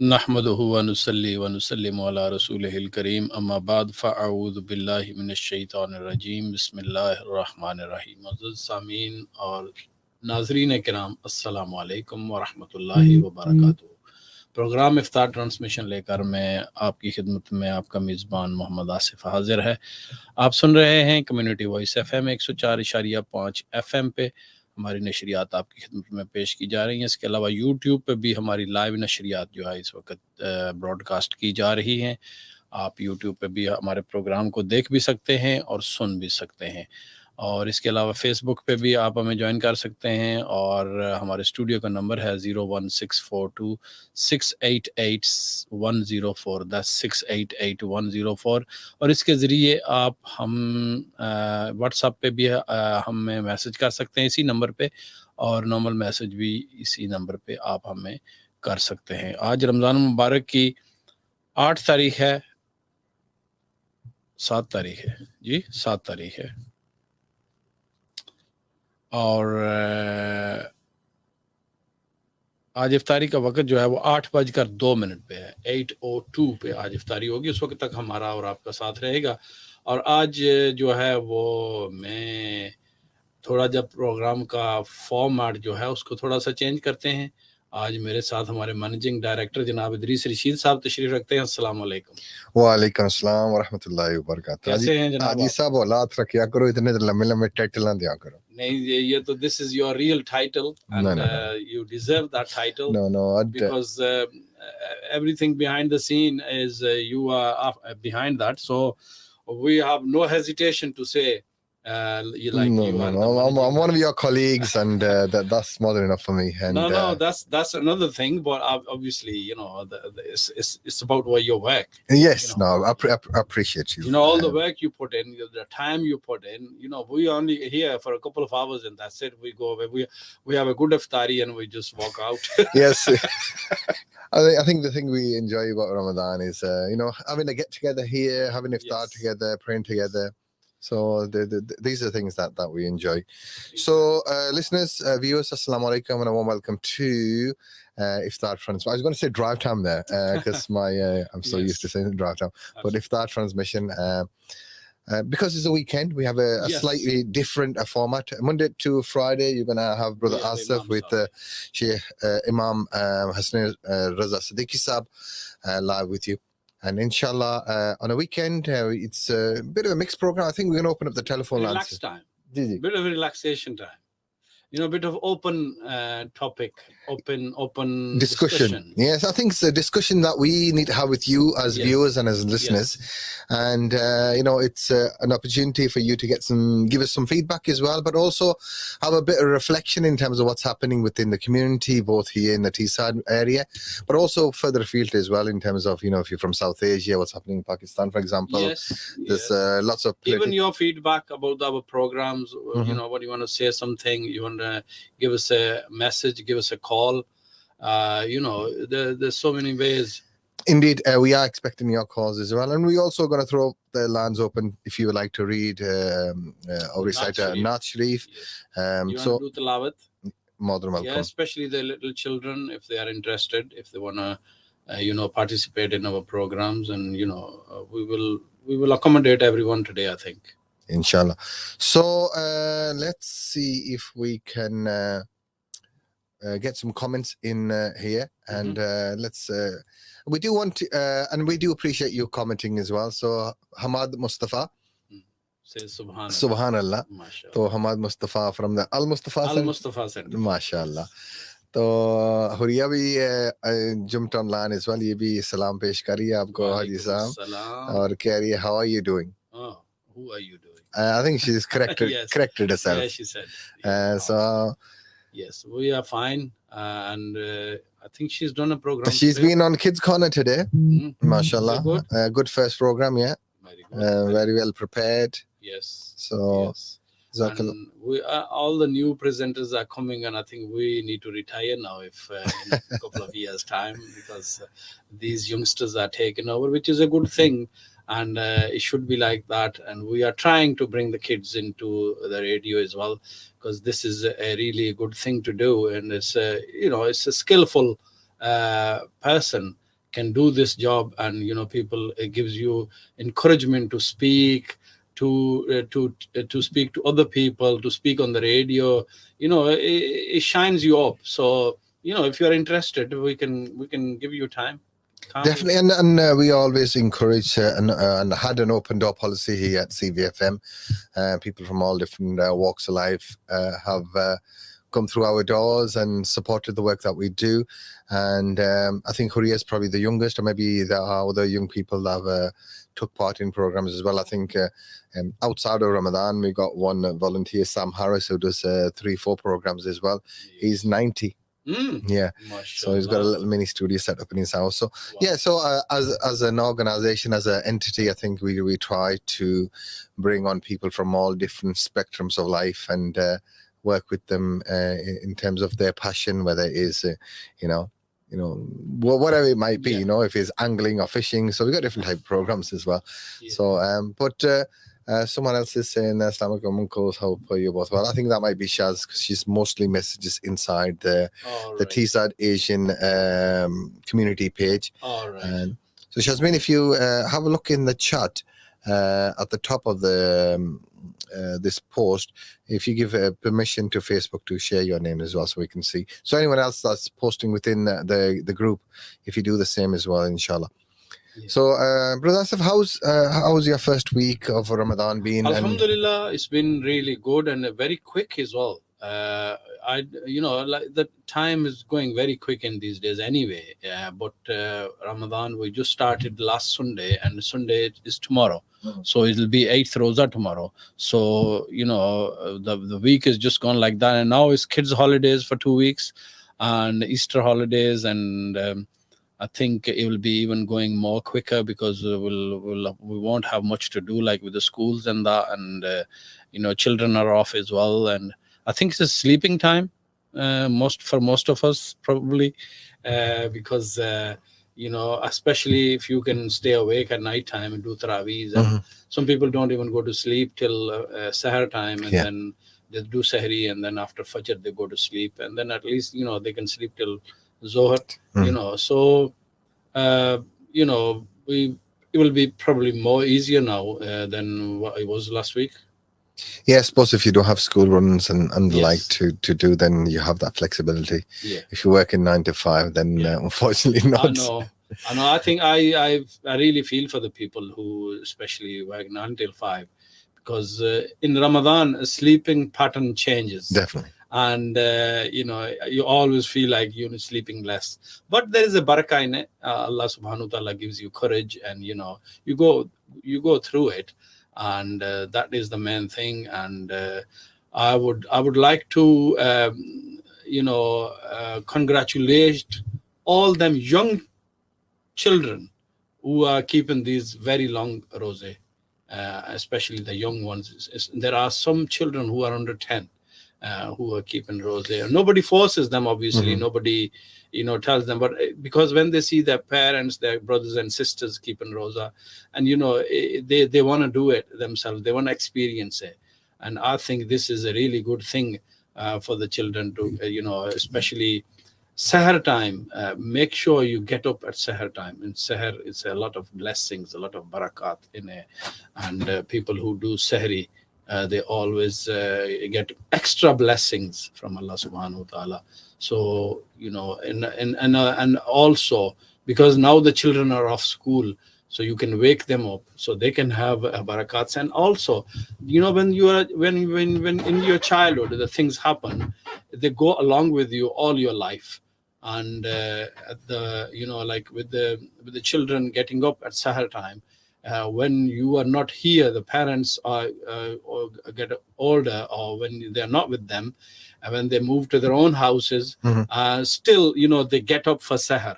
नहमदुहु व नुसल्ली व नुसल्लिमु अला रसूलिहिल करीम अम्मा बाद फ़अऊज़ु बिल्लाहि मिनश शैतानिर रजीम बिस्मिल्लाहिर रहमानिर रहीम। अज़ीज़ सामीन और नाज़रीन किराम, अस्सलामु अलैकुम व रहमतुल्लाहि व बरकातुहू। प्रोग्राम इफ्तार ट्रांसमिशन लेकर मैं आपकी खिदमत में आपका मेज़बान मोहम्मद आसिफ हाजिर है। आप सुन रहे हैं कम्युनिटी वॉइस FM 104.5 FM पे हमारी नशरियात आपकी खिदमत में पेश की जा रही हैं। इसके अलावा यूट्यूब पे भी हमारी लाइव नशरियात जो है इस वक्त ब्रॉडकास्ट की जा रही हैं। आप यूट्यूब पे भी हमारे प्रोग्राम को देख भी सकते हैं और सुन भी सकते हैं, और इसके अलावा फ़ेसबुक पे भी आप हमें ज्वाइन कर सकते हैं। और हमारे स्टूडियो का नंबर है 01642 688 104, 688 104, और इसके ज़रिए आप हम व्हाट्सएप पे भी हमें मैसेज कर सकते हैं इसी नंबर पे, और नॉर्मल मैसेज भी इसी नंबर पे आप हमें कर सकते हैं। आज रमज़ान मुबारक की 8 तारीख है, 7 तारीख है जी, 7 तारीख है, और आज इफ्तारी का वक्त जो है वो 8:02 पे है। 8:02 पे आज इफ्तारी होगी। उस वक्त तक हमारा और आपका साथ रहेगा। और आज जो है वो मैं थोड़ा जब प्रोग्राम का फॉर्मेट जो है उसको थोड़ा सा चेंज करते हैं। आज मेरे साथ हमारे मैनेजिंग डायरेक्टर जनाब इदरीस रशीद साहब तशरीफ रखते हैं। अस्सलाम वालेकुम। वालेकुम अस्सलाम व रहमतुल्लाहि व बरकातुहू। कैसे हैं जनाब? हाजी साहब औलाद रखिया करो, इतने लंबे लंबे टाइटल ना दिया करो। नहीं, ये तो this is your real title and you deserve that title. No, because everything behind the scene is you are behind that, so we have no hesitation to say you like no, you no, are no. the I'm managing one of your colleagues, and that's more than enough for me. And no, that's another thing, but obviously, you know, it's about what your work. yes, You know, no, I appreciate you. you know, all the work you put in, the time you put in. You know, we only here for a couple of hours and that's it. We go away. We have a good iftari and we just walk out. Yes. I think the thing we enjoy about Ramadan is, having a get together here, having iftar Yes. together, praying together. So these are things that we enjoy. So listeners, viewers, assalamu alaikum and a warm welcome to Iftar Transmission. I was going to say drive time there because I'm so used to saying drive time. But Iftar Transmission, because it's a weekend, we have a slightly different format. Monday to Friday, you're going to have Brother Asif with Sheikh Imam Hassan Raza Siddiqui Saab live with you. And inshallah, on a weekend, it's a bit of a mixed program. I think we're going to open up the telephone lines. Relax time. Bit of relaxation time. You know, a bit of open topic, open discussion. Yes, I think it's a discussion that we need to have with you as viewers and as listeners. And, it's an opportunity for you to give us some feedback as well, but also have a bit of reflection in terms of what's happening within the community, both here in the Teesside area, but also further afield as well in terms of, if you're from South Asia, what's happening in Pakistan, for example. There's lots of... Even your feedback about our programs, what do you want to say something, you want to give us a message, give us a call. There's so many ways. Indeed, we are expecting your calls as well, and we're also going to throw the lines open if you would like to read or recite Naat Sharif. You want to do tilawat? More than welcome. Yeah, especially the little children, if they are interested, if they want to, participate in our programs, and we will accommodate everyone today, I think. Inshallah. So let's see if we can get some comments in here, and let's. We do want to, and we do appreciate you commenting as well. So Hamad Mustafa says Subhanallah. Subhanallah. Mashallah. So Hamad Mustafa from the Al Mustafa Center. Mashallah. तो हुरिया भी jumped online as well. ये भी सलाम पेश करी है आपको हाजी साहब, और कह रही है how are you doing? Oh, who are you doing? I think she's corrected herself. Yeah, she said. So yes, we are fine, and I think she's done a program. She's been on Kids Corner today. Mashallah. Good first program, yeah. Very good. Very well prepared. Yes. So and we all the new presenters are coming, and I think we need to retire now if in a couple of years time, because these youngsters are taking over, which is a good thing. and it should be like that. And we are trying to bring the kids into the radio as well, because this is a really good thing to do, and it's a, it's a skillful person can do this job. And people, it gives you encouragement to speak, to speak to other people, to speak on the radio. It shines you up. So if you're interested, we can give you time. Can't we? Definitely, and we always encourage and had an open door policy here at CVFM. People from all different walks of life have come through our doors and supported the work that we do. And I think Hurriya is probably the youngest, or maybe there are other young people that have took part in programs as well. I think outside of Ramadan, we got one volunteer, Sam Harris, who does 3-4 programs as well. He's 90. Yeah, so he's got a little mini studio set up in his house. So yeah, so as an organization, as an entity, I think we try to bring on people from all different spectrums of life and work with them in terms of their passion, whether it is whatever it might be, if it's angling or fishing. So we've got different type of programs as well. So but someone else is saying Assalamu alaikum uncles, hope you both well. I think that might be Shaz, because she's mostly messages inside the Teesside Asian community page. All right. And so Shazmin, if you have a look in the chat at the top of the this post, if you give permission to Facebook to share your name as well, so we can see. So anyone else that's posting within the group, if you do the same as well, inshallah. Yeah. So, Brother Asif, how's your first week of Ramadan been? Alhamdulillah, it's been really good and very quick as well. Like the time is going very quick in these days anyway. But Ramadan, we just started last Sunday, and Sunday is tomorrow. So it'll be 8th Rosa tomorrow. So, the week is just gone like that. And now it's kids' holidays for 2 weeks and Easter holidays. And I think it will be even going more quicker, because we won't have much to do, like with the schools and that. And, children are off as well. And I think it's a sleeping time for most of us, probably, because especially if you can stay awake at night time and do Taraweehs. And some people don't even go to sleep till Sahar time, and then they do Sahri, and then after Fajr they go to sleep, and then at least they can sleep till Zohar. So it will be probably more easier now than what it was last week. Yeah, I suppose if you don't have school runs and like to do, then you have that flexibility. Yeah. If you work in 9 to 5, then unfortunately not. I know. I think I really feel for the people who especially work 9 till 5, because in Ramadan a sleeping pattern changes. Definitely. And you always feel like you're sleeping less, but there is a barakah in it. Allah subhanahu wa ta'ala gives you courage, and you go through it. And that is the main thing. And I would like to congratulate all them young children who are keeping these very long rosé, especially the young ones. There are some children who are under 10 who are keeping rosé. Nobody forces them, obviously. Nobody tells them, but because when they see their parents, their brothers and sisters keeping rosa, and they want to do it themselves, they want to experience it. And I think this is a really good thing for the children to especially Sahar time. Make sure you get up at Sahar time. In Sahar, it's a lot of blessings, a lot of barakat in it. And people who do Sahri, they always get extra blessings from Allah subhanahu wa ta'ala. So, and also because now the children are off school, so you can wake them up so they can have barakats. And also, when in your childhood the things happen, they go along with you all your life. And like with the children getting up at Sahar time, when you are not here, the parents are or get older, or when they're not with them, and when they move to their own houses, still they get up for Sahar,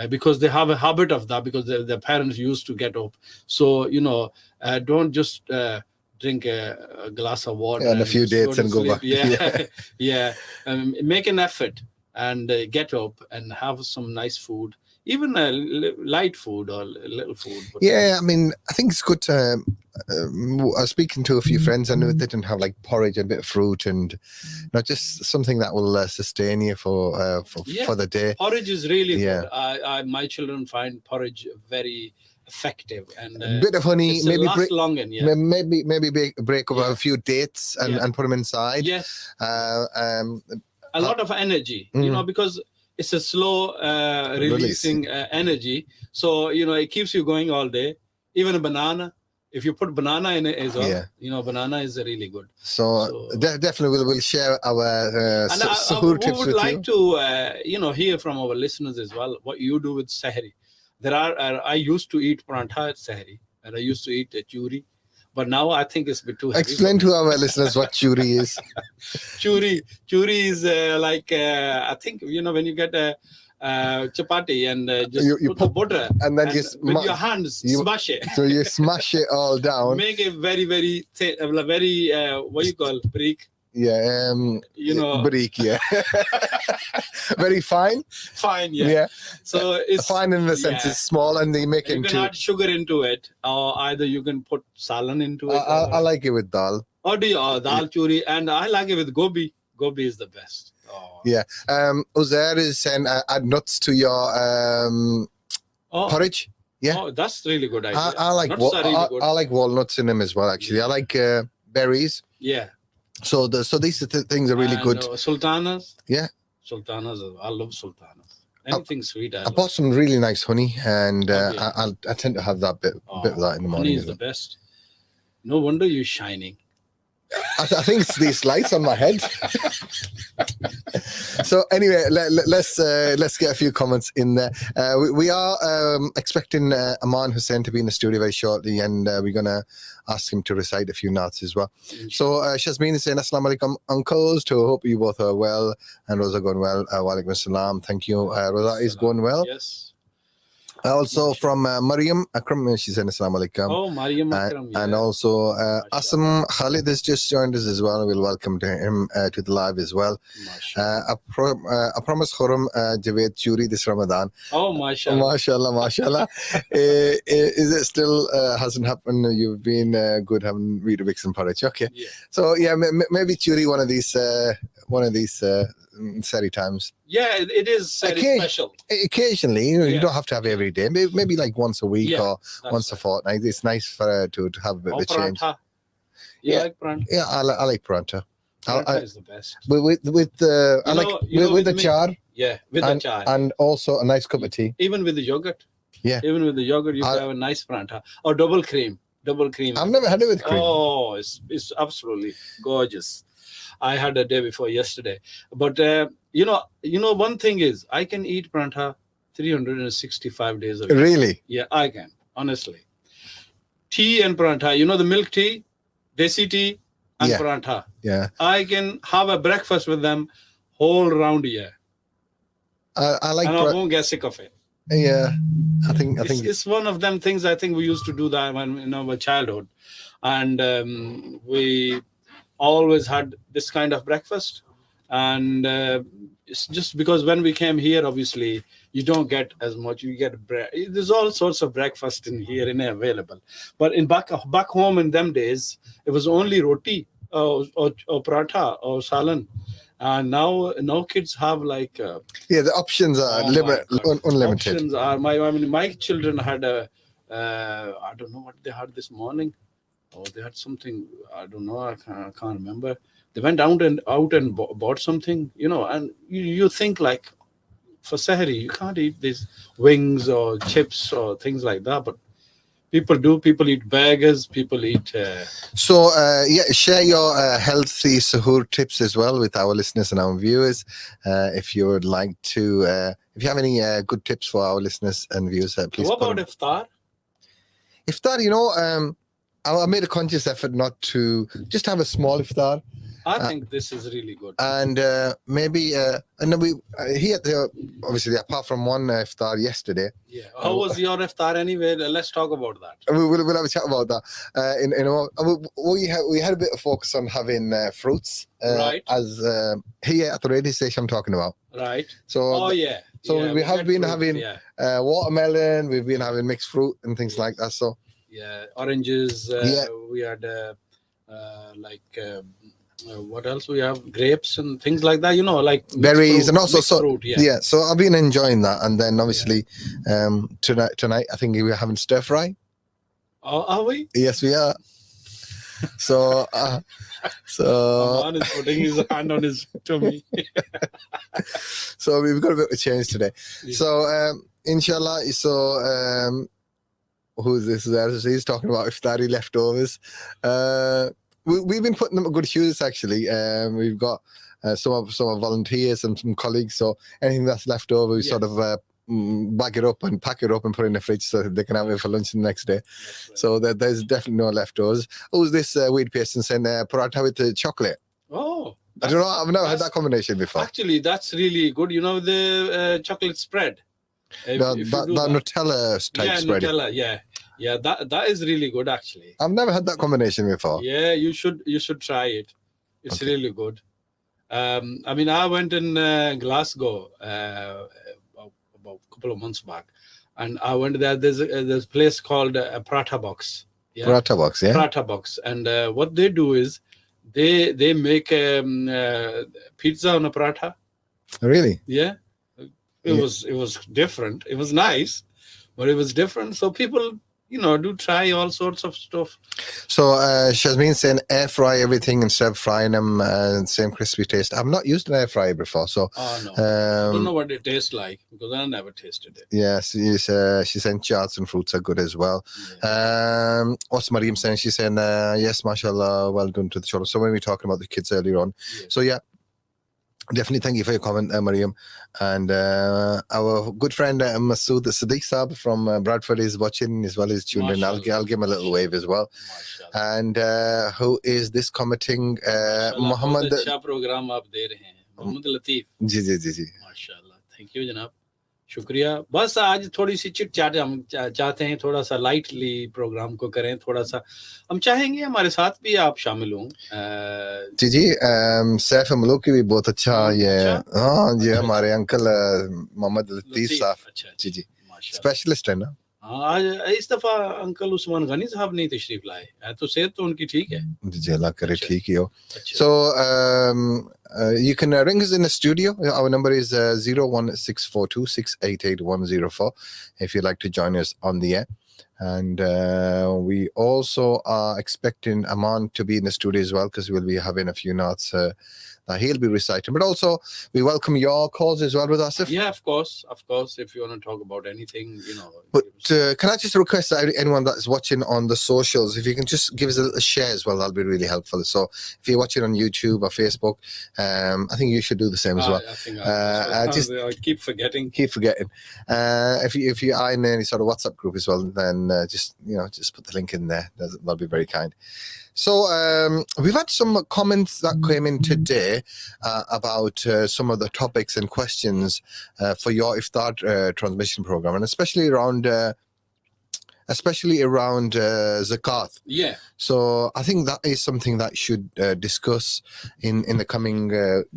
because they have a habit of that, because their parents used to get up. So don't just drink a glass of water and a few dates and go back. Make an effort and get up and have some nice food. even light food or little food. Yeah, I mean, I think it's good to. I was speaking to a few friends and they didn't have like porridge and a bit of fruit and not just something that will sustain you for the day. Porridge is really Yeah. good. My children find porridge very effective, and A bit of honey, it's maybe last long and maybe break up a few dates and put them inside. yes, A a lot of energy, you know, because it's a slow releasing energy. So, you know, it keeps you going all day. Even a banana, if you put banana in it as well, you know, banana is really good. So definitely we'll share our and suhoor tips would with like you. to, you know, hear from our listeners as well, what you do with sahri. There are, I used to eat parantha at sahri, and I used to eat a churi. But now I think it's a bit too heavy. Explain to our listeners what churi is. Churi is like I think, you know, when you get a chapati and just you put the butter and then with your hands smash it. So you smash it all down. Make it very very thin, very what you call break. Yeah, you know, break. Yeah, very fine. Fine, yeah. Yeah. So it's fine in the sense it's small, and they make it you can add sugar into it, or either you can put salan into it. I like it with dal. Or do you dal churi, and I like it with gobi. Gobi is the best. Oh. Yeah. Uzair is saying add nuts to your porridge. Yeah. Oh, that's really good idea. I like I like walnuts in them as well. Actually, I like berries. Yeah. So these things are really good. Sultanas. Yeah. Sultanas. I love sultanas. Anything sweet. I bought some really nice honey, and I tend to have that bit of that in the morning. Honey is the best. No wonder you're shining. I think it's these lights on my head. So anyway, let's get a few comments in there. We are expecting Aman Hussain to be in the studio very shortly, and we're gonna ask him to recite a few naats as well. So Shazmeen is saying Assalamu alaikum uncles, to hope you both are well and Rosa going well. Wa alaikum assalam. Thank you. Rosa is going well. Yes. Also from Mariam Akram, she said Assalamu alaikum. Oh, Mariam Akram. Yeah. And also Asam Khalid has just joined us as well. We'll welcome him to the live as well. I promise Khurram Javed Churi this Ramadan. Oh, mashallah. Mashallah. Is it still hasn't happened? You've been good having Weetabix and porridge. Okay. Yeah. So yeah, maybe Churi one of these Sari times. Yeah, it is special. Occasionally, you don't have to have it every day. Maybe like once a week or once a fortnight. It's nice for to have a bit of a change. You like parantha? Yeah, I like parantha. Parantha is the best. With the char. Yeah, with the char. And also a nice cup of tea. Even with the yogurt. Yeah. Even with the yogurt, you can have a nice parantha. Or double cream. I've never had it with cream. Oh, it's absolutely gorgeous. I had a day before yesterday. But, you know, one thing is, I can eat parantha 365 days a week. Really? Yeah, I can, honestly. Tea and parantha, you know, the milk tea, desi tea, and parantha. Yeah. I can have a breakfast with them whole round year. I like. And I won't get sick of it. Yeah, I think it's one of them things. I think we used to do that when in our childhood, and we always had this kind of breakfast. And it's just because when we came here, obviously you don't get as much. You get bread. There's all sorts of breakfast in here and available. But in back home in them days, it was only roti or paratha or salan. And now kids have like the options are unlimited. Options are my children had a I don't know what they had this morning. Oh, they had something, I don't know, I can't remember. They went out and bought something, you know, and you think like for Sahari, you can't eat these wings or chips or things like that, but people do. People eat burgers, people eat... So, share your healthy suhoor tips as well with our listeners and our viewers. If you would like to, if you have any good tips for our listeners and viewers, please. What about iftar? Iftar, you know, I made a conscious effort not to just have a small iftar. I think this is really good. And maybe, and then we here, obviously, apart from one iftar yesterday. Yeah. How was your iftar anyway? Let's talk about that. We'll have a chat about that. We had a bit of focus on having fruits. Right. As here at the radio station I'm talking about. Right. So. Oh, yeah. So Yeah, we we have get been fruits, having yeah. watermelon. We've been having mixed fruit and things like that. Yes. So Yeah, oranges. yeah, We had what else we have? Grapes and things like that. Like mixed berries fruit, and also mixed so fruit. Yeah, yeah. So I've been enjoying that, and then yeah. obviously tonight I think we're having stir fry. Are we? Yes, we are. So so Aman is putting his hand on his tummy. so we've got a bit of a change today. Yeah. So inshallah. So who's this? He's talking about iftari leftovers. We've been putting them at good use actually. We've got some volunteers and some colleagues. So anything that's left over, we sort Yes. of bag it up and pack it up and put it in the fridge so that they can have it for lunch the next day. That's right. So there's definitely no leftovers. Who's this weird person saying paratha with the chocolate? Oh, I don't know. I've never had that's- that combination before. actually, that's really good. The chocolate spread. If That you do that. Nutella type Yeah, spread. Nutella. Yeah. That is really good actually. I've never had that combination before. Yeah, you should try it. It's Okay. really good. I mean, I went in Glasgow about a couple of months back, and I went there. There's a place called Paratha Box. Yeah, Paratha box, yeah. Paratha Box, and what they do is they make pizza on a paratha. Really? Yeah, it was different. It was nice, but it was different. So people, do try all sorts of stuff. So Shazmeen saying air fry everything instead of frying them, same crispy taste. I've not used an air fryer before, so Oh no, I don't know um, what it tastes like because I never tasted it. yes, she saying charts and fruits are good as well. Yeah. What's Mariam saying? She's saying yes, mashallah, well done to the children. So when we were talking about the kids earlier on, Yeah. so yeah. Definitely, thank you for your comment, Mariam. And our good friend Masood Sadiq Saab from Bradford is watching as well as tuned in. I'll give him a little wave as well. Mashallah. And who is this commenting? Mashallah, Muhammad. बहुत अच्छा programme आप दे रहे हैं मोहम्मद लतीफ जी माशाल्लाह thank you जनाब शुक्रिया बस आज थोड़ी सी चिट चाट हम चाहते हैं थोड़ा सा लाइटली प्रोग्राम को करें थोड़ा सा हम चाहेंगे हमारे साथ भी आप शामिल हों जी सैफ मलूक की भी बहुत अच्छा ये हाँ ये हमारे अंकल मोहम्मद लतीफ साहब जी स्पेशलिस्ट है ना आज इस दफा अंकल उस्मान गनी साहब नहीं तशरीफ लाए तो सेहत तो उनकी ठीक है जी अल्लाह करे ठीक ही हो so you can ring us in the studio. Our number is 01642688104 if you'd like to join us on the air. And we also are expecting Aman to be in the studio as well because we'll be having a few notes that he'll be reciting. But also, we welcome your calls as well with Asif. Yeah, of course. If you want to talk about anything, But can I just request that anyone that's watching on the socials, if you can just give us a share as well, that'll be really helpful. So if you're watching on YouTube or Facebook, I think you should do the same as well. I think I keep forgetting. If you are in any sort of WhatsApp group as well, then just put the link in there. That'll be very kind. So we've had some comments that came in today about some of the topics and questions for your Iftar transmission program, and especially around zakat. Yeah. So I think that is something that should discuss in the coming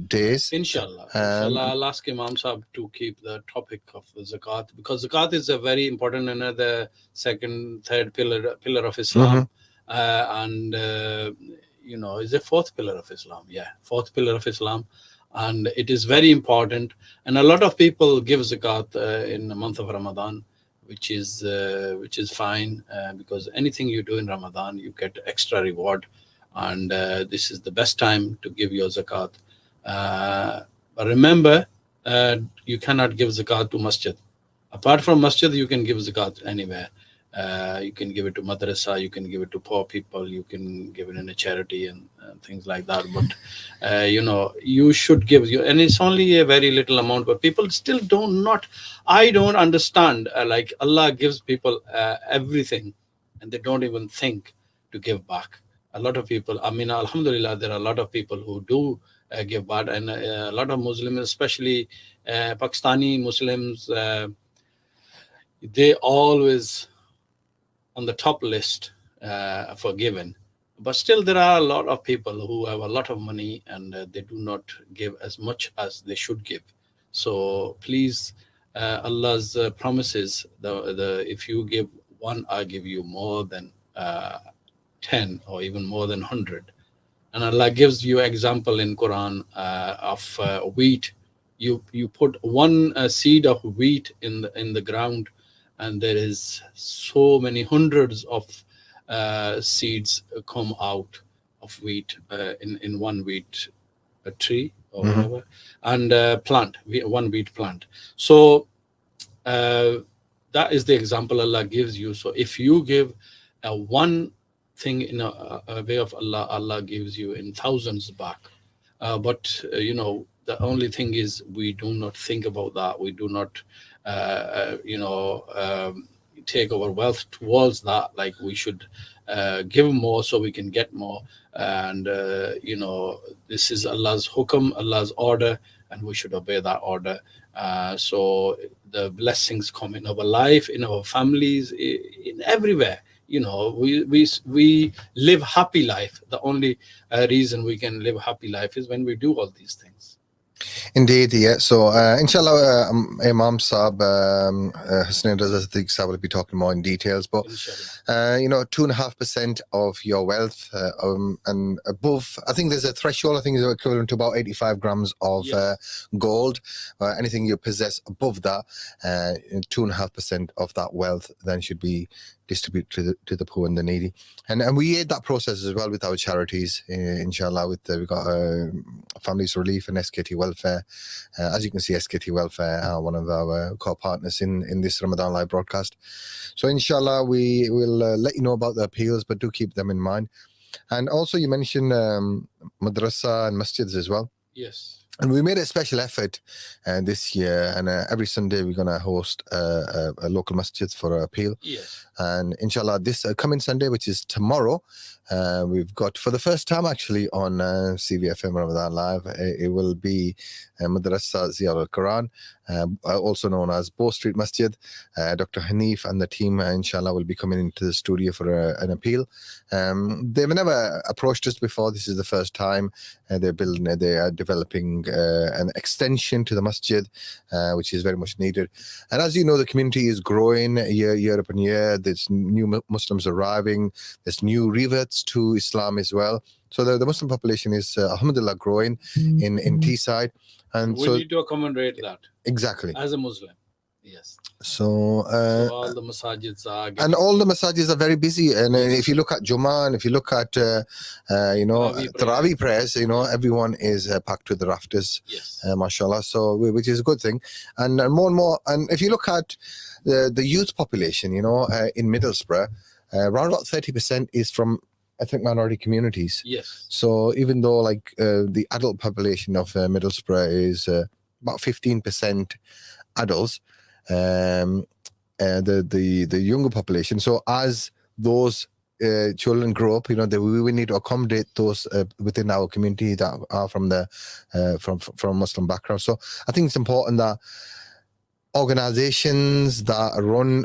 days. Inshallah. I'll ask Imam Sahib to keep the topic of the zakat because zakat is a very important another second, third pillar of Islam. And is a fourth pillar of Islam. Yeah, fourth pillar of Islam, and it is very important. And a lot of people give zakat in the month of Ramadan, which is fine because anything you do in Ramadan, you get extra reward, and this is the best time to give your zakat. But remember, you cannot give zakat to masjid. Apart from masjid, you can give zakat anywhere. You can give it to madrasa, you can give it to poor people, you can give it in a charity and things like that. But you should give and it's only a very little amount. But people still I don't understand. Like Allah gives people everything, and they don't even think to give back. A lot of people. I mean, Alhamdulillah, there are a lot of people who do give back, and a lot of Muslims, especially Pakistani Muslims, they always on the top list for giving. But still there are a lot of people who have a lot of money and they do not give as much as they should give. So please Allah's promises. The if you give one, I give you more than 10 or even more than 100. And Allah gives you example in Quran of wheat. You put one seed of wheat in the ground, and there is so many hundreds of seeds come out of wheat in one wheat tree or Hmm. whatever, and one wheat plant. So uh, that is the example Allah gives you. So if you give one thing in a way of Allah, Allah gives you in thousands back. But the only thing is we do not think about that. We do not, take our wealth towards that. Like we should give more so we can get more. And this is Allah's hukum, Allah's order, and we should obey that order. So the blessings come in our life, in our families, in everywhere. We live happy life. The only reason we can live happy life is when we do all these things. Indeed, yeah. So, inshallah, Imam Saab, Husnain Raza Siddiq Saab will be talking more in details. But, Inshallah. 2.5% of your wealth and above, I think there's a threshold, I think is equivalent to about 85 grams of Yes. gold. Anything you possess above that, 2.5% of that wealth then should be distributed to the poor and the needy. And we aid that process as well with our charities, inshallah. We've got Families Relief and SKT Welfare. As you can see, SKT Welfare are one of our core partners in this Ramadan live broadcast. So inshallah, we will let you know about the appeals, but do keep them in mind. And also, you mentioned madrasa and masjids as well. Yes. And we made a special effort this year, and every Sunday we're going to host a local masjid for an appeal. Yes. And inshallah, this coming Sunday, which is tomorrow, we've got for the first time actually on CVFM Ramadan Live, it will be Madrasa Ziyar al-Quran, also known as Bow Street Masjid. Dr. Hanif and the team, inshallah, will be coming into the studio for an appeal. They've never approached us before. This is the first time. They are developing an extension to the masjid, which is very much needed. And as you know, the community is growing year upon year. There's new Muslims arriving. There's new reverts to Islam as well. So the Muslim population is, alhamdulillah, growing in Teesside. And we need to accommodate that. Exactly. As a Muslim. Yes. So all the masajids are and all the masajid are very busy. And if you look at Jummah, and if you look at Tarawih prayers, everyone is packed to the rafters. Yes. Mashallah. So which is a good thing. And more and more. And if you look at the youth population, in Middlesbrough, around about 30% is from ethnic minority communities. Yes. So even though the adult population of Middlesbrough is about 15% adults, the younger population. So as those children grow up, we need to accommodate those within our community that are from the from Muslim background. So I think it's important that organizations that run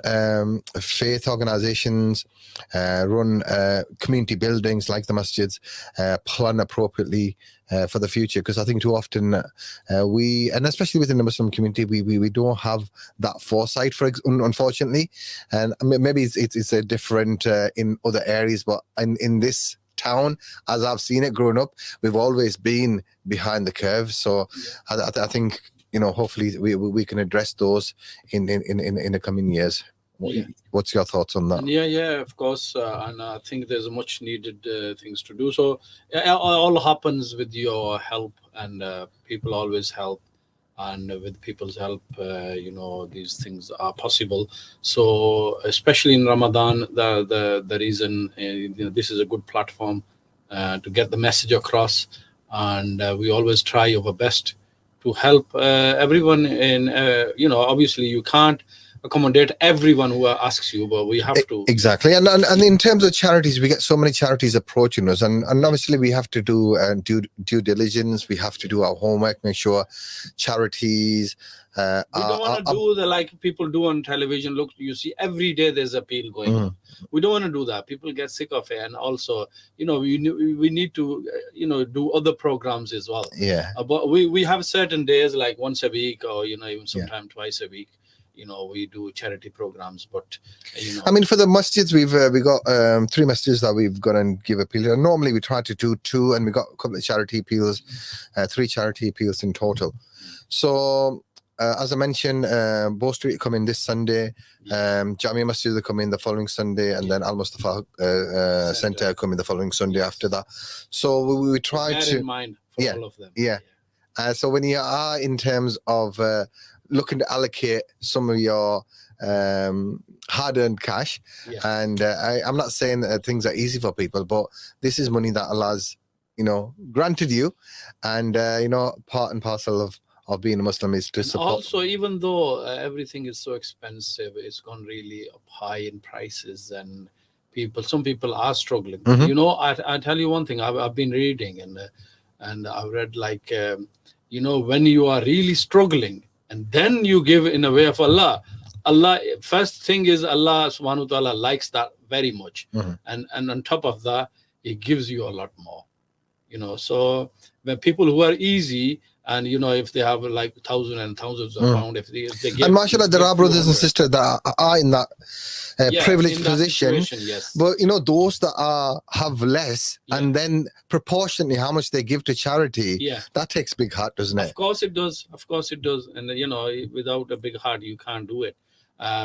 faith organizations, run community buildings like the masjids, plan appropriately for the future, because I think too often and especially within the Muslim community, we don't have that foresight, unfortunately. And maybe it's a different in other areas, but in this town, as I've seen it growing up, we've always been behind the curve. So I think hopefully we can address those in the coming years. What's your thoughts on that? Yeah, of course. And I think there's much needed things to do. So it all happens with your help, and people always help. And with people's help, these things are possible. So especially in Ramadan, the reason this is a good platform to get the message across, and we always try our best to help everyone. In obviously you can't accommodate everyone who asks you, but we have to. Exactly. And in terms of charities, we get so many charities approaching us, and obviously we have to do due diligence. We have to do our homework, make sure charities we don't want to do the like people do on television. Look, you see every day there's appeal going on. We don't want to do that. People get sick of it. And also, we need to do other programs as well. Yeah. But we have certain days like once a week, or even sometimes twice a week. we do charity programs, but I mean, for the masjids, we got 3 masjids that we've got to give appeal. Normally, we try to do 2, and we got a couple of charity appeals, 3 charity appeals in total. So, as I mentioned, Bow Street come in this Sunday, Jamia Masjid will come in the following Sunday, and then Al Mustafa Centre come in the following Sunday after that. So we try bear to in mind for all of them. So when you are in terms of looking to allocate some of your hard-earned cash, and I'm not saying that things are easy for people, but this is money that Allah's granted you, and part and parcel of being a Muslim is to support. Also, even though everything is so expensive, it's gone really up high in prices, and some people are struggling. I tell you one thing. I've been reading, and I've read when you are really struggling, and then you give in a way of Allah. First thing is Allah subhanahu wa ta'ala likes that very much, and on top of that, He gives you a lot more. So when people who are easy, and if they have like thousands and thousands of pounds, if they give, and mashallah, there are brothers and sisters that are in that privileged position. But those that have less, and then proportionately how much they give to charity, that takes big heart, doesn't it? Of course it does. And without a big heart, you can't do it.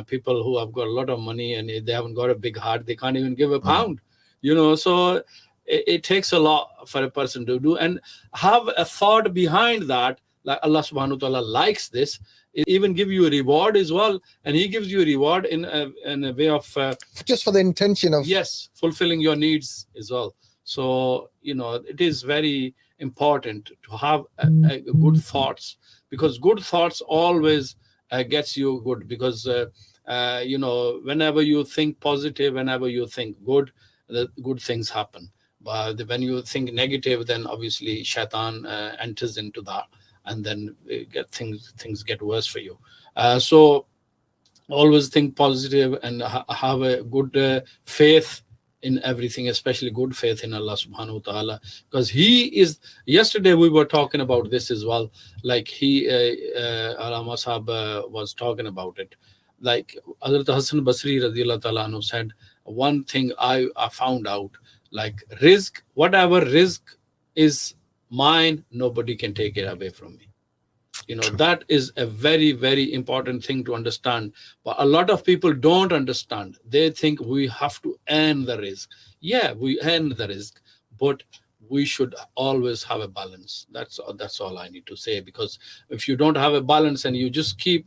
People who have got a lot of money and they haven't got a big heart, they can't even give a pound. So it takes a lot for a person to do, and have a thought behind that, like Allah subhanahu wa ta'ala likes this. It even give you a reward as well, and He gives you a reward in a way of just for the intention of fulfilling your needs as well. So it is very important to have a good thoughts, because good thoughts always gets you good, because whenever you think positive, whenever you think good, the good things happen. But when you think negative, then obviously shaitan enters into that, and then things get worse for you. So always think positive and have a good faith in everything, especially good faith in Allah subhanahu wa ta'ala, because He is. Yesterday we were talking about this as well, like Alama Sahab was talking about it. Like Hazrat Hassan Basri radiallahu ta'ala anhu said, one thing I found out, like rizq, whatever rizq is mine, nobody can take it away from me. That is a very, very important thing to understand. But a lot of people don't understand. They think we have to earn the rizq. Yeah, we earn the rizq, but we should always have a balance. That's all I need to say, because if you don't have a balance and you just keep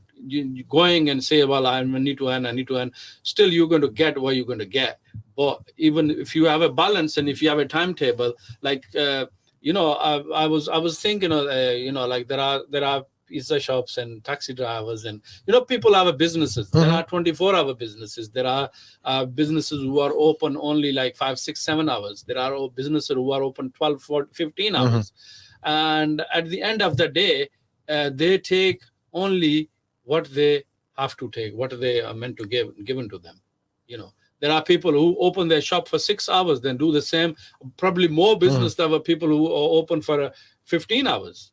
going and say, well, I need to earn, still you're going to get what you're going to get. But even if you have a balance and if you have a timetable, like I was thinking, like there are pizza shops and taxi drivers, and people have businesses. There are 24-hour businesses. There are businesses who are open only like 5, 6, 7 hours. There are businesses who are open 12, 14, 15 hours. And at the end of the day, they take only what they have to take, what they are meant to given to them. There are people who open their shop for 6 hours, then do the same, probably more business than people who are open for 15 hours.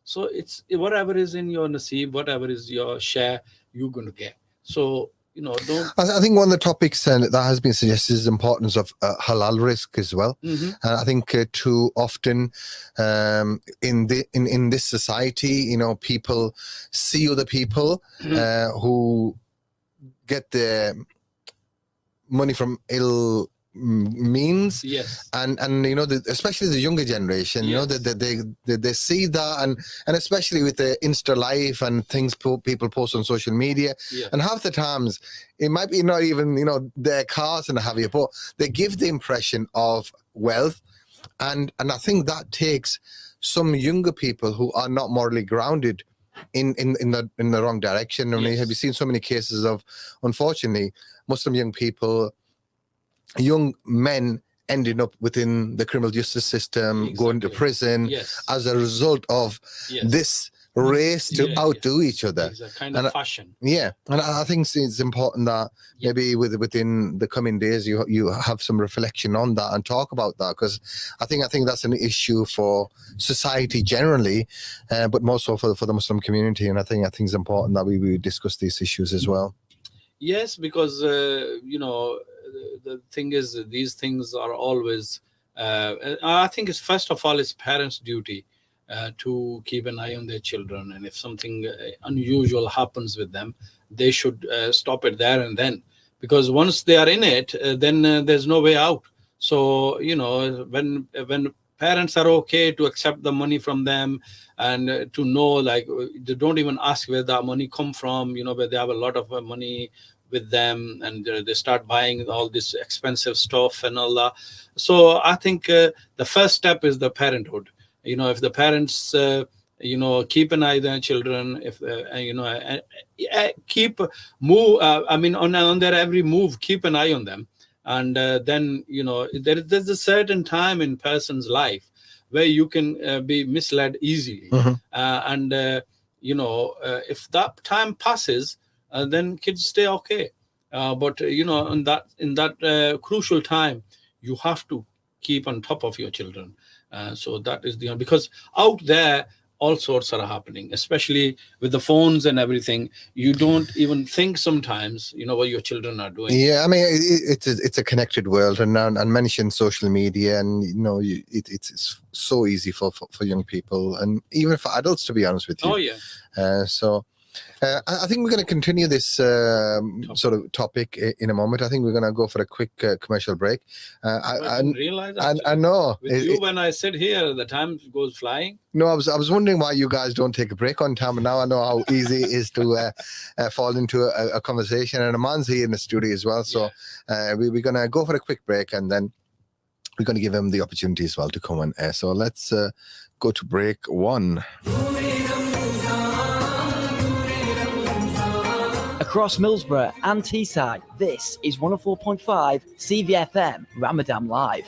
So it's whatever is in your naseeb, whatever is your share, you're going to get. So don't. I think one of the topics that has been suggested is the importance of halal rizq as well. I think too often in this society, people see other people who get the money from ill means, and especially the younger generation, they see that, and especially with the Insta life and things people post on social media, and half the times it might be not even their cars and have you, but they give the impression of wealth, and I think that takes some younger people who are not morally grounded in the wrong direction. I mean, have you seen so many cases of, unfortunately, Muslim young men ending up within the criminal justice system, going to prison as a result of this race to Yeah, outdo each other. It's a kind And of fashion. Yeah, and I think it's important that maybe within the coming days you have some reflection on that and talk about that, because I think that's an issue for society generally, but more so for the Muslim community. And I think it's important that we discuss these issues as well. Yes, because the thing is, these things are always. I think it's first of all, it's parents' duty to keep an eye on their children, and if something unusual happens with them, they should stop it there and then, because once they are in it, then there's no way out. So when parents are okay to accept the money from them, and to know, like, they don't even ask where that money come from, where they have a lot of money with them, and they start buying all this expensive stuff and all that. So I think the first step is the parenthood. If the parents keep an eye on their children, if keep move on their every move, keep an eye on them, and then there's a certain time in person's life where you can be misled easily. And if that time passes, then kids stay okay. But in that crucial time, you have to keep on top of your children. So that is because out there all sorts are happening, especially with the phones and everything. You don't even think sometimes what your children are doing. Yeah, I mean, it's a connected world, and mention social media, and it's so easy for young people, and even for adults, to be honest with you. Oh yeah. So I think we're going to continue this sort of topic in a moment. I think we're going to go for a quick commercial break. I didn't realize that. I know. With you, when I sit here, the time goes flying. No, I was wondering why you guys don't take a break on time, and now I know how easy it is to fall into a conversation. And Aman's here in the studio as well, so we're going to go for a quick break, and then we're going to give him the opportunity as well to come on air. So let's go to break one. Across Millsborough and Teesside, this is 104.5 CVFM Ramadan Live.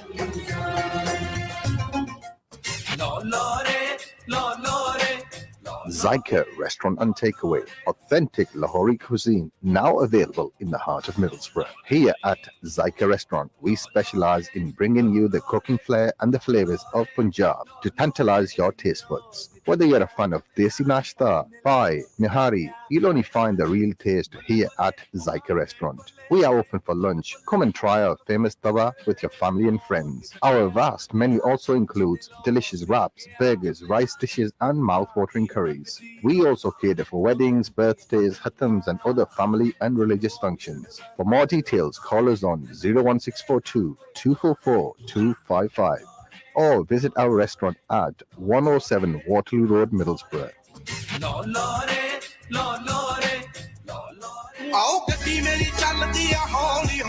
Zyka Restaurant and Takeaway, authentic Lahori cuisine, now available in the heart of Middlesbrough. Here at Zyka Restaurant, we specialize in bringing you the cooking flair and the flavors of Punjab to tantalize your taste buds. Whether you're a fan of Desi Nashta, Pai, Nihari, you'll only find the real taste here at Zyka Restaurant. We are open for lunch. Come and try our famous tawa with your family and friends. Our vast menu also includes delicious wraps, burgers, rice dishes, and mouth-watering curries. We also cater for weddings, birthdays, khatams, and other family and religious functions. For more details, call us on 01642 244 255 or visit our restaurant at 107 Waterloo Road, Middlesbrough.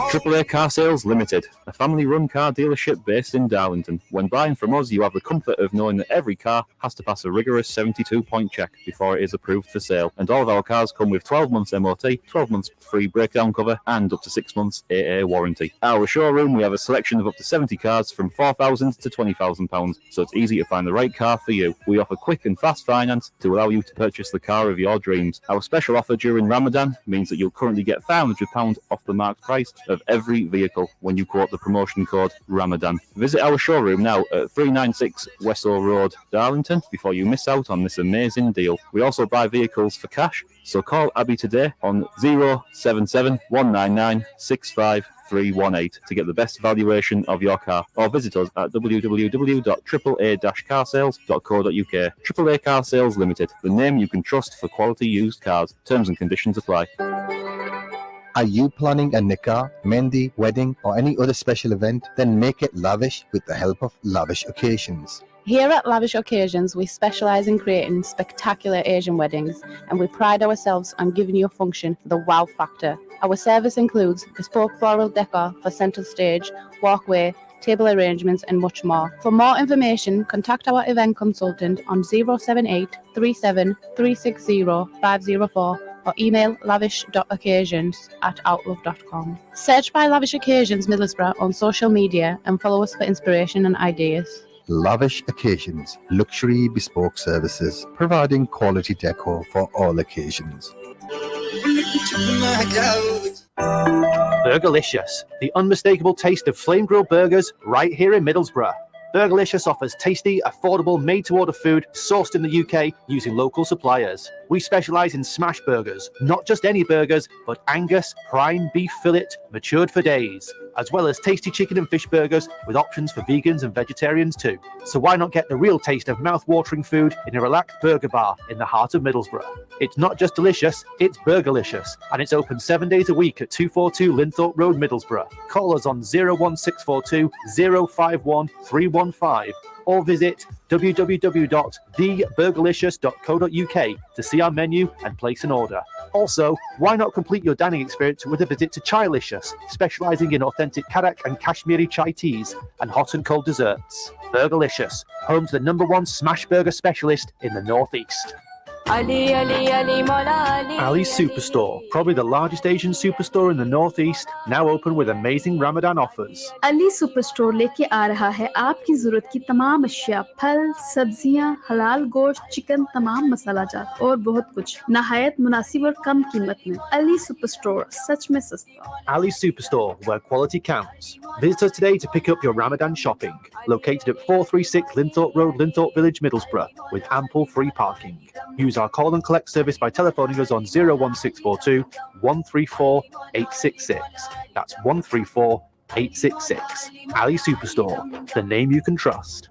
AAA Car Sales Limited, a family-run car dealership based in Darlington. When buying from us, you have the comfort of knowing that every car has to pass a rigorous 72-point check before it is approved for sale. And all of our cars come with 12 months MOT, 12 months free breakdown cover, and up to 6 months AA warranty. At our showroom, we have a selection of up to 70 cars from £4,000 to £20,000, so it's easy to find the right car for you. We offer quick and fast finance to allow you to purchase the car of your dreams. Our special offer during Ramadan means that you'll currently get £500 off the marked price of every vehicle when you quote the promotion code Ramadan. Visit our showroom now at 396 Westall Road, Darlington, before you miss out on this amazing deal. We also buy vehicles for cash, so call Abby today on 077 199 65318 to get the best valuation of your car, or visit us at www.aaa-carsales.co.uk. AAA Car Sales Limited, the name you can trust for quality used cars. Terms and conditions apply. Are you planning a nikah, mehndi, wedding, or any other special event? Then make it lavish with the help of Lavish Occasions. Here at Lavish Occasions, we specialise in creating spectacular Asian weddings, and we pride ourselves on giving you a function for the wow factor. Our service includes bespoke floral decor for centre stage, walkway, table arrangements, and much more. For more information, contact our event consultant on 078 37 360 504 or email lavish.occasions@outlook.com. Search by Lavish Occasions Middlesbrough on social media and follow us for inspiration and ideas. lavish occasions, luxury bespoke services, providing quality decor for all occasions. Burgerlicious, the unmistakable taste of flame grilled burgers right here in Middlesbrough. Burgerlicious offers tasty, affordable, made-to-order food sourced in the UK using local suppliers. We specialise in smash burgers, not just any burgers, but Angus, prime beef fillet, matured for days, as well as tasty chicken and fish burgers with options for vegans and vegetarians too. So why not get the real taste of mouth-watering food in a relaxed burger bar in the heart of Middlesbrough? It's not just delicious, it's Burgerlicious, and it's open 7 days a week at 242 Linthorpe Road, Middlesbrough. Call us on 01642 051 315 or visit www.theburgerlicious.co.uk to see our menu and place an order. Also, why not complete your dining experience with a visit to Chailicious, specialising in authentic Karak and Kashmiri chai teas and hot and cold desserts. Burgerlicious, home to the #1 smash burger specialist in the Northeast. Ali Superstore, probably the largest Asian superstore in the Northeast, now open with amazing Ramadan offers. Ali super store लेके आ रहा है आपकी जरूरत की तमाम अशिया, फल, सब्जियां, हलाल गोश्त, चिकन, तमाम मसाला जात और बहुत कुछ नहायत मुनासिब और कम कीमत में। अली सुपर स्टोर सच में सस्ता। Ali Superstore, where quality counts. Visit us today to pick up your Ramadan shopping. Located at 436 Linthorpe Road, Linthorpe Village, Middlesbrough, with ample free parking. Use our call and collect service by telephoning us on 01642 134 866. That's 134 866. Ali Superstore, the name you can trust.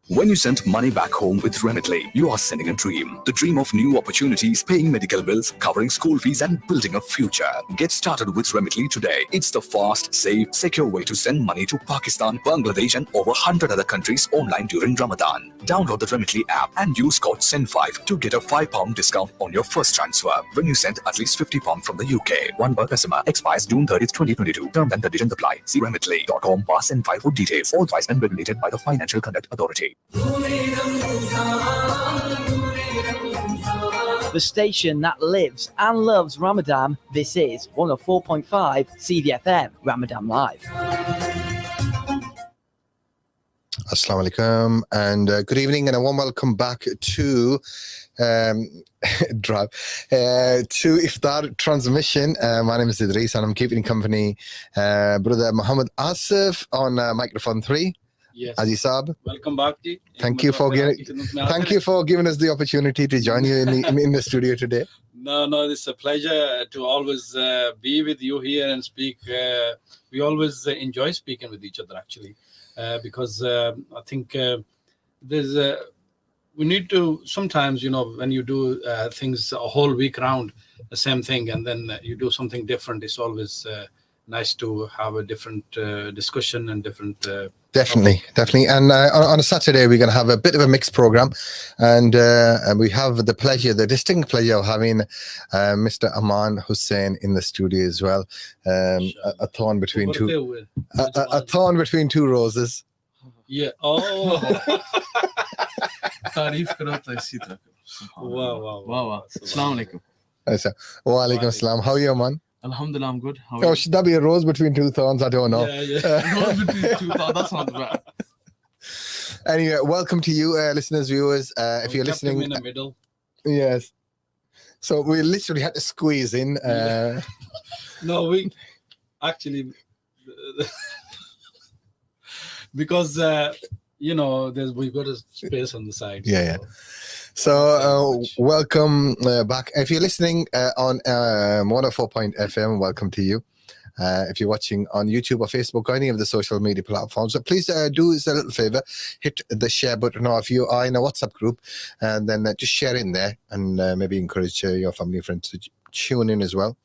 When you send money back home with Remitly, you are sending a dream. The dream of new opportunities, paying medical bills, covering school fees and building a future. Get started with Remitly today. It's the fast, safe, secure way to send money to Pakistan, Bangladesh and over 100 other countries online during Ramadan. Download the Remitly app and use code SEND5 to get a £5 discount on your first transfer when you send at least £50 from the UK. One per customer. Expires June 30th, 2022. Terms and conditions apply. See remitly.com/SEND5 for details. Authorized and regulated by the Financial Conduct Authority. The station that lives and loves Ramadan. This is 104.5 CVFM Ramadan Live. Assalamu alaikum and good evening and a warm welcome back to to Iftar transmission. My name is Idris and I'm keeping company brother Muhammad Asif on microphone 3. Yes. Aji Saab, Welcome back, Ji. thank you for giving us the opportunity to join you in the studio today. No, it's a pleasure to always be with you here and speak. We always enjoy speaking with each other, actually, because I think we need to sometimes, when you do things a whole week round, the same thing, and then you do something different. It's always nice to have a different discussion and different. Definitely. And on a Saturday, we're going to have a bit of a mixed program. And we have the distinct pleasure of having Mr. Aman Hussain in the studio as well. A thorn between two roses. Yeah. Oh. Wow. Assalamu alaikum. Wa alaikum assalam. How are you, Aman? Alhamdulillah, I'm good. How are you? Should that be a rose between two thorns? I don't know. Yeah. Rose between two thorns, that's not bad. Anyway, welcome to you, listeners, viewers. If you're listening, in the middle. Yes. So we literally had to squeeze in. No, we actually because we've got a space on the side. Yeah. So welcome back. If you're listening on 104.FM, welcome to you. If you're watching on YouTube or Facebook or any of the social media platforms, so please do us a little favor, hit the share button, or if you are in a WhatsApp group, and then just share in there and maybe encourage your family and friends to tune in as well.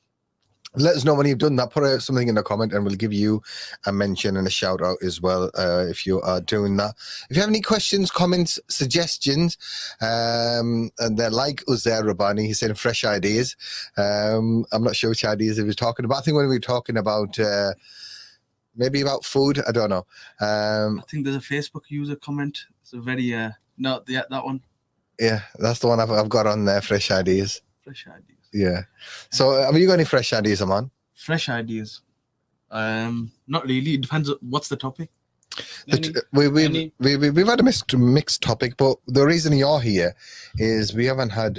Let us know when you've done that. Put something in the comment and we'll give you a mention and a shout out as well if you are doing that. If you have any questions, comments, suggestions, and they're like Uzair Rabbani, he said fresh ideas. I'm not sure which ideas he was talking about. I think when we were talking about maybe about food, I don't know. I think there's a Facebook user comment. It's a very, that one. Yeah, that's the one I've got on there, fresh ideas. Fresh ideas. Yeah. So have you got any fresh ideas, Aman? Fresh ideas? Not really. It depends on what's the topic. We've had a mixed topic, but the reason you're here is we haven't had.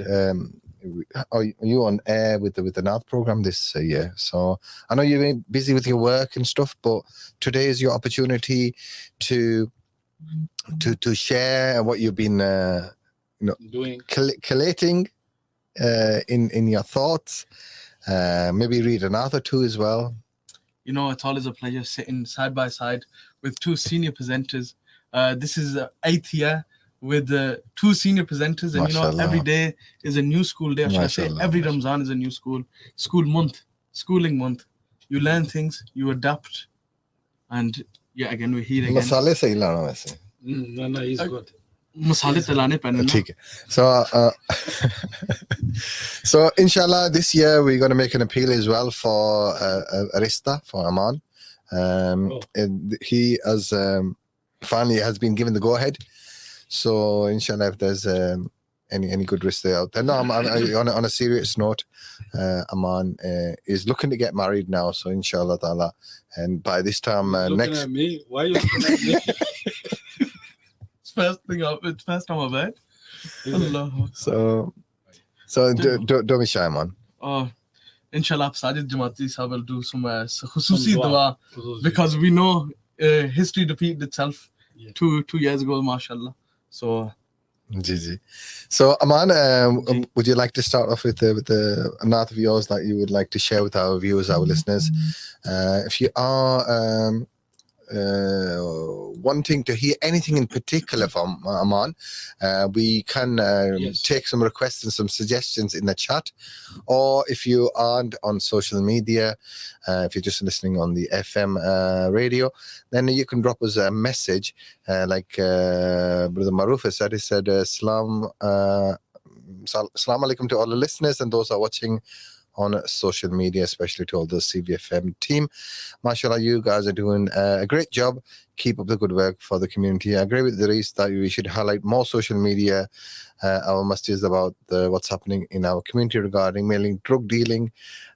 Are you on air with the Naat program this year? So I know you've been busy with your work and stuff, but today is your opportunity to share what you've been doing, collating in your thoughts. Maybe read an author too as well. You know, it's always a pleasure sitting side by side with two senior presenters. This is 8th year with two senior presenters, and Mashallah. you know, every day is a new school day. Should I say every Ramzan is a new schooling month. You learn things, you adapt, and yeah, again we're here again. Masale sahi lana waise. No, he's good. Masale talane pehne na. Okay. So inshallah this year we're going to make an appeal as well for Arista for Aman. And he has finally has been given the go ahead. So inshallah, if there's any good Rista out there. No, on a serious note, Aman is looking to get married now. So inshallah ta'ala, and by this time looking at me. Why are you looking at me? It's first time I've heard. Allah. So don't be shy, man. Inshallah, Sajid Jamati Sahab will do some khususi dua because we know history repeated itself 2 years ago, mashallah. So, so Aman, would you like to start off with the Naat of yours that you would like to share with our viewers, our listeners? If you are wanting to hear anything in particular from Aman, we can take some requests and some suggestions in the chat, or if you aren't on social media, if you're just listening on the FM radio, then you can drop us a message like Brother Maruf has said. He said Assalamu alaikum to all the listeners and those who are watching on social media, especially to all the CVFM team. Mashallah, you guys are doing a great job. Keep up the good work for the community. I agree with the race that we should highlight more social media, our masjids, about what's happening in our community regarding mainly drug dealing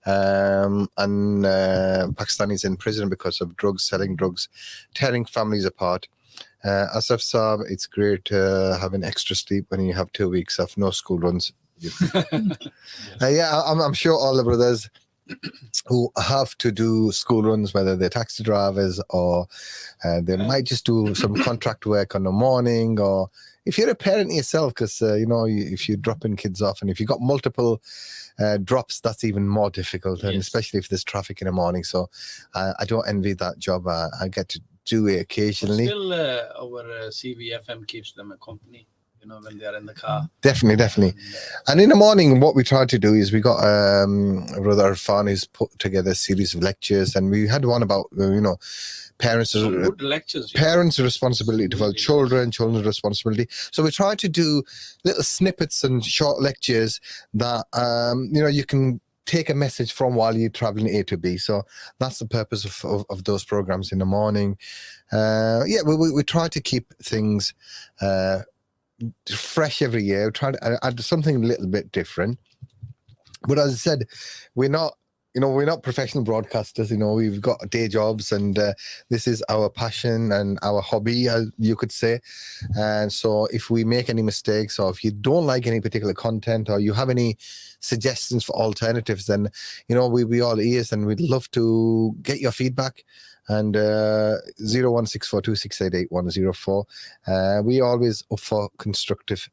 and Pakistanis in prison because of drugs, selling drugs, tearing families apart. Asaf Saab, it's great having extra sleep when you have 2 weeks of no school runs. I'm sure all the brothers who have to do school runs, whether they're taxi drivers or they might just do some contract work on the morning, or if you're a parent yourself, because if you're dropping kids off and if you've got multiple drops, that's even more difficult, and especially if there's traffic in the morning. So I don't envy that job. I get to do it occasionally. But still, our CVFM keeps them a company. When they're in the car. Definitely. And in the morning, what we try to do is we got Brother Irfan who's put together a series of lectures, and we had one about parents' responsibility to children's responsibility. So we try to do little snippets and short lectures that you can take a message from while you're traveling A to B. So that's the purpose of those programs in the morning. We try to keep things fresh every year, trying to add something a little bit different. But as I said, we're not professional broadcasters. We've got day jobs, and this is our passion and our hobby, as you could say. And so if we make any mistakes, or if you don't like any particular content, or you have any suggestions for alternatives, then we all ears, and we'd love to get your feedback. And 01642688104. We always offer constructive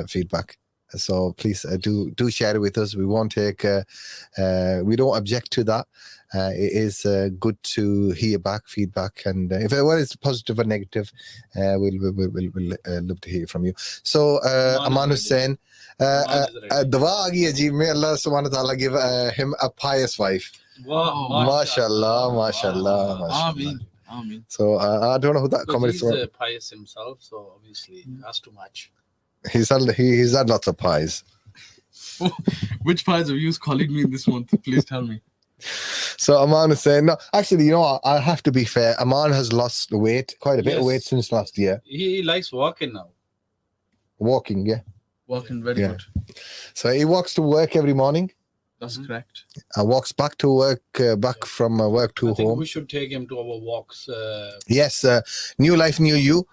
feedback. So please do share it with us. We won't take. We don't object to that. It is good to hear back feedback, and if it's positive or negative, we'll love to hear from you. So Aman Hussain, dua aa gayi hai ji. May Allah subhanahu wa ta'ala give him a pious wife. Wow, Mashallah. Ameen. So I don't know who that comment is. He's pious himself, so obviously has to match. He's had lots of pies. Which pies have you calling me this month? Please tell me. So Aman is saying, no, actually, I have to be fair. Aman has lost weight, quite a bit of weight since last year. He likes walking now. Walking, yeah. Walking very good. So he walks to work every morning. That's correct. Walks back to work, back from work to I think home. we should take him to our walks. Yes, new life, new you.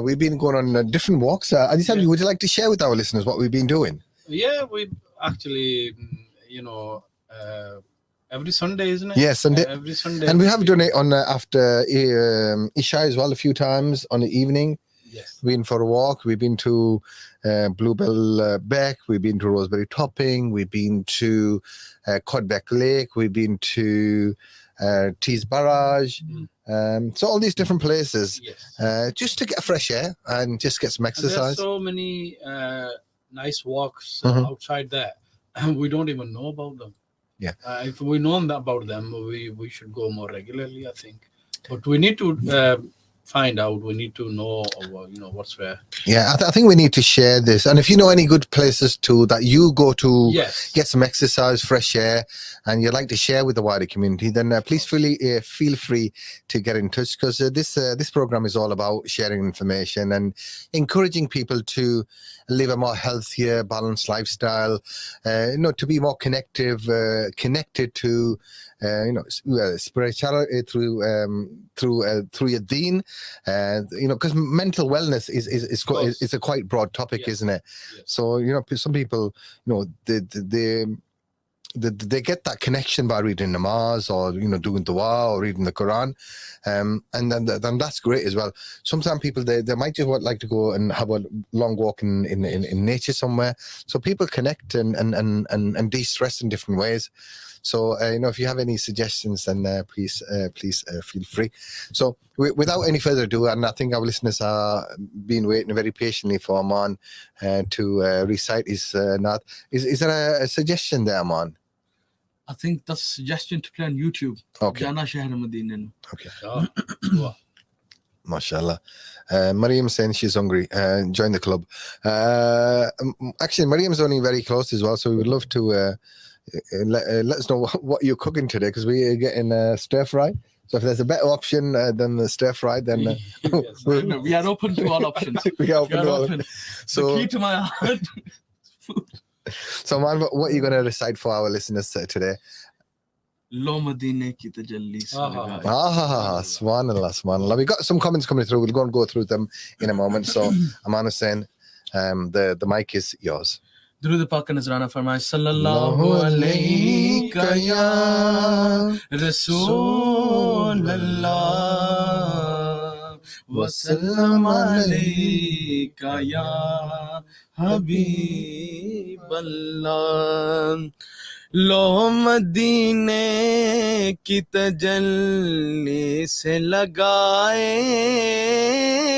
We've been going on different walks. Adisam, would you like to share with our listeners what we've been doing? Yeah, we actually, every Sunday, isn't it? Yes, Sunday. Every Sunday. And we have done it on after Isha as well a few times on the evening. Yes. Been for a walk. We've been to Bluebell Beck. We've been to Roseberry Topping. We've been to Codbeck Lake. We've been to Tees Barrage. So all these different places, just to get fresh air and just get some And exercise. there's so many nice walks outside there, and we don't even know about them. Yeah. If we know about them, we should go more regularly, I think. But we need to find out. We need to know, what's where. Yeah, I think we need to share this. And if you know any good places too that you go to get some exercise, fresh air, and you'd like to share with the wider community, then please feel free to get in touch, because this program is all about sharing information and encouraging people to live a more healthier, balanced lifestyle, to be more connected to spirituality through your deen, because mental wellness is a quite broad topic, isn't it? So some people, they get that connection by reading namaz or doing dua or reading the Quran, and then that's great as well. Sometimes people they might just like to go and have a long walk in nature somewhere, so people connect and de-stress in different ways. So if you have any suggestions, then please feel free. So without any further ado, and I think our listeners are been waiting very patiently for Aman to recite his Naat. Is there a suggestion there, Aman? I think that's a suggestion to play on YouTube. Okay. Jana Shahr Madina. Okay. MashaAllah. Mariam saying she's hungry. Join the club. Actually, Mariam's only very close as well, so we would love to let us know what you're cooking today, because we're getting stir fry. So if there's a better option than the stir fry, then we are open to all options. we are open. So the key to my heart. So, man, what are you going to recite for our listeners today? Lo Madine ki tajalli se lagaye. Subhanallah. We got some comments coming through. We'll go through them in a moment. So, Aman Hussain, the mic is yours. दुरूद पाक का नजराना फरमाए सल्लल्लाहु अलैहि या रसूल अल्लाह वसल्लम अलैका या हबीब अल्लाह लो मदीने की तजल्ली से लगाए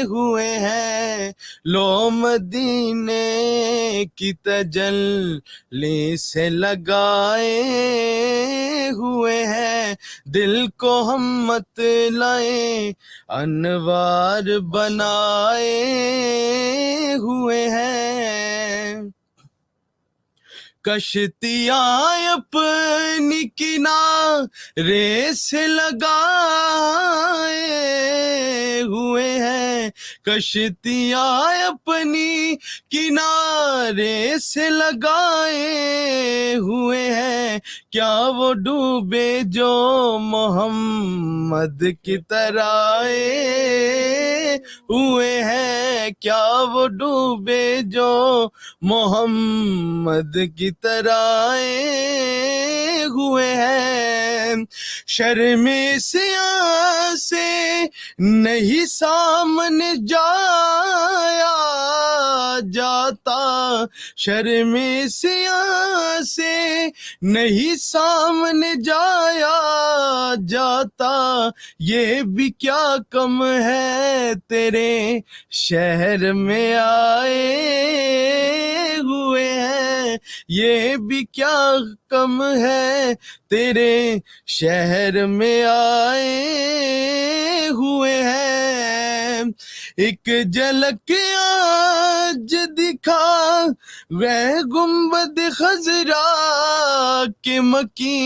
हुए हैं लो मदीने की तजल्ली से लगाए हुए हैं दिल को हम मत लाए अनवार बनाए हुए हैं कश्तियाँ अपनी किनारे से लगाए हुए हैं कश्तियाँ अपनी किनारे से लगाए हुए हैं क्या वो डूबे जो मोहम्मद की तरह हुए हैं क्या वो डूबे जो मोहम्मद की तरह हुए हैं शर्मे से नहीं सामने जाया जाता शर्मे से नहीं सामने जाया जाता ये भी क्या कम है तेरे शहर में आए हुए हैं ये भी क्या कम है तेरे शहर में आए हुए हैं एक झलक आज दिखा वह गुंबद खजरा के मकी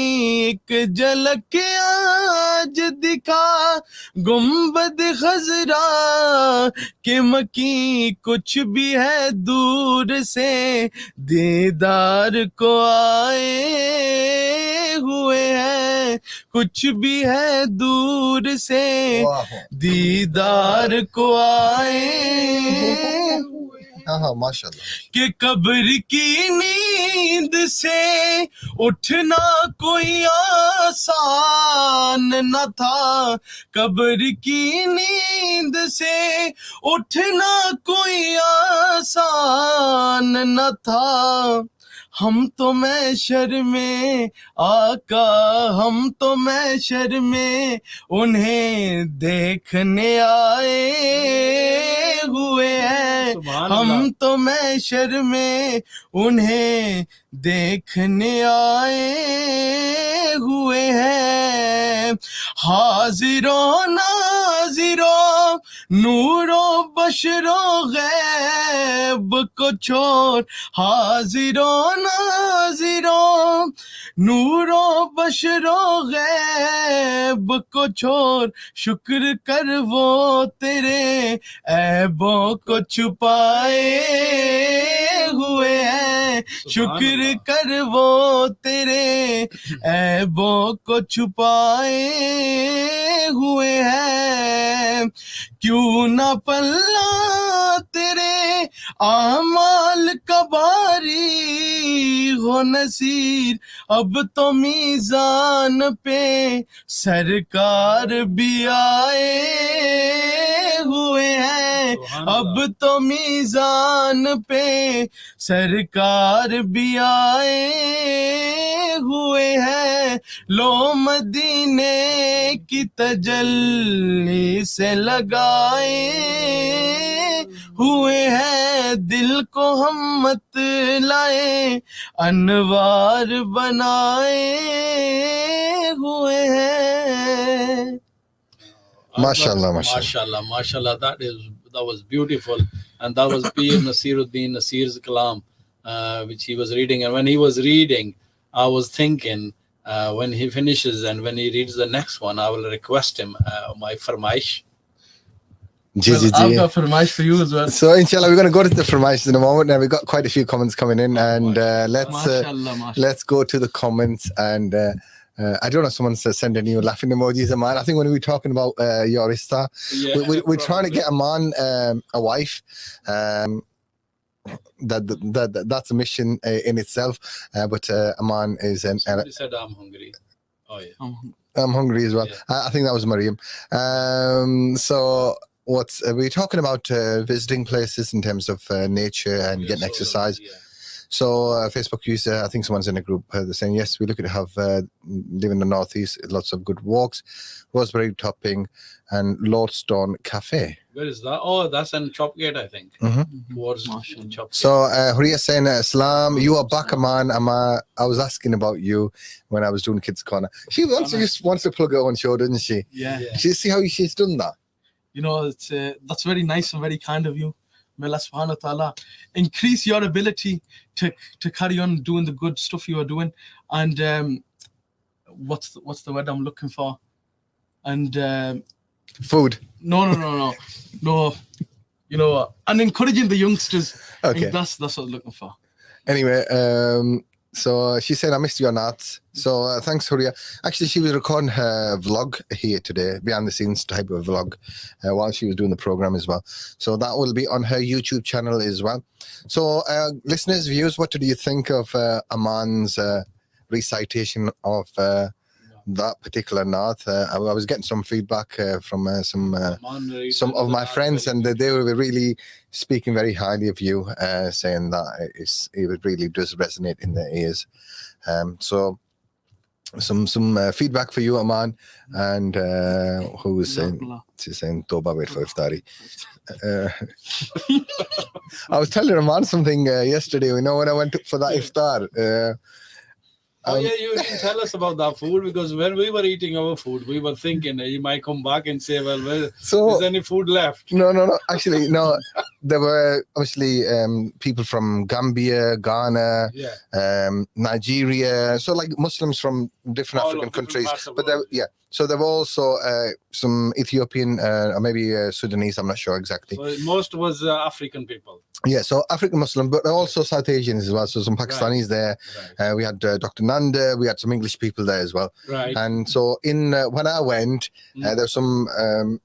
एक झलक आज ताज दिखा गुंबद खजरा के मकी कुछ भी है दूर से दीदार को आए हुए हैं कुछ भी है दूर से दीदार को आए हाँ माशाल्लाह कि कब्र की नींद से उठना कोई आसान न था कब्र की नींद से उठना कोई आसान न था हम तो मैशर में आका हम तो मैशर में उन्हें देखने आए हुए हैं हम तो मैशर में उन्हें देखने आए हुए हैं हाजिरो नाजिरो नूरो बशरो गैब को छोड़ हाजिरो नाजिरो नूरो बशरो गैब को छोड़ शुक्र कर वो तेरे ऐबों को छुपाए हुए हैं शुक्र कर वो तेरे ऐबों को छुपाए हुए हैं क्यों ना पल्ला तेरे आमाल का भारी हो नसीर अब तो मीज़ान पे सरकार भी आए हुए हैं अब तो मीज़ान पे सरकार भी आए हुए हैं लो मदीने की तजल्ली से लगाए हुए हैं दिल को हम मत लाए अनवार बनाए हुए हैं माशाल्लाह Mashallah, mashallah, that was beautiful, and that was P. Nasiruddin Nasir's kalam, which he was reading. And when he was reading, I was thinking, when he finishes and when he reads the next one, I will request him my farmaish. I've got farmaish for you as well. So inshallah, we're going to go to the farmaish in a moment. Now we've got quite a few comments coming in, and let's go to the comments and. I don't know if someone's sending you laughing emojis, Aman. I think when we were talking about your Iftar, we're trying to get Aman a wife. That's a mission in itself. But Aman is an. Somebody said I'm hungry. Oh yeah. I'm hungry as well. Yeah. I think that was Mariam. So we're talking about visiting places in terms of nature and getting exercise. Yeah. So Facebook user, I think someone's in a group, they're saying, yes, we're looking to have, live in the northeast, lots of good walks, Roseberry Topping and Lordstone Cafe. Where is that? Oh, that's in Chopgate, I think. Towards Chopgate. So Huriya saying, Islam, you are back, Aman. I was asking about you when I was doing Kids Corner. She just wants to plug her own show, doesn't she? Yeah. She see how she's done that? You know, it's that's very nice and very kind of you. May Allah subhanahu wa ta'ala increase your ability to carry on doing the good stuff you are doing. And what's the word I'm looking for? And food. No. You know, and encouraging the youngsters. Okay. That's what I'm looking for. Anyway, so she said, I missed your Naat. So thanks, Huria. Actually, she was recording her vlog here today, behind the scenes type of vlog, while she was doing the program as well. So that will be on her YouTube channel as well. So listeners, viewers, what did you think of Aman's recitation of that particular Naat? I was getting some feedback from some of my friends, and they were really speaking very highly of you, saying that it really does resonate in their ears. So some feedback for you, Aman, and who was saying, she's saying Toba, wait for Iftari. I was telling Aman something yesterday. You know, when I went for that Iftar, Oh yeah, you didn't tell us about that food, because when we were eating our food, we were thinking he might come back and say, "Well, is any food left?" No. Actually, no. There were obviously people from Gambia, Ghana, Nigeria. So like Muslims from different African countries. But so there were also some Ethiopian or maybe Sudanese. I'm not sure exactly. So most was African people. Yeah, so African Muslim, but also South Asians as well. So some Pakistanis there. Right. We had Dr. Nanda. We had some English people there as well. Right. And so when I went, there were some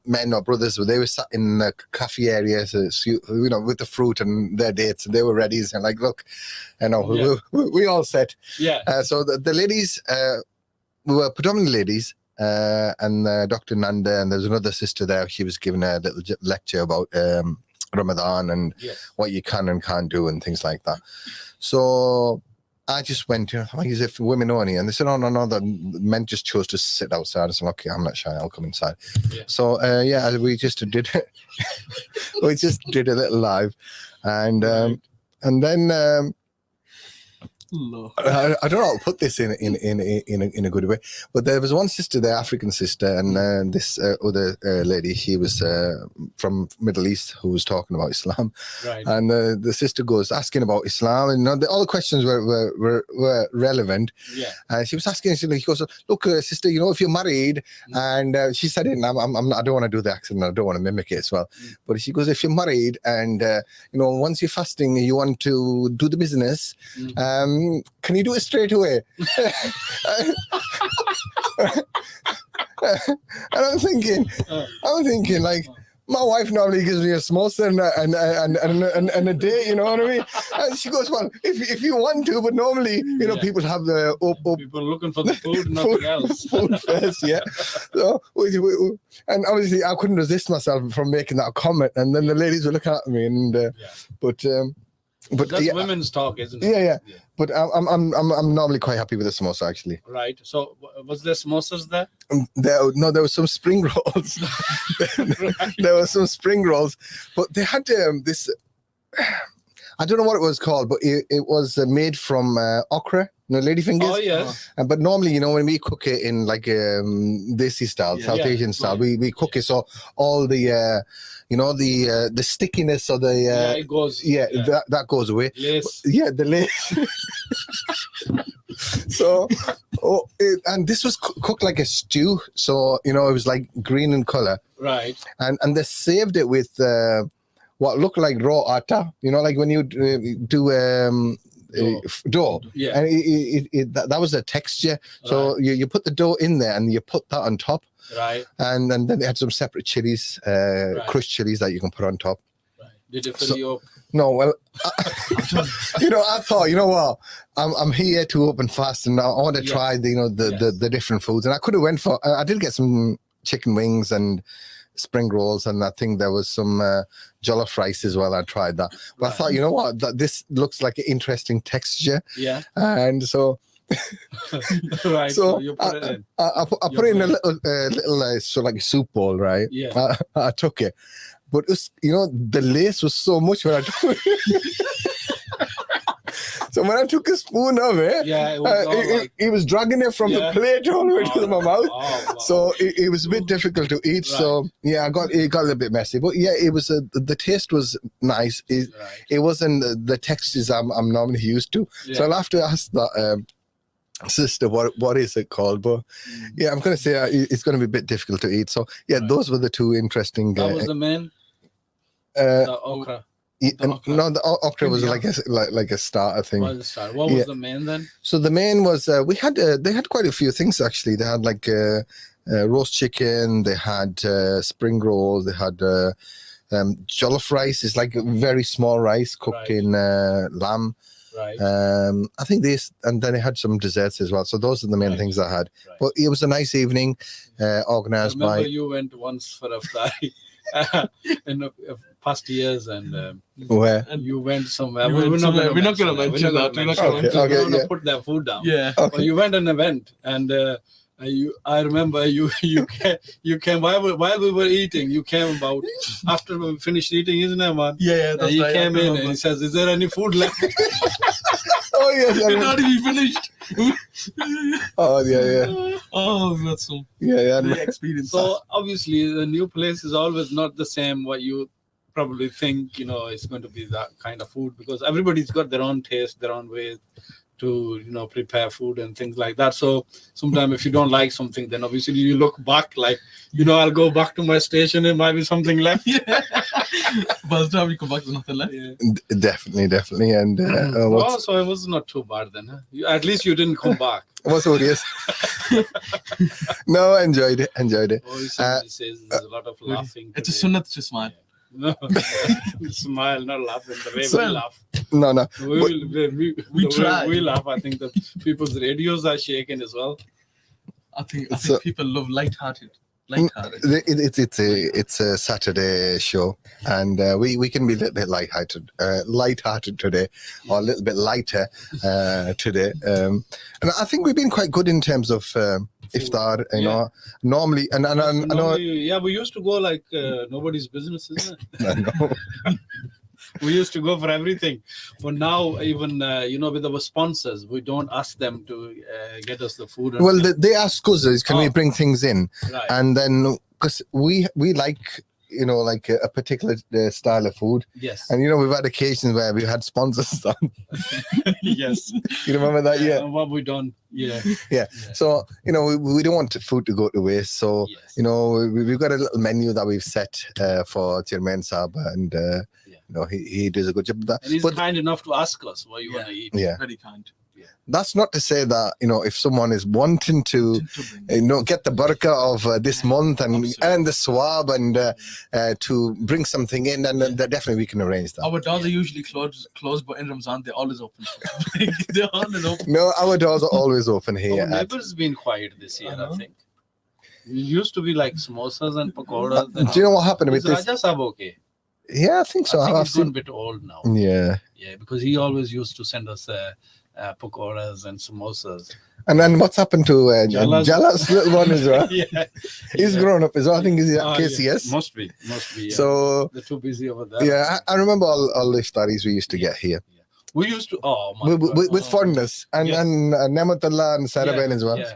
men or brothers. They were sat in the cafe area, so, with the fruit and their dates, and they were ready. And like, look, we all set. Yeah. So the ladies were predominantly ladies. And Dr. Nanda, and there's another sister there. She was giving a little lecture about Ramadan and what you can and can't do and things like that. So I just went, like as if women only, and they said, no, the men just chose to sit outside. I said, okay, I'm not shy, I'll come inside. Yeah. So we just did we just did a little live, and then. I don't know how to put this in a good way, but there was one sister there, African sister, and this other lady, she was from Middle East, who was talking about Islam. Right. And the sister goes asking about Islam, and all the questions were relevant. Yeah. And she was asking, she goes, look, sister, if you're married, and she said it, and I don't want to do the accent, I don't want to mimic it as well, but she goes, if you're married and once you're fasting, you want to do the business, can you do it straight away? And I'm thinking, like, my wife normally gives me a samosa and a day, you know what I mean? And she goes, well, if you want to, but normally, people have the people looking for the food, nothing else. Food first, yeah. So, and obviously, I couldn't resist myself from making that comment, and then the ladies were looking at me, and but that's women's talk, isn't it? Yeah. But I'm normally quite happy with the samosa, actually. Right. So was there samosas there? There were some spring rolls. There were some spring rolls, but they had this. I don't know what it was called, but it was made from okra, ladyfingers. Oh yes. But normally, when we cook it in like desi style, South Asian style, we cook it so all the the stickiness of the it goes. That goes away. Lace. The lace. So, and this was cooked like a stew, so it was like green in color. Right. And they saved it with what looked like raw atta. Like when you do dough. Yeah. And that was the texture. So you put the dough in there and you put that on top. Right. And then they had some separate chilies, crushed chilies that you can put on top. Right. Did it fill you up? No, well, I thought, what, I'm here to open fast, and I want to try the different foods. And I could have went for, I did get some chicken wings and spring rolls, and I think there was some jollof rice as well. I tried that, but I thought, what, this looks like an interesting texture. Yeah. And so. Right. So you put it in. I put it in a little so like a soup bowl, right? Yeah. I took it, but it was, the lace was so much when I took it. So when I took a spoon of it, it was dragging it from the plate all the way to my mouth. Oh, wow. So it was a bit difficult to eat. Right. So it got a little bit messy. But it was the taste was nice. It wasn't the textures I'm normally used to. Yeah. So I'll have to ask that. Sister, what is it called? But I'm going to say it's going to be a bit difficult to eat. So those were the two interesting. That was the main. The okra. No, the okra was like a starter thing. What was the main then? So the main was they had quite a few things actually. They had like roast chicken. They had spring rolls. They had jollof rice. It's like a very small rice cooked in lamb. Right. I think and then they had some desserts as well. So those are the main things I had. Right. But it was a nice evening, organized by. You went once for Iftar in the past years, and where? And you went somewhere. We're not going to mention that. We're not going to put that food down. Yeah. Okay. Well, you went an event, and I remember you came while we were eating. You came about after we finished eating, isn't it, man? Yeah, that's he right. came in and he says, "Is there any food left?" Oh yes, I We're remember. not even finished. Oh yeah. Oh, that's so Yeah. the experience. So obviously the new place is always not the same what you probably think, it's going to be that kind of food, because everybody's got their own taste, their own way to prepare food and things like that. So sometimes if you don't like something, then obviously you look back like, I'll go back to my station, there might be something left. By the time we come back, there's nothing left. Definitely. And Oh, so it was not too bad then, huh? At least you didn't come back. what's odious? No, I enjoyed it. Oh, somebody says there's a lot of laughing. It's a today. sunnat to smile. No, smile, not laughing. The way we Smile. laugh. No. We try. We laugh. I think that people's radios are shaking as well. I think So- people love light-hearted. It's a Saturday show, and we can be a little bit lighthearted today, or a little bit lighter today. And I think we've been quite good in terms of iftar. Normally, and I know. Normally, yeah, we used to go like nobody's business, isn't it? I know. We used to go for everything, but now even with our sponsors, we don't ask them to get us the food. Well, they ask us, can we Oh. bring things in, Right. and then because we like like a particular style of food, Yes. and we've had occasions where we've had sponsors on. Yes. You remember that? Yeah. And what we done? Yeah. Yeah. So we don't want food to go to waste. So Yes. we've got a little menu that we've set for Chairman Saab, and he does a good job of that. And he's But kind enough to ask us what you want to eat. yeah, Very kind. that's not to say that if someone is wanting to bring. get the barakah of this month and Absolutely. earn the swab and to bring something in, and then definitely we can arrange that. Our doors are usually closed, but in Ramzan they're always open. They're always open. No, our doors are always open here. Our neighbors been quiet this year, I Uh-huh. think. It used to be like samosas and pakoras. And Do you know what happened with is this? Raja Sahab okay? Yeah, I think so. I think I've he's gone a seen. bit old now. Yeah, Yeah, because he always used to send us pakoras and samosas. and then what's happened to Jalas. Jalas little one as well? Yeah. He's grown up as well. I think he's at Ah, KCS. yeah. Must be. Yeah. So They're too busy over there. yeah, I remember all the iftaris we used to get here We used to. Oh my God. with fondness, and Yes. Nematullah and Sarah Ben as well. Yeah.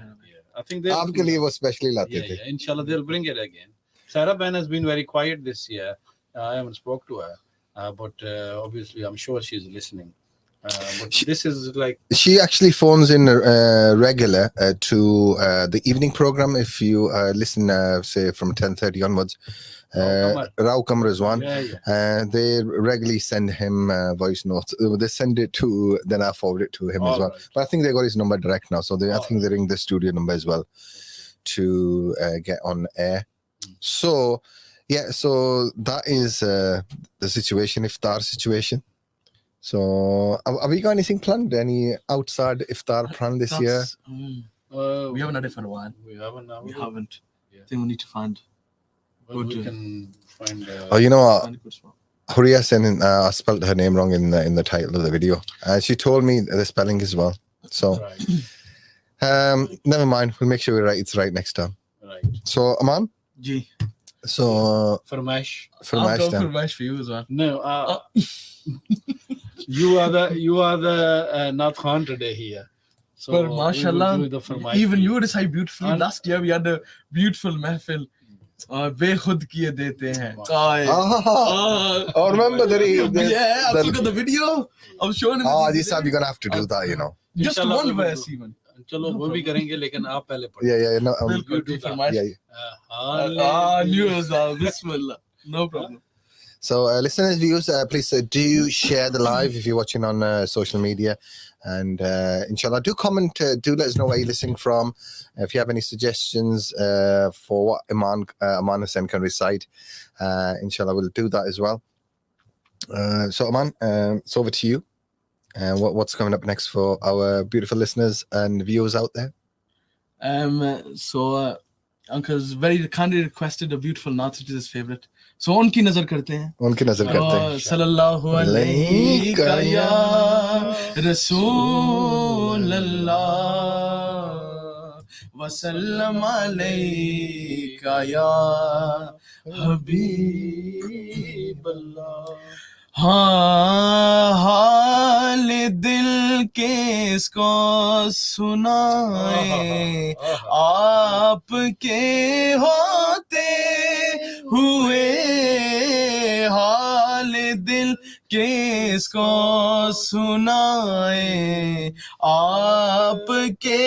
I think they. आपके लिए वो specially लाते Yeah, थे. yeah. Inshallah, they'll bring it again. Sarah Ben has been very quiet this year. I haven't spoke to her, but obviously, I'm sure she's listening. But this is like She actually phones in regular to the evening program. If you listen, say from 10:30 onwards, Rao Kamar is one. yeah. They regularly send him voice notes. They send it to, then I forward it to him as All well. right. But I think they got his number direct now, so I All think they ring the studio number as well to get on air. So yeah, so that is the situation, iftar situation. So have we got anything planned? Any outside iftar plan this year? We haven't had it for a while. We haven't. We haven't. Yeah. I think we need to find. But we Good. can find. Oh, you know what? find a good spot. Huria said I spelled her name wrong in the title of the video. She told me the spelling as well. So Right. never mind. We'll make sure it's right next time. Right. So Aman, Gee. so Farmash. for I'll my go for time. Vash for you as well. No. You are the Naat Khan today here. So Well, we will mashallah, do the farmash even for you recite beautifully. And- Last year we had a beautiful महफिल. बेखुद किए देते हैं. Oh, remember that? Yeah, I've the- still got the video. I'm showing him. Oh, this time you're gonna have to do that, you know. Just Inshallah, one we will verse do. even. चलो वो भी करेंगे लेकिन आप पहले पढ़ो. Yeah. No, बिल्कुल, you do ठीक that. फरमाइश. yeah. New as well. Bismillah. No problem. So, listeners, viewers, please do share the live if you're watching on social media. And inshallah, do comment, do let us know where you're listening from. If you have any suggestions for what Aman Hussain can recite, inshallah, we'll do that as well. So, Aman, it's over to you. What's coming up next for our beautiful listeners and viewers out there? So uncle's very kindly requested a beautiful naat, which is his favorite. So उनकी नजर करते हैं. उनकी नजर करते हैं. सल्लल्लाहु अलैहि या रसूल अल्लाह वसल्लम अलैका या हबीब अल्लाह ہاں حال دل کس کو سنائے آپ کے ہوتے ہوئے حال دل کس کو سنائے آپ کے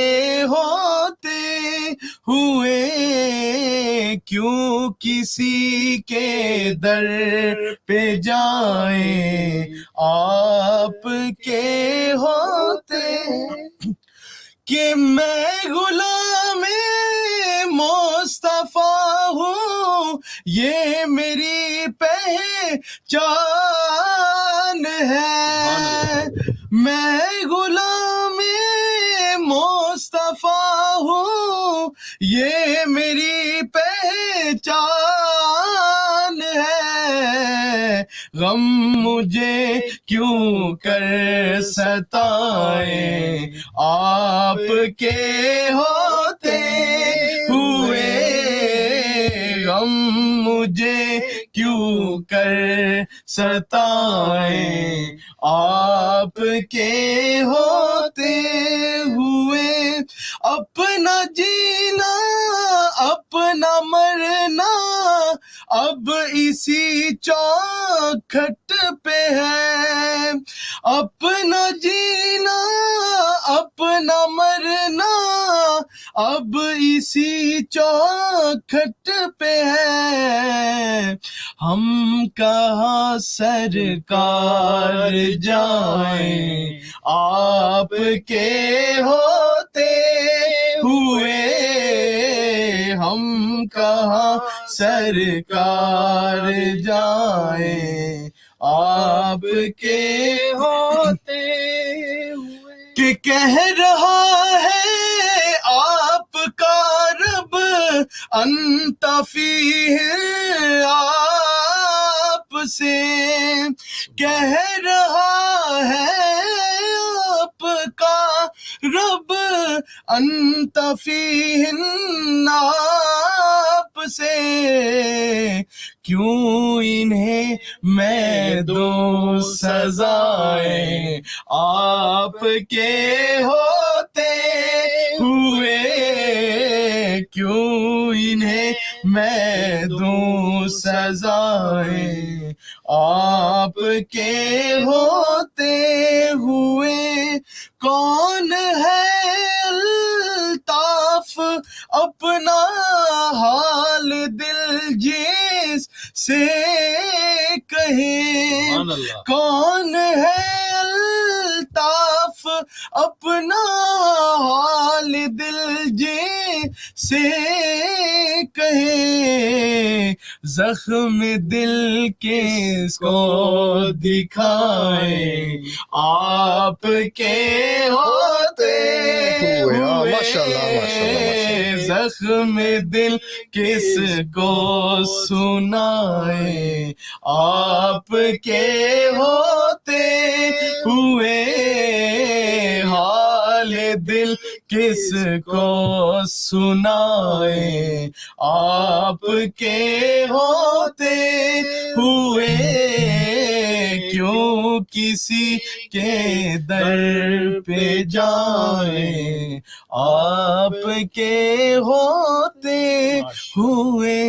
ہوتے ہوئے کیوں کسی کے در پہ جائیں آپ کے ہوتے کہ میں غلام مصطفیٰ ہوں یہ میری پہچان ہے میں غلام مصطفیٰ ہوں یہ میری پہچان ہے غم مجھے کیوں کر ستائے آپ کے ہوتے ہوئے غم مجھے کیوں کر ستائے آپ کے ہوتے ہوئے اپنا جینا اپنا مرنا اب اسی چوکھٹ پہ ہے اپنا جینا اپنا مرنا اب اسی چوکھٹ پہ ہے ہم کہاں سرکار جائیں آپ کے ہوتے ہوئے ہم کہاں سرکار جائیں آپ کے ہوتے ہوئے کہ کہہ رہا ہے آپ کا رب انت فیہ آپ سے کہہ رہا ہے آپ کا رب انت فیہ آپ سے کیوں انہیں میں دوں سزائیں آپ کے ہوتے ہوئے کیوں انہیں میں دوں سزائیں آپ کے ہوتے ہوئے کون ہے الطاف اپنا حال دل جس سے کہیں کون ہے الطاف اپنا حال دل جس سے کہیں زخم دل کس کو دکھائیں آپ کے ہوتے ہوئے زخم دل کس کو سنائیں آپ کے ہوتے ہوئے حال دل کس کو سنائیں آپ کے ہوتے ہوئے کیوں کسی کے در پہ جائیں آپ کے ہوتے ہوئے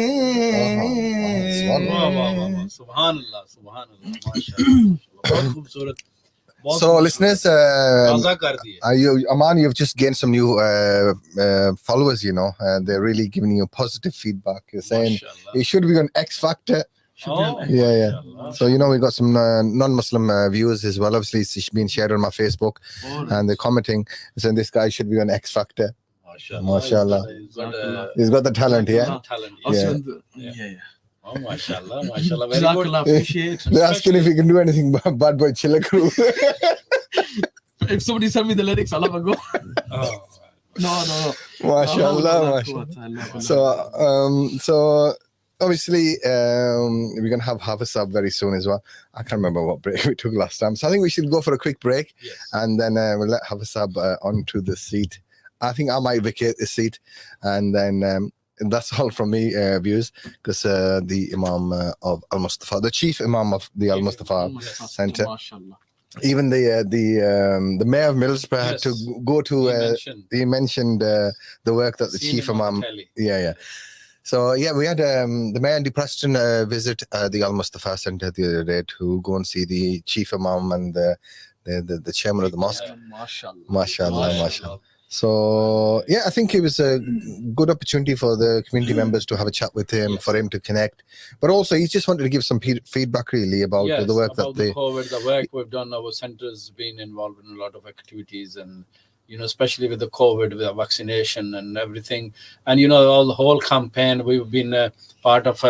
سبحان اللہ سبحان اللہ ماشاءاللہ بہت خوبصورت So, listeners, Aman, you've just gained some new followers, you know. They're really giving you positive feedback. You're saying you should be on X Factor. Yeah. So, you know, we got some non-Muslim viewers as well. Obviously, it's been shared on my Facebook. And they're commenting, saying this guy should be on X Factor. MashaAllah. He's got the talent, yeah? Yeah. Oh, mashallah, mashallah. Very good. Appreciate. They're asking if he can do anything Bad Boy Chiller Crew. If somebody send me the lyrics, I'll have a go. No. MashaAllah. So obviously, we're going to have Hafiz up very soon as well. I can't remember what break we took last time. So I think we should go for a quick break. Yes. And then we'll let Hafiz onto the seat. I think I might vacate the seat. And then that's all from me, viewers, because the Imam of Al Mustafa, the chief Imam of the Al Mustafa Center, even the mayor of Middlesbrough had to go to. He mentioned the work that the chief Imam. So we had the mayor Andy Preston visit the Al Mustafa Center the other day to go and see the chief Imam and the chairman of the mosque. Mashallah. So I think it was a good opportunity for the community members to have a chat with him, for him to connect, but also he just wanted to give some feedback really about the work about the COVID, the work we've done. Our center's been involved in a lot of activities, and especially with the COVID, with the vaccination and everything, and all the whole campaign. We've been part of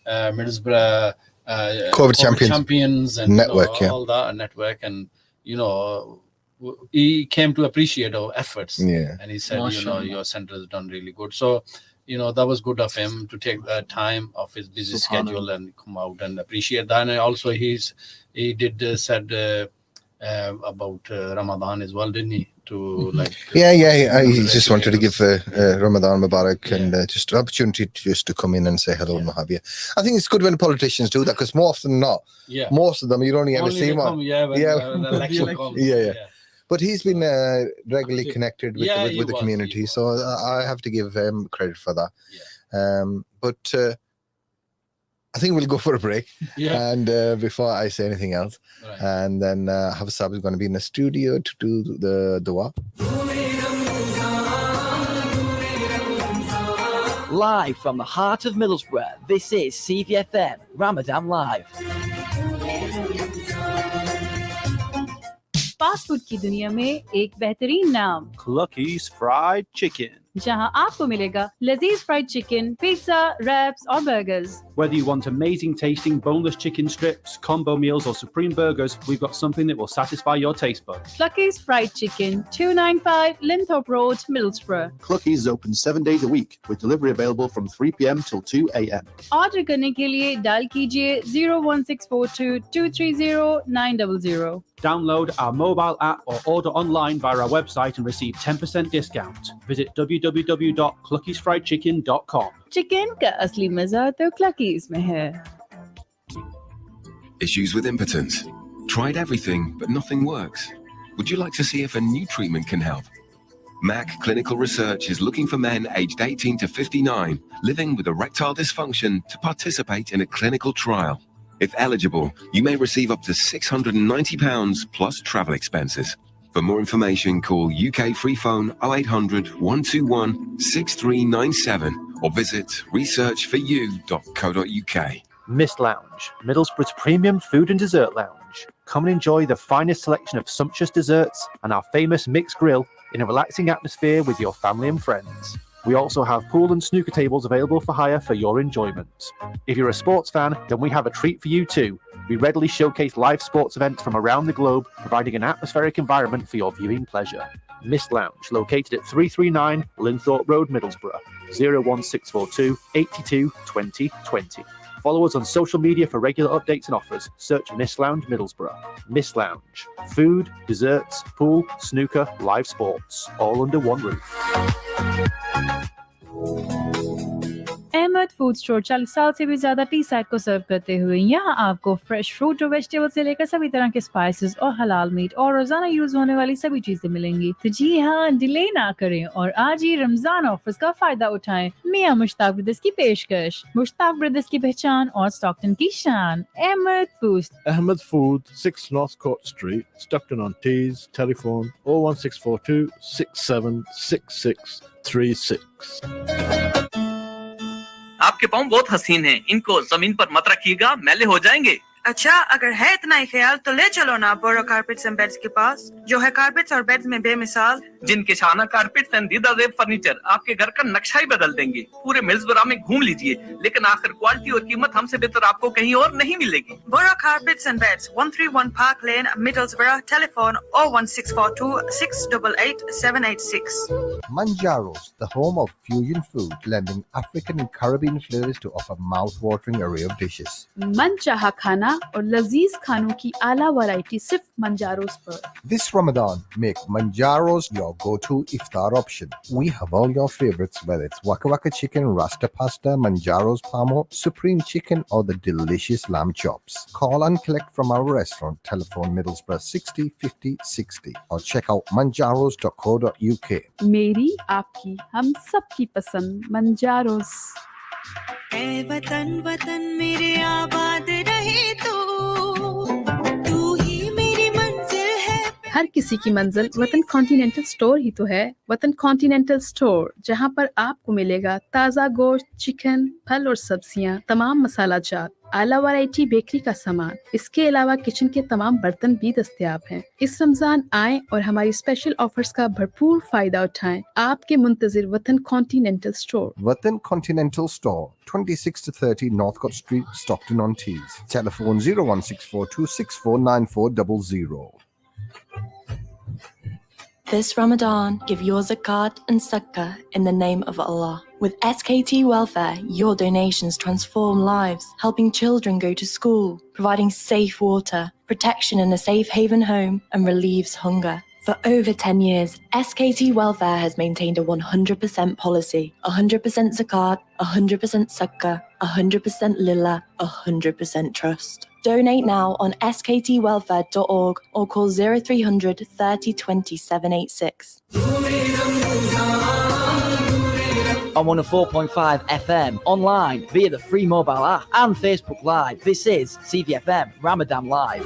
Middlesbrough COVID champions and network, all that network, and he came to appreciate our efforts, and he said, your center has done really good. So, that was good of him to take the time of his busy schedule and come out and appreciate that. And also, he said about Ramadan as well, didn't he? To he just wanted to give Ramadan Mubarak and just an opportunity to come in and say hello and what have you. I think it's good when politicians do that, because more often than not, most of them you don't ever see them. When the election comes. But he's been regularly connected with the community, so I have to give him credit for that. But I think we'll go for a break, and before I say anything else, and then Hafsab is going to be in the studio to do the dua. Live from the heart of Middlesbrough, this is CVFM Ramadan Live. Fast food की दुनिया में एक बेहतरीन नाम, Clucky's Fried Chicken. जहां आपको मिलेगा लजीज फ्राइड चिकन, पिज्जा, रैप्स और burgers. Whether you want amazing tasting boneless chicken strips, combo meals or supreme burgers, we've got something that will satisfy your taste buds. Clucky's Fried Chicken, 295 Linthorpe Road, Middlesbrough. Clucky's is open 7 days a week with delivery available from 3 p.m. till 2 a.m. Order करने के लिए dial कीजिए 01642 230 900. Download our mobile app or order online via our website and receive 10% discount. Visit www.cluckysfriedchicken.com. Chicken का असली मजा तो क्लकीज में है. Issues with impotence. Tried everything, but nothing works. Would you like to see if a new treatment can help? MAC Clinical Research is looking for men aged 18 to 59 living with erectile dysfunction to participate in a clinical trial. If eligible, you may receive up to £690 plus travel expenses. For more information, call UK Free Phone 0800 121 6397 or visit researchforyou.co.uk. Mist Lounge, Middlesbrough's premium food and dessert lounge. Come and enjoy the finest selection of sumptuous desserts and our famous mixed grill in a relaxing atmosphere with your family and friends. We also have pool and snooker tables available for hire for your enjoyment. If you're a sports fan, then we have a treat for you too. We readily showcase live sports events from around the globe, providing an atmospheric environment for your viewing pleasure. Mist Lounge, located at 339 Linthorpe Road, Middlesbrough, 01642 82 20 20. Follow us on social media for regular updates and offers. Search Mist Lounge Middlesbrough. Mist Lounge. Food, desserts, pool, snooker, live sports, all under one roof. Ahmad food store 40 साल से भी ज्यादा T side को सर्व करते हुए यहाँ आपको fresh fruit और वेजिटेबल से लेकर सभी तरह के स्पाइसेस और हलाल मीट और रोजाना यूज होने वाली सभी चीजें मिलेंगी. तो जी हाँ, डिले ना करें और आज ही रमजान ऑफर्स का फायदा उठाएं. मियां मुश्ताक ब्रदर्स की पेशकश, मुश्ताक ब्रदर्स की पहचान और स्टॉकटन की शान. Ahmed Food, 6 North Court Street, Stockton-on-Tees. Telephone 01642 676636. आपके पाँव बहुत हसीन हैं, इनको जमीन पर मत रखिएगा, मैले हो जाएंगे. अच्छा, अगर है इतना ही ख्याल तो ले चलो ना बोरो कारपेट्स एंड बेड्स के पास, जो है कारपेट्स और बेड्स में बेमिसाल. जिनके शाना कारपेट्स एंड दीदा जेब फर्नीचर आपके घर का नक्शा ही बदल देंगे. पूरे मिल्सबरा में घूम लीजिए, लेकिन आखिर क्वालिटी और कीमत हमसे बेहतर आपको कहीं और नहीं मिलेगी. Boro carpets and beds, 131 Park Lane, Middlesbrough. Telephone 01642 688 786. Manjaro's, the home of fusion food, blending African and Caribbean flavors to offer mouth-watering array of dishes. मनचाहा खाना और लजीज खानों की आला वैरायटी सिर्फ मंजारोस पर। This Ramadan, make Manjaro's your go-to iftar option. We have all your favorites, whether it's Waka Waka chicken, Rasta pasta, Manjaro's Pamo, Supreme chicken, or the delicious lamb chops. Call and collect from our restaurant, telephone Middlesbrough 60 50 60, or check out manjaros.co.uk. मेरी आपकी हम सब की पसंद मंजारोस। ऐ वतन वतन मेरे आबाद रहे तू ही मेरी मंजिल है। हर किसी की मंजिल वतन कॉन्टिनेंटल स्टोर ही तो है। वतन कॉन्टिनेंटल स्टोर, जहां पर आपको मिलेगा ताज़ा गोश्त, चिकन, फल और सब्जियां, तमाम मसाला जात, आला वैरायटी बेकरी का सामान। इसके अलावा किचन के तमाम बर्तन भी दस्तयाब हैं। इस रमजान आएं और हमारी स्पेशल ऑफर्स का भरपूर फायदा उठाएं। आपके मुंतजिर वतन continental store. Watan Continental Store, 26 to 30 Northcote Street, Stockton-on-Tees. Telephone 01642649400. This Ramadan, give your zakat and sadaqah in the name of Allah. With SKT Welfare, your donations transform lives, helping children go to school, providing safe water, protection in a safe haven home, and relieves hunger. For over 10 years, SKT Welfare has maintained a 100% policy, 100% zakat, 100% sadaqah, 100% lillah, 100% trust. Donate now on sktwelfare.org or call 0300 30 20 786. On 104.5 FM, online via the free mobile app and Facebook Live. This is CVFM Ramadan Live.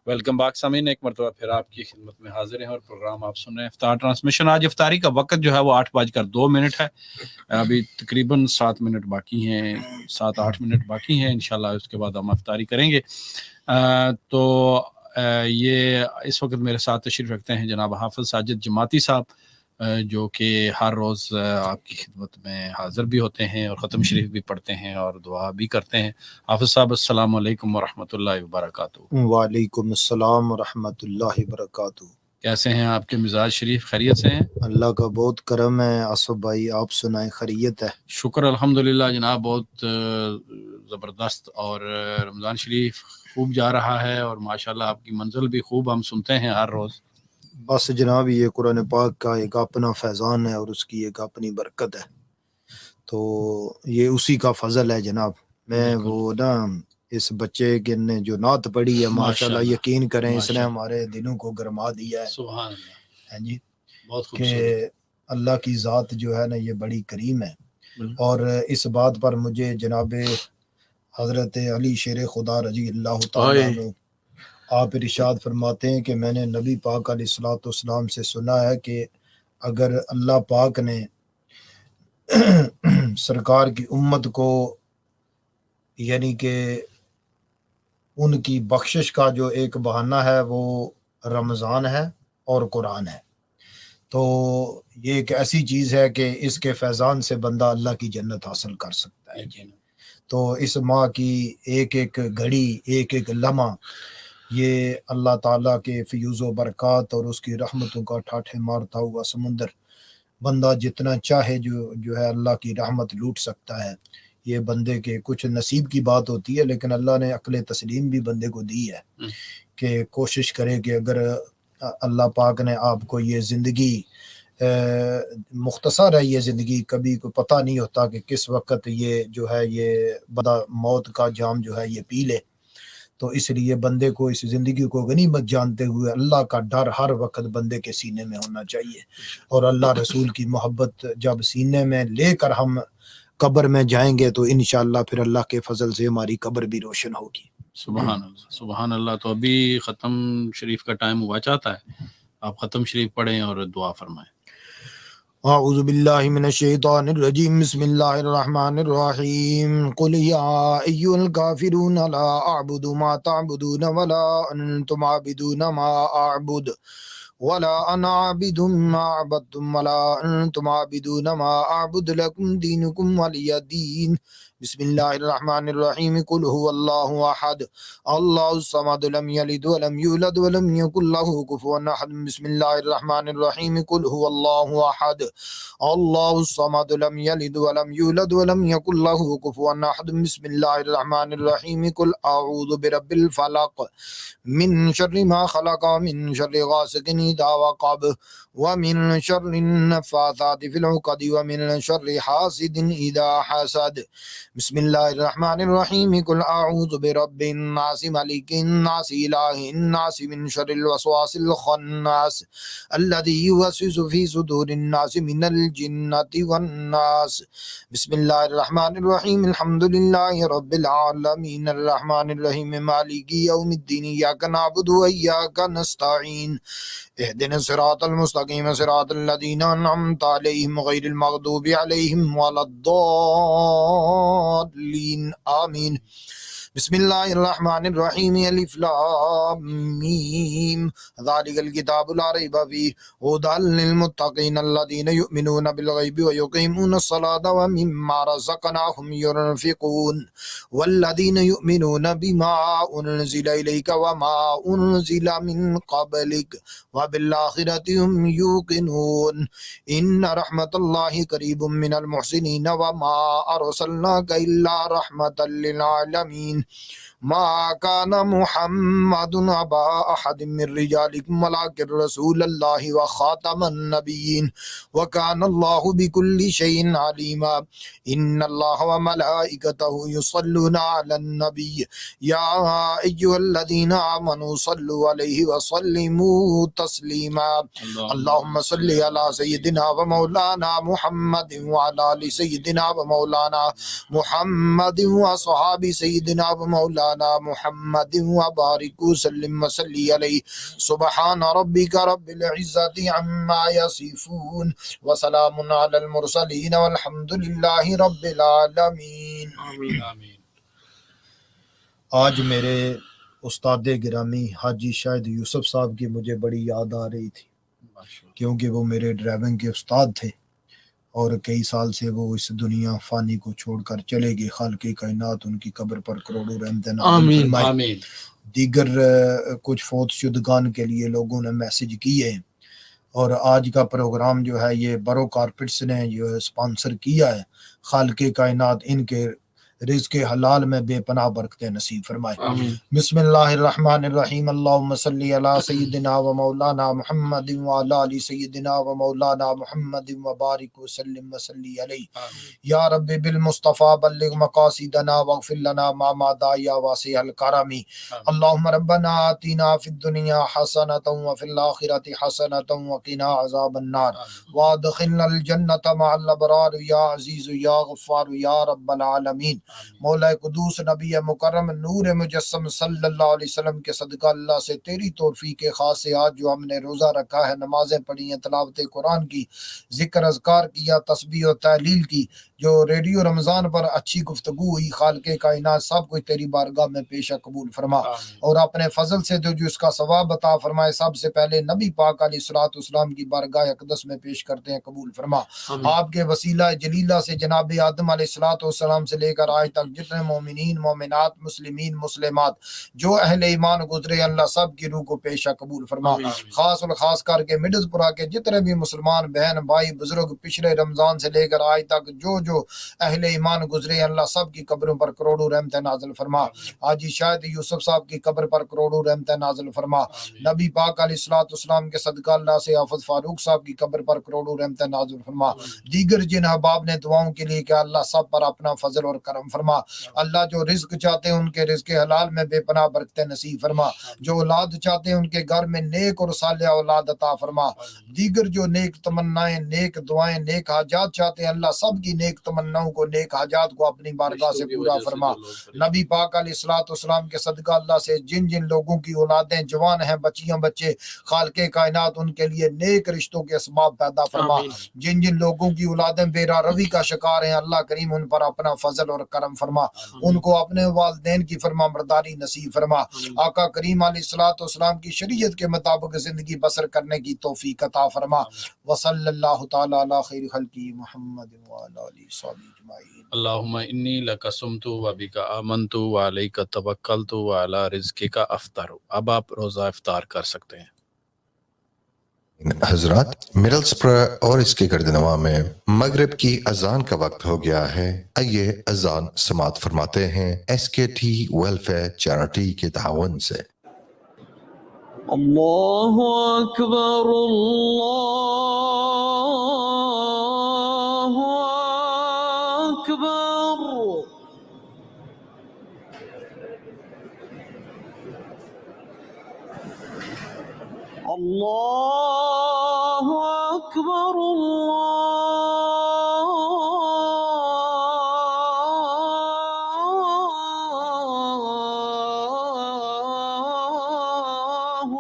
Welcome back Sameen, एक मरतबा फिर आपकी खिदमत में हाजिर हैं और programme आप सुन रहे हैं इफ्तार ट्रांसमिशन। आज इफ्तारी का वक्त जो है वो 8:02 है। अभी तकरीबन 7 मिनट बाकी हैं, 7-8 मिनट बाकी हैं। इंशाल्लाह उसके बाद हम इफ्तारी करेंगे। तो ये इस वक्त मेरे साथ तशरीफ़ रखते हैं जनाब हाफिज़ साजिद जमाती साहब, जो कि हर रोज़ आपकी खिदमत में हाज़िर भी होते हैं और ख़त्म शरीफ भी पढ़ते हैं और दुआ भी करते हैं। हाफिज़ साहब अस्सलाम वालेकुम व रहमतुल्लाहि व बरकातुहू। वालेकुम अस्सलाम व रहमतुल्लाहि व बरकातुहू। कैसे हैं आपके मिजाज शरीफ, खैरियत से हैं? अल्लाह का बहुत करम है। आसफ भाई आप सुनाएं, खैरियत है? शुक्र अल्हम्दुलिल्लाह जनाब, बहुत ज़बरदस्त। और रमज़ान शरीफ खूब जा रहा है और माशाल्लाह आपकी मंजिल भी खूब हम सुनते हैं हर रोज़। बस जनाब ये कुरान पाक का एक अपना फैज़ान है और उसकी एक अपनी बरकत है, तो ये उसी का फजल है जनाब। मैं वो ना इस बच्चे के ने जो नात पढ़ी है माशाल्लाह, यकीन करें इसने हमारे दिलों को गरमा दिया है। सुभान अल्लाह। हैं जी, बहुत कि खूबसूरत। अल्लाह की ज़ात जो है ना ये बड़ी करीम है। और इस बात पर मुझे जनाब हज़रत अली शेर खुदा रज़ी अल्लाह तआला अन्हु आप इरशाद फरमाते हैं कि मैंने नबी पाक अलैहिस्सलाम से सुना है कि अगर अल्लाह पाक ने सरकार की उम्मत को यानी कि उनकी बख्शिश का जो एक बहाना है वो रमज़ान है और कुरान है, तो ये एक ऐसी चीज़ है कि इसके फैज़ान से बंदा अल्लाह की जन्नत हासिल कर सकता है। तो इस माह की एक एक घड़ी, एक एक लम्हा ये अल्लाह ताला के फ़यूज़ व बरक़ात और उसकी रहमतों का ठाठे मारता हुआ समुंदर, बंदा जितना चाहे जो है अल्लाह की रहमत लूट सकता है। ये बंदे के कुछ नसीब की बात होती है, लेकिन अल्लाह ने अक्ल तस्लीम भी बंदे को दी है कि कोशिश करे कि अगर अल्लाह पाक ने आपको ये ज़िंदगी मुख्तसर है, ये ज़िंदगी कभी को पता नहीं होता कि किस वक्त ये जो है ये बंदा मौत का जाम जो है ये पी ले, तो इसलिए बंदे को इस ज़िंदगी को गनीमत जानते हुए अल्लाह का डर हर वक्त बंदे के सीने में होना चाहिए। और अल्लाह रसूल की मोहब्बत जब सीने में लेकर हम कब्र में जाएंगे तो इंशाअल्लाह फिर अल्लाह के फजल से हमारी कब्र भी रोशन होगी। सुभान अल्लाह, सुभान अल्लाह। तो अभी ख़त्म शरीफ का टाइम हुआ चाहता है, आप ख़त्म शरीफ पढ़ें और दुआ फरमाएं। अऊज़ु बिल्लाहि मिनश शैतानिर रजीम, बिस्मिल्लाहिर रहमानिर रहीम। कुल या अय्युहल काफिरून ला अअबुदु मा तअबुदून वला अंतुम आबिदून मा अअबुद ولا أنا عابد ما عبدتم ولا أنتم عابدون ما أعبد لكم دينكم ولي دين. بسم الله الرحمن الرحيم. قل هو الله أحد الله الصمد لم يلد ولم يولد ولم يكن له كفوا أحد. بسم الله الرحمن الرحيم. قل هو الله أحد الله الصمد لم يلد ولم يولد ولم يكن له كفوا أحد. بسم الله الرحمن الرحيم. قل أعوذ برب الفلق من شر ما خلق من شر غاسق إذا وقب ومن شر النفاثات في العقد ومن شر حاسد إذا حسد. بسم الله الرحمن الرحيم. قل أعوذ برب الناس ملك الناس إله الناس من شر الوسواس الخناس الذي يوسوس في صدور الناس من الجنة والناس. بسم الله الرحمن الرحيم. الحمد لله رب العالمين الرحمن الرحيم مالك يوم الدين إياك نعبد وإياك نستعين اهدنا الصراط المستقيم صراط الذين أنعمت عليهم غير المغضوب عليهم ولا الضالين آمين. بسم الله الرحمن الرحيم. ألف لام ميم ذلك الكتاب لا ريب فيه هدى للمتقين الذين يؤمنون بالغيب ويقيمون الصلاة ومما رزقناهم ينفقون والذين يؤمنون بما أنزل إليك وما أنزل من قبلك وبالآخرة هم يوقنون إن رحمة الله قريب من المحسنين وما أرسلناك إلا رحمة للعالمين. ما كان محمد أبا أحد من رجالكم ولكن رسول الله وخاتم النبيين وكان الله بكل شيء عليما. إن الله وملائكته يصلون على النبي يا أيها الذين آمنوا صلوا عليه وسلموا تسليما. اللهم صل على سيدنا ومولانا محمد وعلى آل سيدنا ومولانا محمد وصحاب سيدنا ومولانا محمد وبارك وسلم وصلي عليه. سبحان ربك رب العزة عما يصفون وسلام على المرسلين والحمد لله رب العالمین. آج میرے استاد گرامی حاجی شاہد یوسف صاحب کی مجھے بڑی یاد آ رہی تھی کیونکہ وہ میرے ڈرائیونگ کے استاد تھے اور کئی سال سے وہ اس دنیا فانی کو چھوڑ کر چلے گئے. خالق کائنات ان کی قبر پر کروڑوں رحمت نازل فرمائے. دیگر کچھ فوت شدگان کے لیے لوگوں نے میسج کیے اور آج کا پروگرام جو ہے یہ برو کارپٹس نے جو اسپانسر کیا ہے. خالق کائنات ان کے رزق حلال میں بے پناہ برکتیں نصیب فرمائے. بسم اللہ الرحمن الرحیم. اللہم صلی علی سیدنا و مولانا محمد وعلی آل سیدنا و مولانا محمد وبارک وسلم وصلی علیہ. یا رب بالمصطفیٰ بلغ مقاصدنا واغفر لنا ما مادا یا واسع الکرم. اللہم ربنا آتنا فی الدنیا حسنۃ وفی الآخرۃ حسنۃ وقنا عذاب النار وادخلنا الجنۃ مع الابرار یا عزیز یا غفار یا رب العالمین. مولا قدوس نبی مکرم نور مجسم صلی اللہ علیہ وسلم کے صدقہ اللہ سے تیری توفیق خاص سے آج جو ہم نے روزہ رکھا ہے، نمازیں پڑھی ہیں، تلاوت قرآن کی، ذکر اذکار کیا، تسبیح و تحلیل کی، جو ریڈیو رمضان پر اچھی گفتگو ہوئی، خالق کائنات سب کچھ تیری بارگاہ میں پیش قبول فرما اور اپنے فضل سے جو اس کا ثواب عطا فرمائے. سب سے پہلے نبی پاک علیہ الصلوۃ والسلام کی بارگاہ اقدس میں پیش کرتے ہیں، قبول فرما. آپ کے وسیلہ جلیلہ سے جناب آدم علیہ الصلوۃ والسلام سے لے کر آج تک جتنے مومنین مومنات مسلمین مسلمات جو اہل ایمان گزرے، اللہ سب کی روح کو پیشہ قبول فرما. خاص اور خاص کر کے مڈز پورہ کے جتنے بھی مسلمان بہن بھائی بزرگ پچھلے رمضان سے لے کر آج تک جو اہل ایمان گزرے، اللہ سب کی قبروں پر کروڑوں رحمت نازل فرما. حاجی شاہد یوسف صاحب کی قبر پر کروڑوں رحمت نازل فرما. نبی پاک علیہ الصلوۃ والسلام کے صدقہ اللہ سے حافظ فاروق صاحب کی قبر پر کروڑوں رحمت نازل فرما. دیگر جن احباب نے دعاؤں کے لیے کہ اللہ سب پر اپنا فضل اور کرم فرما. اللہ جو رزق چاہتے ہیں ان کے رزق حلال میں بے پناہ برکتیں نصیب فرما. جو اولاد چاہتے ہیں ان کے گھر میں نیک اور صالح اولاد عطا فرما. دیگر جو نیک تمنائیں، نیک دعائیں، نیک حاجات چاہتے ہیں، اللہ سب کی نیک नेक तमन्नाओं को, नेक हाजात को अपनी बारगाह से पूरा फरमा। नबी पाक अलैहिस्सलाम के सदका अल्लाह से जिन जिन लोगों की औलादें जवान हैं, बच्चियां बच्चे, खालके कायनात उनके लिए नेक रिश्तों के असबाब पैदा फरमा। जिन जिन लोगों की औलादें बेरा रवी का शिकार हैं, अल्लाह करीम उन पर अपना फजल और करम फरमा, उनको अपने वालिदैन की फरमा बरदारी नसीब फरमा। आका करीम अलैहिस्सलाम की शरीयत के मुताबिक जिंदगी बसर करने की तौफीक अता फरमा। व सल्लल्लाहु तआला अला खैर खल्की मुहम्मद व अला आलिहि वसहबिहि अजमाइन। अल्लाहुम्मा इन्नी लकसुमतु व बिका आमनतु व अलैका तवक्कलतु व अला रिज़्क़िका अफ्तरु। अब आप रोज़ा इफ्तार कर सकते हैं। हजरात, मिडलस्ब्रो और इसके गर्दनवा में मगरिब की अजान का वक्त हो गया है। आइए अजान समात फरमाते हैं SKT वेलफेयर चैरिटी के ताउन से। अल्लाहु अकबर अल्लाहु अकबर। अल्लाहु अकबर अल्लाहु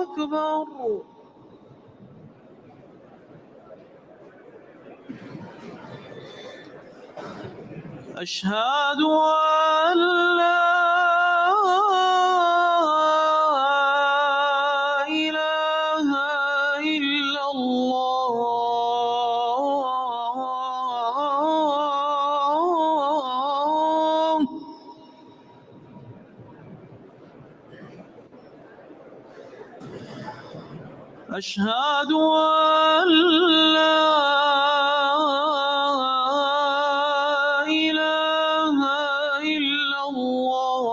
अकबर। अशहदु अन ला इलाहा इल्लल्लाह। अशहदु अन ला इलाहा इल्लल्लाह।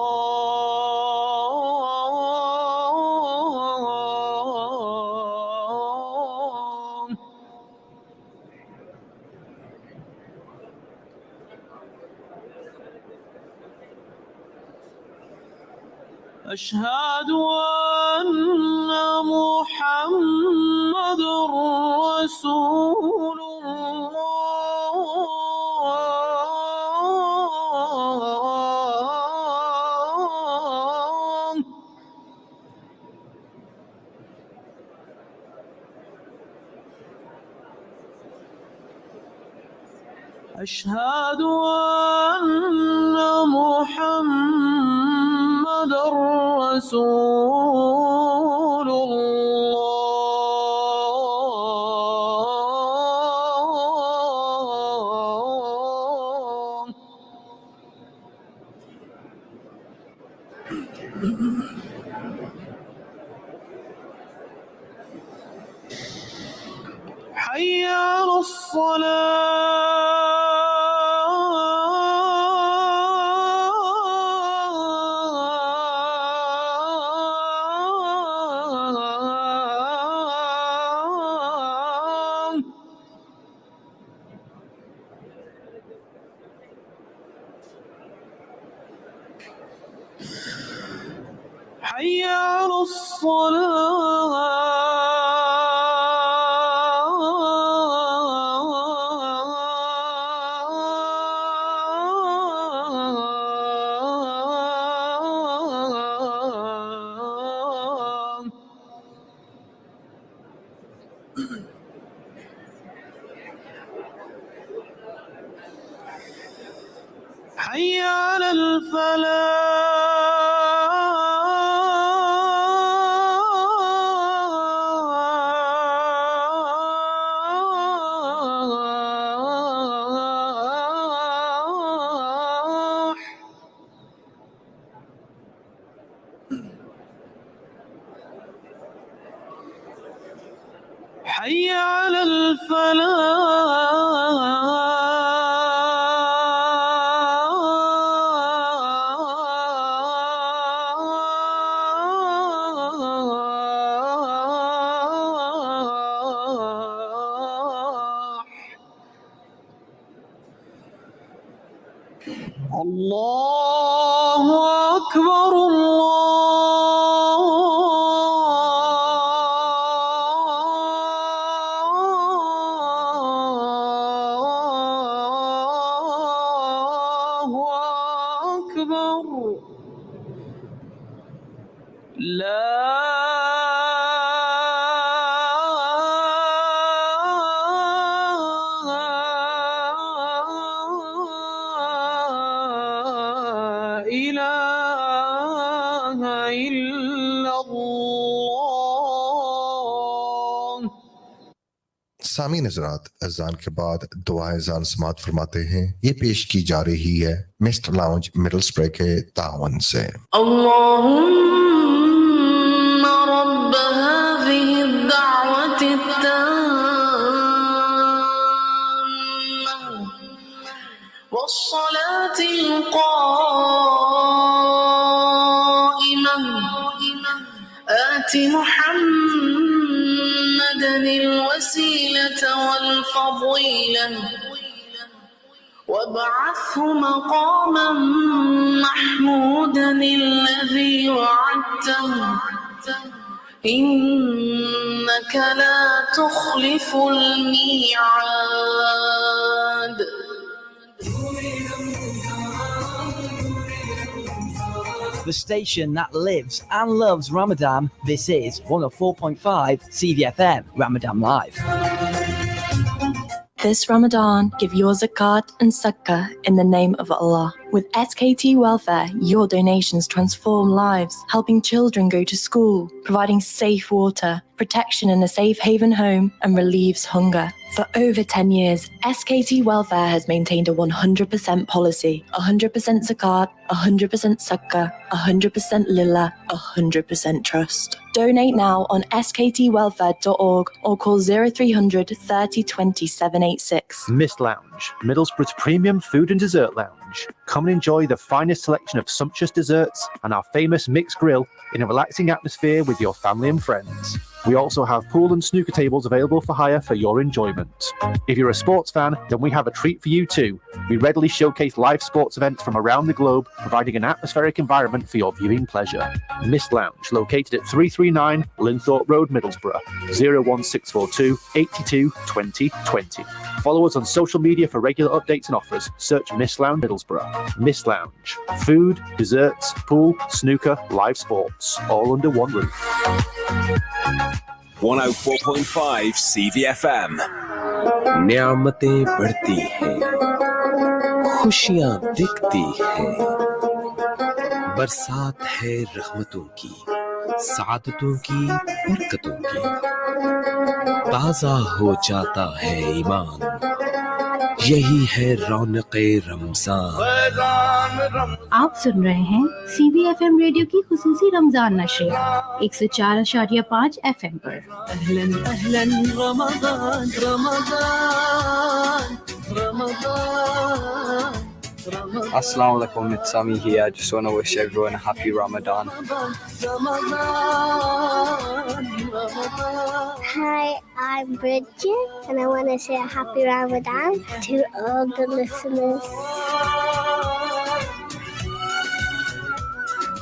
अशहदु अन्ना मुहम्मदुर रसूलुल्लाह। अशहदु अन्ना मुहम्मदुर रसूलुल्लाह। حي على الصلاة. حي على الصلاة. حي على الفلاح. حي على الفلاح. الله أكبر सामी नजरात अजान के बाद दुआ अजान समात फरमाते हैं। ये पेश की जा रही है मिस्ट लाउंज मिडल स्प्रे के तावन से। اللهم رب هذه الدعوة التامة والصلاة القائمة آت محمدا الوسيلة والفضيلة وابعثه مقاما محمودا الذي وعدته إنك لا تخلف الميعاد. The station that lives and loves Ramadan. This is 104.5 CVFM Ramadan Live. This Ramadan, give your zakat and sadaqah in the name of Allah. With SKT Welfare, your donations transform lives, helping children go to school, providing safe water, protection in a safe haven home, and relieves hunger. For over 10 years, SKT Welfare has maintained a 100% policy, 100% zakat, 100% sadaqah, 100% lillah, 100% trust. Donate now on sktwelfare.org or call 0300 30 20 786. Mist Lounge, Middlesbrough's premium food and dessert lounge. Come and enjoy the finest selection of sumptuous desserts and our famous mixed grill in a relaxing atmosphere with your family and friends. We also have pool and snooker tables available for hire for your enjoyment. If you're a sports fan, then we have a treat for you too. We readily showcase live sports events from around the globe, providing an atmospheric environment for your viewing pleasure. Mist Lounge, located at 339 Linthorpe Road, Middlesbrough, 01642 82 20 20. Follow us on social media for regular updates and offers. Search Mist Lounge Middlesbrough. Mist Lounge. Food, desserts, pool, snooker, live sports, all under one roof. 104.5 CVFM. नियामतें बढ़ती हैं, खुशियां दिखती हैं, बरसात है रहमतों की, सादतों की, बरकतों की, ताजा हो जाता है ईमान, यही है रौनक़े रमज़ान। आप सुन रहे हैं CVFM रेडियो की खुसूसी रमजान नशर 104.5 FM पर। अहलन अहलन Ramzan Ramzan Ramzan. Assalamu alaikum, it's Sami here. I just want to wish everyone a happy Ramadan. Hi, I'm Bridget, and I want to say a happy Ramadan to all the listeners.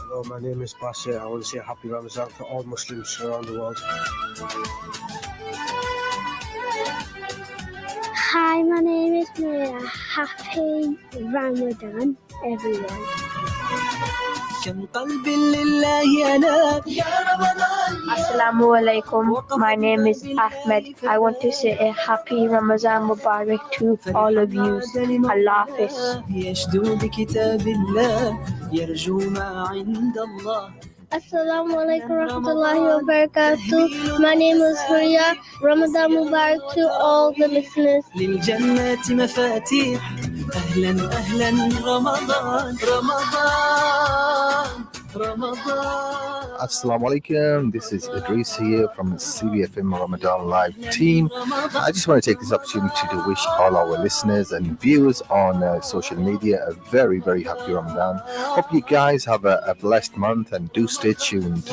Hello, my name is Barsaat. I want to say a happy Ramadan to all Muslims around the world. Hi, my name is Maria. Happy Ramadan, everyone. Assalamu alaikum. My name is Ahmed. I want to say a happy Ramadan Mubarak to all of you. Allah Hafiz. Assalamu alaikum warahmatullahi wabarakatuh. My name is Maria. Ramadan Mubarak to all the listeners. للجنات مفاتيح أهلا أهلا Ramzan Ramzan Ramzan. Assalamu alaikum. This is Idris here from the CVFM Ramadan Live team. I just want to take this opportunity to wish all our listeners and viewers on social media a very, very happy Ramadan. Hope you guys have a blessed month and do stay tuned.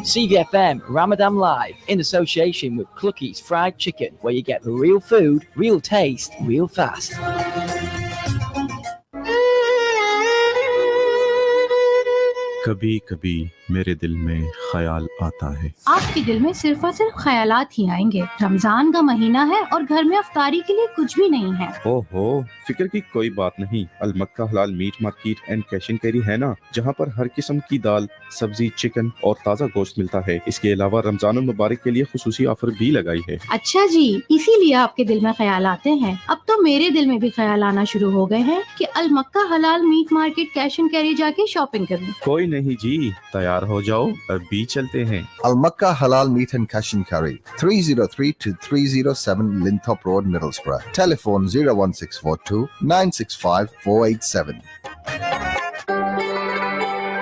CVFM Ramadan Live in association with Clucky's Fried Chicken, where you get the real food, real taste, real fast. कभी कभी मेरे दिल में ख्याल आता है। आपके दिल में सिर्फ और सिर्फ ख्यालात ही आएंगे। रमजान का महीना है और घर में अफ्तारी के लिए कुछ भी नहीं है। ओहो, फिक्र की कोई बात नहीं। अल मक्का हलाल meat market and cash and carry है ना, जहाँ पर हर किस्म की दाल, सब्जी, चिकन और ताज़ा गोश्त मिलता है। इसके अलावा रमजान मुबारक के लिए खुसूसी ऑफर भी लगाई है। अच्छा जी, इसीलिए आपके दिल में ख्याल आते हैं। अब तो मेरे दिल में भी ख्याल आना शुरू हो गए हैं कि अल मक्का हलाल meat market cash and carry जाके शॉपिंग करूं। कोई नहीं जी, तैयार हो जाओ, अभी चलते हैं। Al Makkah Halal Meat and Cash and Carry, 303 to 307 Lintop Road, Middlesbrough. Telephone 01642 965 487.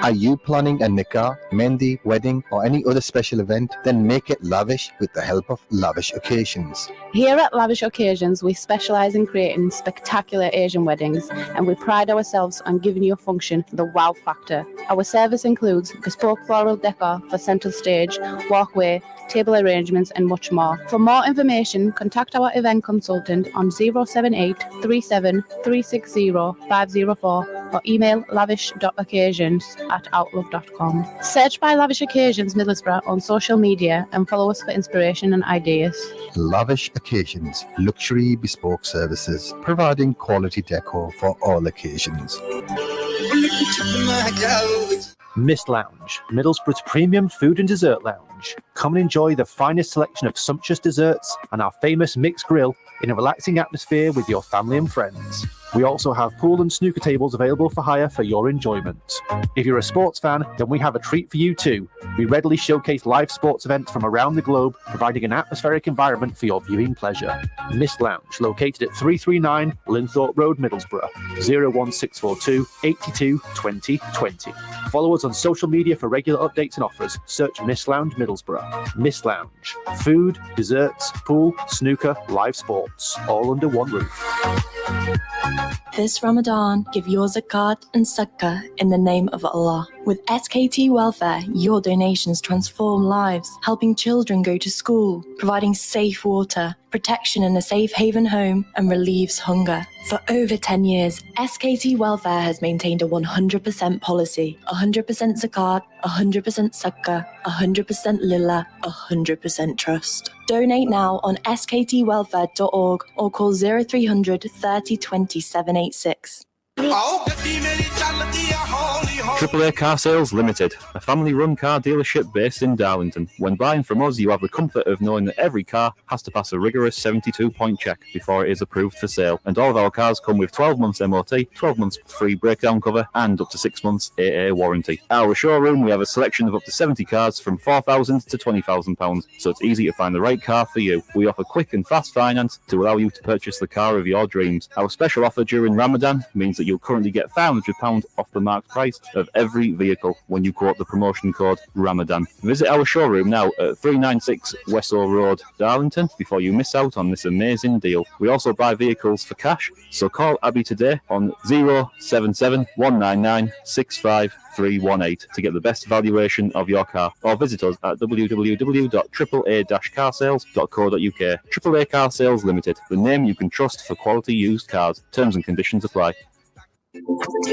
Are you planning a nikah, mehndi, wedding or any other special event? Then make it lavish with the help of Lavish Occasions. Here at Lavish Occasions, we specialise in creating spectacular Asian weddings, and we pride ourselves on giving your function the wow factor. Our service includes bespoke floral decor for central stage, walkway, table arrangements and much more. For more information, contact our event consultant on 078 37 360 504 or email lavish.occasions@outlook.com. Search by Lavish Occasions Middlesbrough on social media and follow us for inspiration and ideas. Lavish Occasions, luxury bespoke services, providing quality decor for all occasions. Mist Lounge, Middlesbrough's premium food and dessert lounge. Come and enjoy the finest selection of sumptuous desserts and our famous mixed grill in a relaxing atmosphere with your family and friends. We also have pool and snooker tables available for hire for your enjoyment. If you're a sports fan, then we have a treat for you too. We readily showcase live sports events from around the globe, providing an atmospheric environment for your viewing pleasure. Mist Lounge, located at 339 Linthorpe Road, Middlesbrough, 01642 82 20 20. Follow us on social media for regular updates and offers. Search Mist Lounge Middlesbrough. Mist Lounge. Food, desserts, pool, snooker, live sports, all under one roof. This Ramadan, give your zakat and sadaqah in the name of Allah. With SKT Welfare, your donations transform lives, helping children go to school, providing safe water, protection in a safe haven home, and relieves hunger. For over 10 years, SKT Welfare has maintained a 100% policy, 100% zakat, 100% sadaqah, 100% lillah, 100% trust. Donate now on sktwelfare.org or call 0300 30 20 786. AAA Car Sales Limited, a family-run car dealership based in Darlington. When buying from us, you have the comfort of knowing that every car has to pass a rigorous 72-point check before it is approved for sale. And all of our cars come with 12 months MOT, 12 months free breakdown cover, and up to 6 months AA warranty. Our showroom, we have a selection of up to 70 cars from £4,000 to £20,000, so it's easy to find the right car for you. We offer quick and fast finance to allow you to purchase the car of your dreams. Our special offer during Ramadan means that you'll currently get £500 off the marked price of every vehicle when you quote the promotion code Ramadan. Visit our showroom now at 396 Westall Road, Darlington, before you miss out on this amazing deal. We also buy vehicles for cash, so call Abby today on 077 199 65318 to get the best valuation of your car, or visit us at www.aaa-carsales.co.uk. AAA Car Sales Limited, the name you can trust for quality used cars. Terms and conditions apply.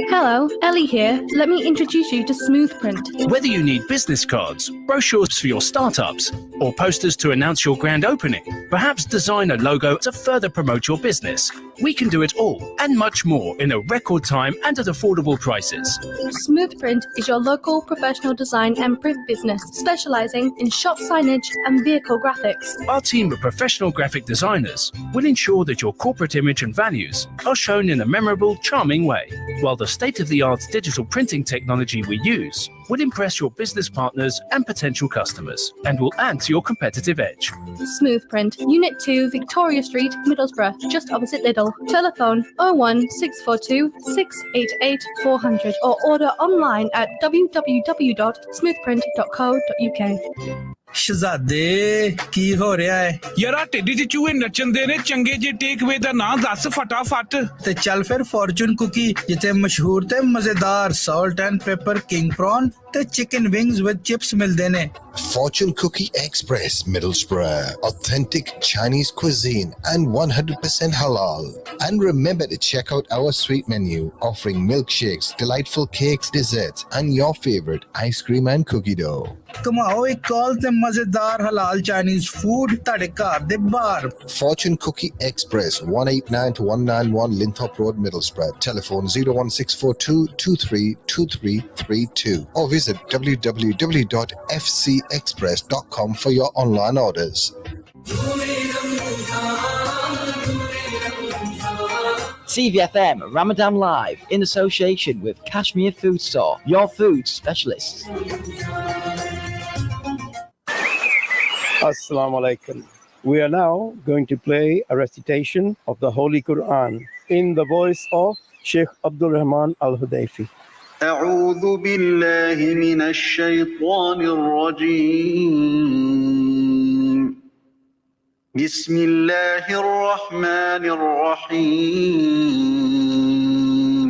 Hello, Ellie here. Let me introduce you to Smoothprint. Whether you need business cards, brochures for your startups, or posters to announce your grand opening, perhaps design a logo to further promote your business, we can do it all and much more in a record time and at affordable prices. Smoothprint is your local professional design and print business specializing in shop signage and vehicle graphics. Our team of professional graphic designers will ensure that your corporate image and values are shown in a memorable, charming way, while the state-of-the-art digital printing technology we use will impress your business partners and potential customers and will add to your competitive edge. Smoothprint, Unit 2, Victoria Street, Middlesbrough, just opposite Lidl. Telephone 01642 688 400 or order online at www.smoothprint.co.uk. ਸ਼ਹਜ਼ਾਦੇ ਕੀ ਹੋ ਰਿਹਾ ਹੈ ਯਾਰਾ ਟੇਡੀ ਚ ਚੂਹੇ ਨੱਚਣਦੇ ਨੇ ਚੰਗੇ ਜੇ ਟੇਕ ਵੇ ਦਾ ਨਾਂ ਦੱਸ ਫਟਾਫਟ ਤੇ ਚੱਲ ਫਿਰ ਫੋਰਚੂਨ ਕੁਕੀ ਜਿੱਥੇ ਮਸ਼ਹੂਰ ਤੇ ਮਜ਼ੇਦਾਰ salt and paper king prawn ਤੇ chicken wings with chips ਮਿਲਦੇ ਨੇ Fortune Cookie Express, Middlesbrough. Authentic Chinese cuisine and 100% halal. And remember to check out our sweet menu, offering milkshakes, delightful cakes, desserts, and your favorite ice cream and cookie dough. ਕਮਾਓ ਇੱਕ ਕਾਲ ਤੇ ਮਜ਼ੇਦਾਰ ਹਲਾਲ Chinese food ਤੁਹਾਡੇ ਘਰ ਦੇ ਬਾਹਰ Fortune Cookie Express, 189 to 191 Linthorpe Road, Middlesbrough. Telephone 01642 232332 or visit www.fcexpress.com for your online orders. CVFM Ramadan Live in association with Kashmir Food Store, your food specialists. Assalamu alaikum. We are now going to play a recitation of the Holy Quran in the voice of Sheikh Abdul Rahman Al-Hudayfi. أعوذ بالله من الشيطان الرجيم بسم الله الرحمن الرحيم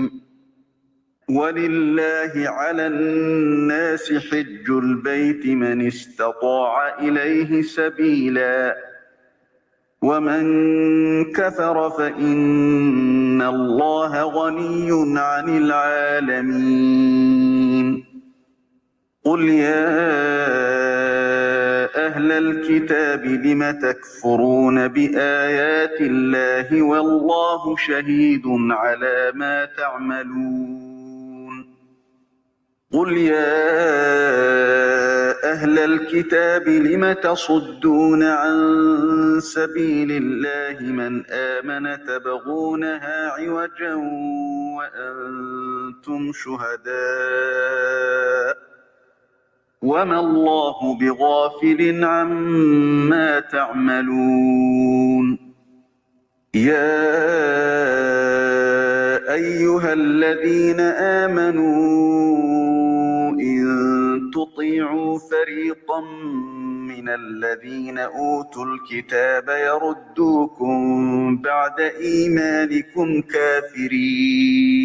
ولله على الناس حج البيت من استطاع إليه سبيلا ومن كفر فإن الله غني عن العالمين قل يا أهل الكتاب لم تكفرون بآيات الله والله شهيد على ما تعملون قل يا أهل الكتاب لم تصدون عن سبيل الله من آمن تبغونها عوجا وأنتم شهداء وما الله بغافل عما تعملون يا أيها الذين آمنوا إن تطيعوا فريقا من الذين أوتوا الكتاب يردوكم بعد إيمانكم كافرين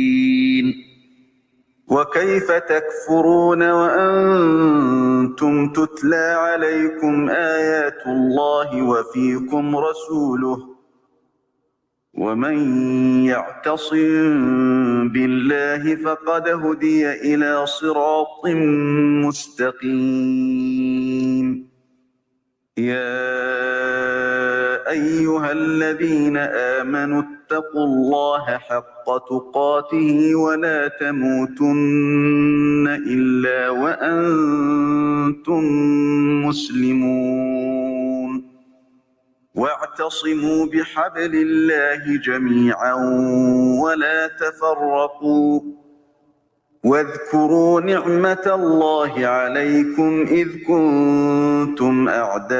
وكيف تكفرون وأنتم تتلى عليكم آيات الله وفيكم رسوله ومن يعتصم بالله فقد هدي إلى صراط مستقيم يا أيها الذين آمنوا اتقوا الله حق تقاته ولا تموتن إلا وأنتم مسلمون واعتصموا بحبل الله جميعا ولا تفرقوا واذكروا نعمة الله عليكم إذ كنتم أعداء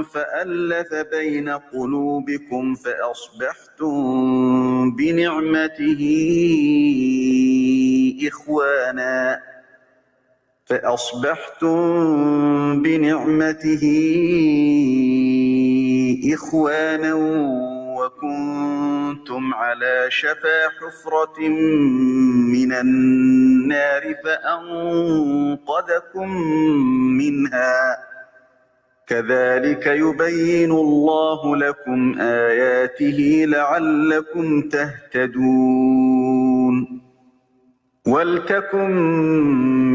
فألف بين قلوبكم فأصبحتم بنعمته إخوانا وكنتم على شفا حفرة من النار فأنقذكم منها كذلك يبين الله لكم آياته لعلكم تهتدون ولتكن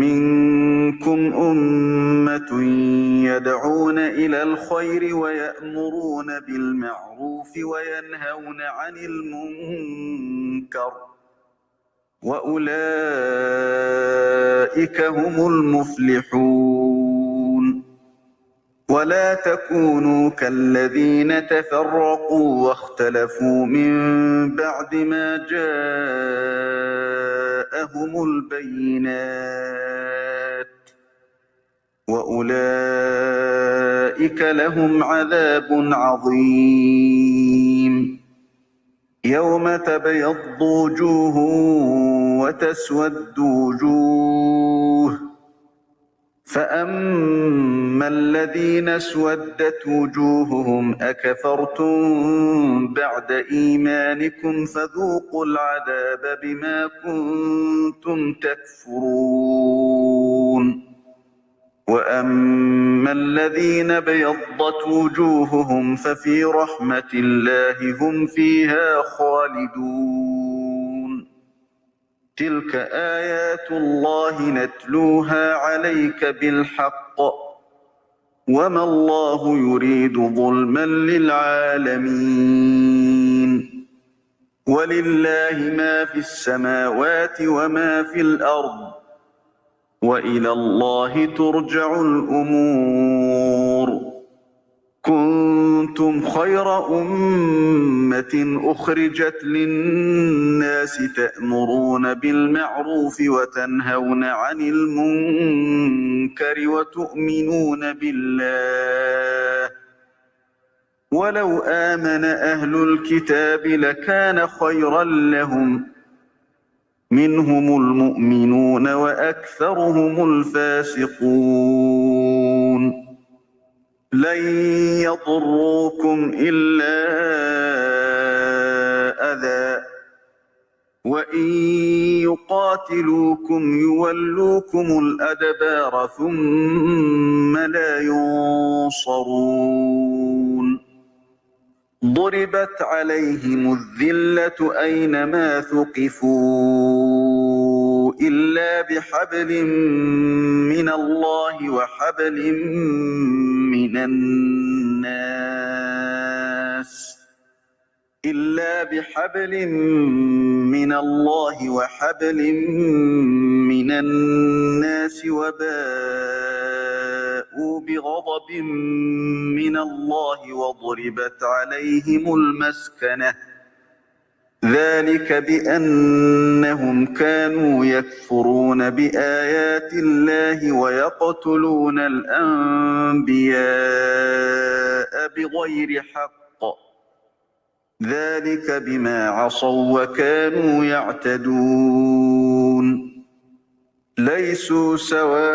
منكم أمة يدعون إلى الخير ويأمرون بالمعروف وينهون عن المنكر وأولئك هم المفلحون ولا تكونوا كالذين تفرقوا واختلفوا من بعد ما جاءهم البينات وأولئك لهم عذاب عظيم يوم تبيض وجوه وتسود وجوه فأما الذين اسودت وجوههم أكفرتم بعد إيمانكم فذوقوا العذاب بما كنتم تكفرون وأما الذين بيضت وجوههم ففي رحمة الله هم فيها خالدون تلك آيات الله نتلوها عليك بالحق وما الله يريد ظلما للعالمين ولله ما في السماوات وما في الأرض وإلى الله ترجع الأمور كنتم خير أمة أخرجت للناس تأمرون بالمعروف وتنهون عن المنكر وتؤمنون بالله ولو آمن أهل الكتاب لكان خيرا لهم منهم المؤمنون وأكثرهم الفاسقون لن يضروكم إلا أذى وإن يقاتلوكم يولوكم الأدبار ثم لا ينصرون ضربت عليهم الذلة أينما ثقفوا إلا بحبل من الله وحبل من الناس وباءوا بغضب من الله وضربت عليهم المسكنة ذلك بأنهم كانوا يكفرون بآيات الله ويقتلون الأنبياء بغير حق ذلك بما عصوا وكانوا يعتدون ليسوا سواء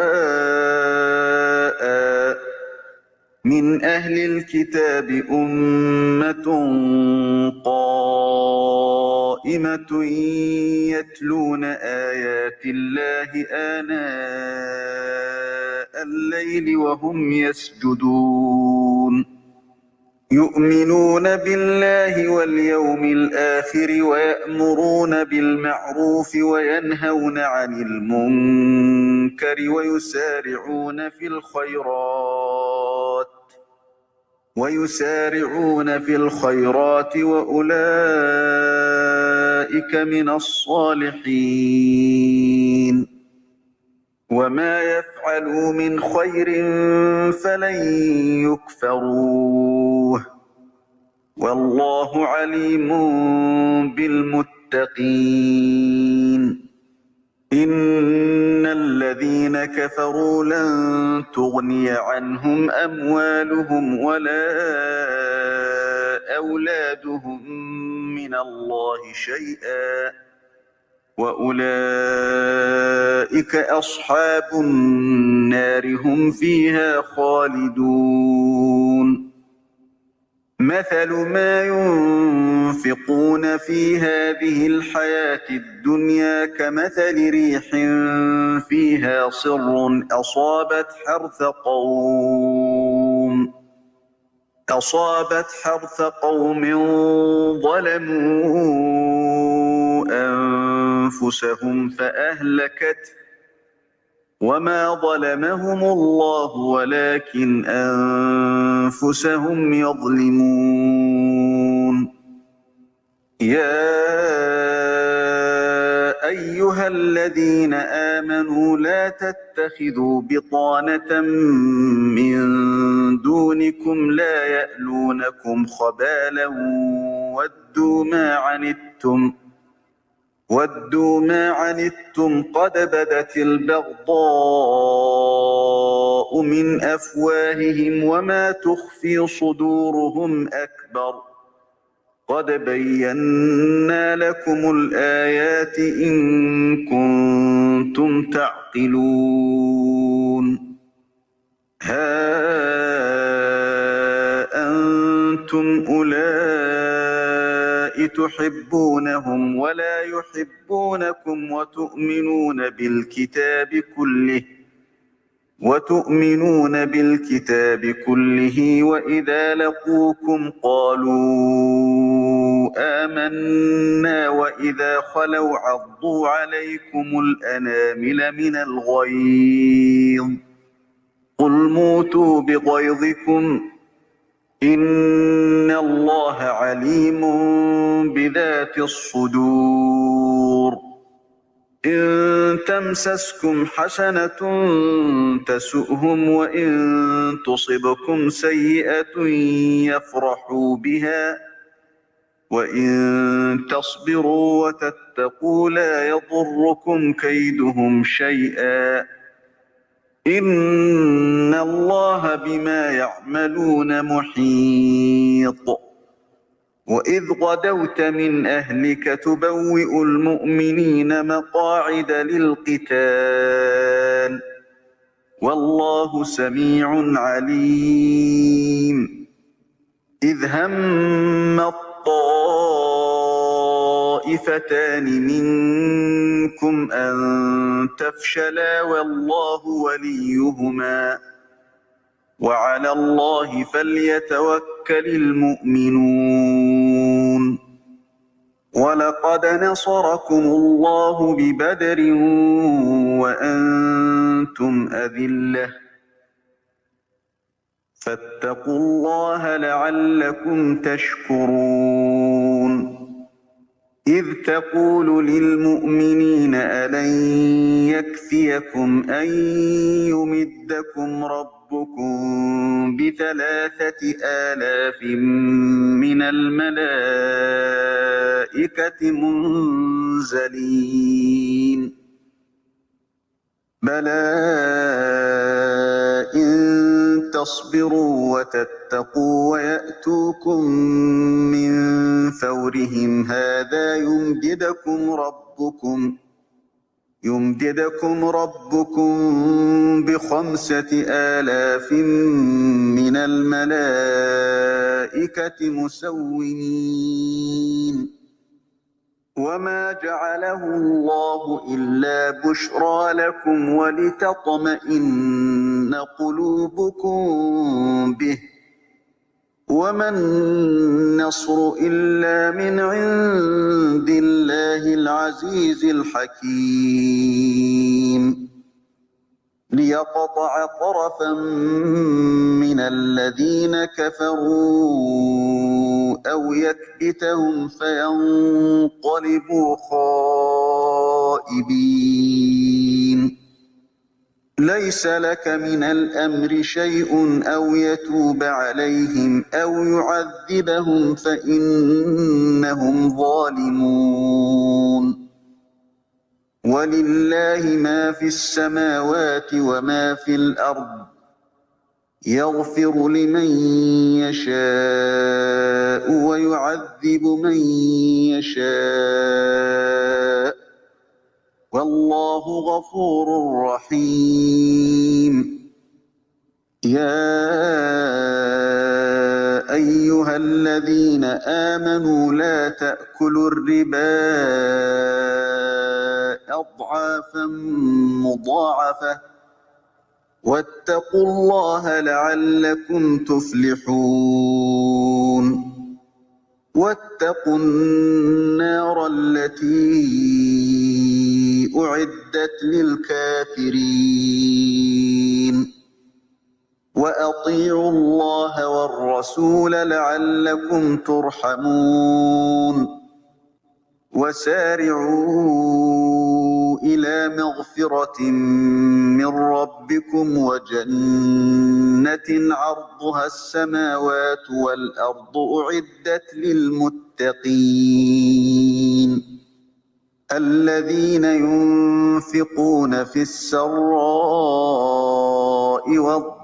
من أهل الكتاب أمة قائمة يتلون آيات الله آناء الليل وهم يسجدون يؤمنون بالله واليوم الآخر ويأمرون بالمعروف وينهون عن المنكر ويسارعون في الخيرات وأولئك من الصالحين وما يفعلوا من خير فلن يكفروه والله عليم بالمتقين إن الذين كفروا لن تغني عنهم أموالهم ولا أولادهم من الله شيئا وأولئك أصحاب النار هم فيها خالدون مثل ما ينفقون في هذه الحياة الدنيا كمثل ريح فيها صر أصابت حرث قوم ظلموا أنفسهم فأهلكته وما ظلمهم الله ولكن أنفسهم يظلمون يا أيها الذين آمنوا لا تتخذوا بطانة من دونكم لا يألونكم خبالا ودوا ما عنتم قد بدت البغضاء من أفواههم وما تخفي صدورهم أكبر قد بينا لكم الآيات إن كنتم تعقلون أنتم أولئك تحبونهم ولا يحبونكم وتؤمنون بالكتاب كله وإذا لقوكم قالوا آمنا وإذا خلوا عضوا عليكم الأنامل من الغيظ قل موتوا بغيظكم إن الله عليم بذات الصدور إن تمسسكم حسنة تسؤهم وإن تصبكم سيئة يفرحوا بها وإن تصبروا وتتقوا لا يضركم كيدهم شيئا إن الله بما يعملون محيط وإذ غدوت من أهلك تبوئ المؤمنين مقاعد للقتال والله سميع عليم إذ هم الطائفتان منكم أن تفشلا والله وليهما وعلى الله فليتوكل المؤمنون ولقد نصركم الله ببدر وأنتم أذلة فاتقوا الله لعلكم تشكرون إذ تقول للمؤمنين ألن يكفيكم أن يمدكم ربكم ب3,000 من الملائكة منزلين بلى إن تصبروا وتتقوا ويأتوكم من فورهم هذا يمددكم ربكم ب5,000 من الملائكة مسومين وما جعله الله إلا بشرى لكم ولتطمئن قلوبكم به وما النصر إلا من عند الله العزيز الحكيم ليقطع طرفا من الذين كفروا أو يكبتهم فينقلبوا خائبين ليس لك من الأمر شيء أو يتوب عليهم أو يعذبهم فإنهم ظالمون ولله ما في السماوات وما في الأرض يغفر لمن يشاء ويعذب من يشاء والله غفور رحيم يا أيها الذين آمنوا لا تأكلوا الربا أضعافا مضاعفة واتقوا الله لعلكم تفلحون واتقوا النار التي أعدت للكافرين وأطيعوا الله والرسول لعلكم ترحمون وسارعوا إلى مغفرة من ربكم وجنة عرضها السماوات والأرض أعدت للمتقين الذين ينفقون في السراء والضراء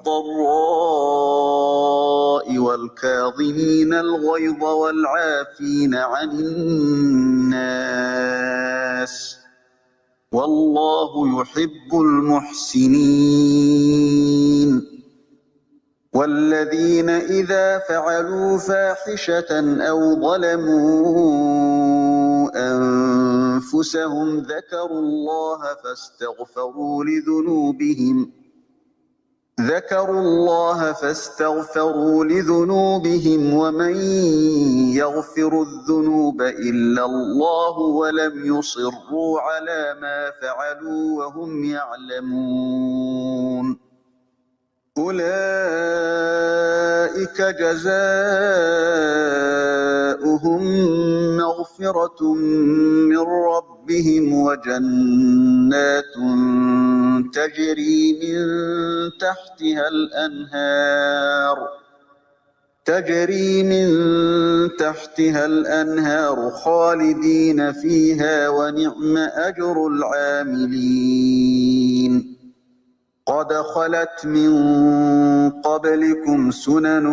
والكاظمين الغيظ والعافين عن الناس والله يحب المحسنين والذين إذا فعلوا فاحشة أو ظلموا أنفسهم ذكروا الله فاستغفروا لذنوبهم ومن يغفر الذنوب إلا الله ولم يصروا على ما فعلوا وهم يعلمون أولئك جزاؤهم مغفرة من ربهم وجنات تجري من تحتها الأنهار خالدين فيها ونعم أجر العاملين قد خلت من قبلكم سنن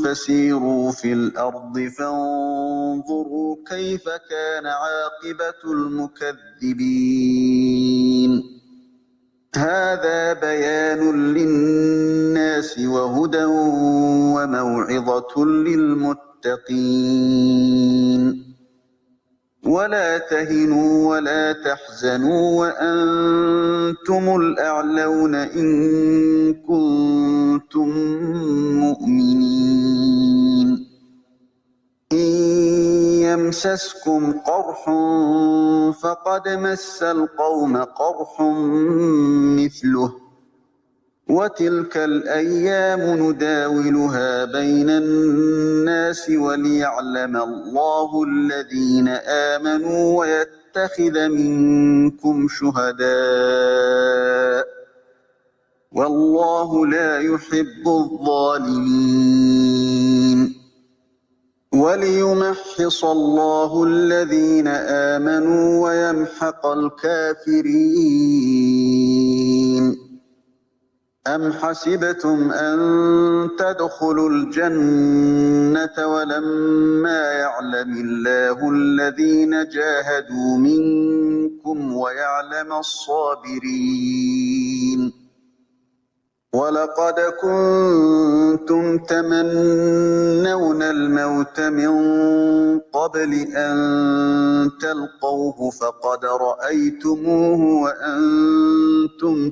فسيروا في الأرض فانظروا كيف كان عاقبة المكذبين هذا بيان للناس وهدى وموعظة للمتقين ولا تهنوا ولا تحزنوا وأنتم الأعلون إن كنتم مؤمنين إن يمسسكم قرح فقد مس القوم قرح مثله وتلك الأيام نداولها بين الناس وليعلم الله الذين آمنوا ويتخذ منكم شهداء والله لا يحب الظالمين وليمحص الله الذين آمنوا ويمحق الكافرين أم حسبتم أن تدخلوا الجنة ولما يعلم الله الذين جاهدوا منكم ويعلم الصابرين ولقد كنتم تمنون الموت من قبل أن تلقوه فقد رأيتموه وأنتم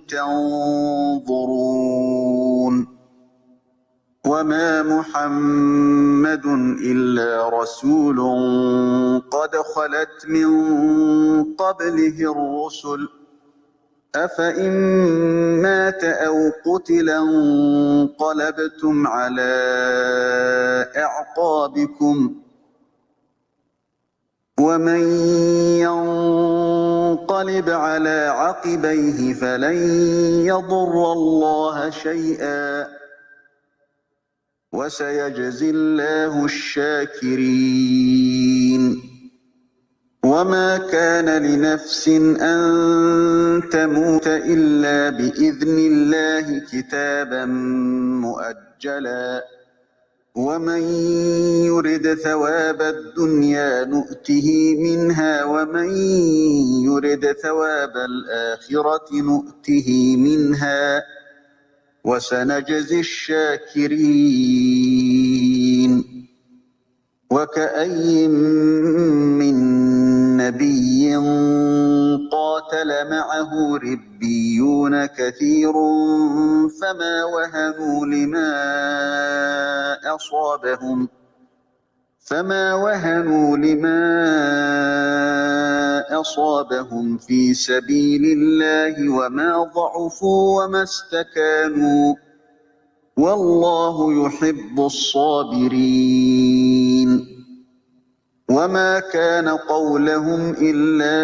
تنظرون وما محمد إلا رسول قد خلت من قبله الرسل أفإن مات أو قتلا انقلبتم على أعقابكم ومن ينقلب على عقبيه فلن يضر الله شيئا وسيجزي الله الشاكرين وما كان لنفس أن تموت إلا بإذن الله كتابا مؤجلا ومن يرد ثواب الدنيا نؤته منها ومن يرد ثواب الآخرة نؤته منها وسنجزي الشاكرين وكأي من نبي قاتل معه ربيون كثير فما وهنوا لما أصابهم في سبيل الله وما ضعفوا وما استكانوا والله يحب الصابرين وما كان قولهم إلا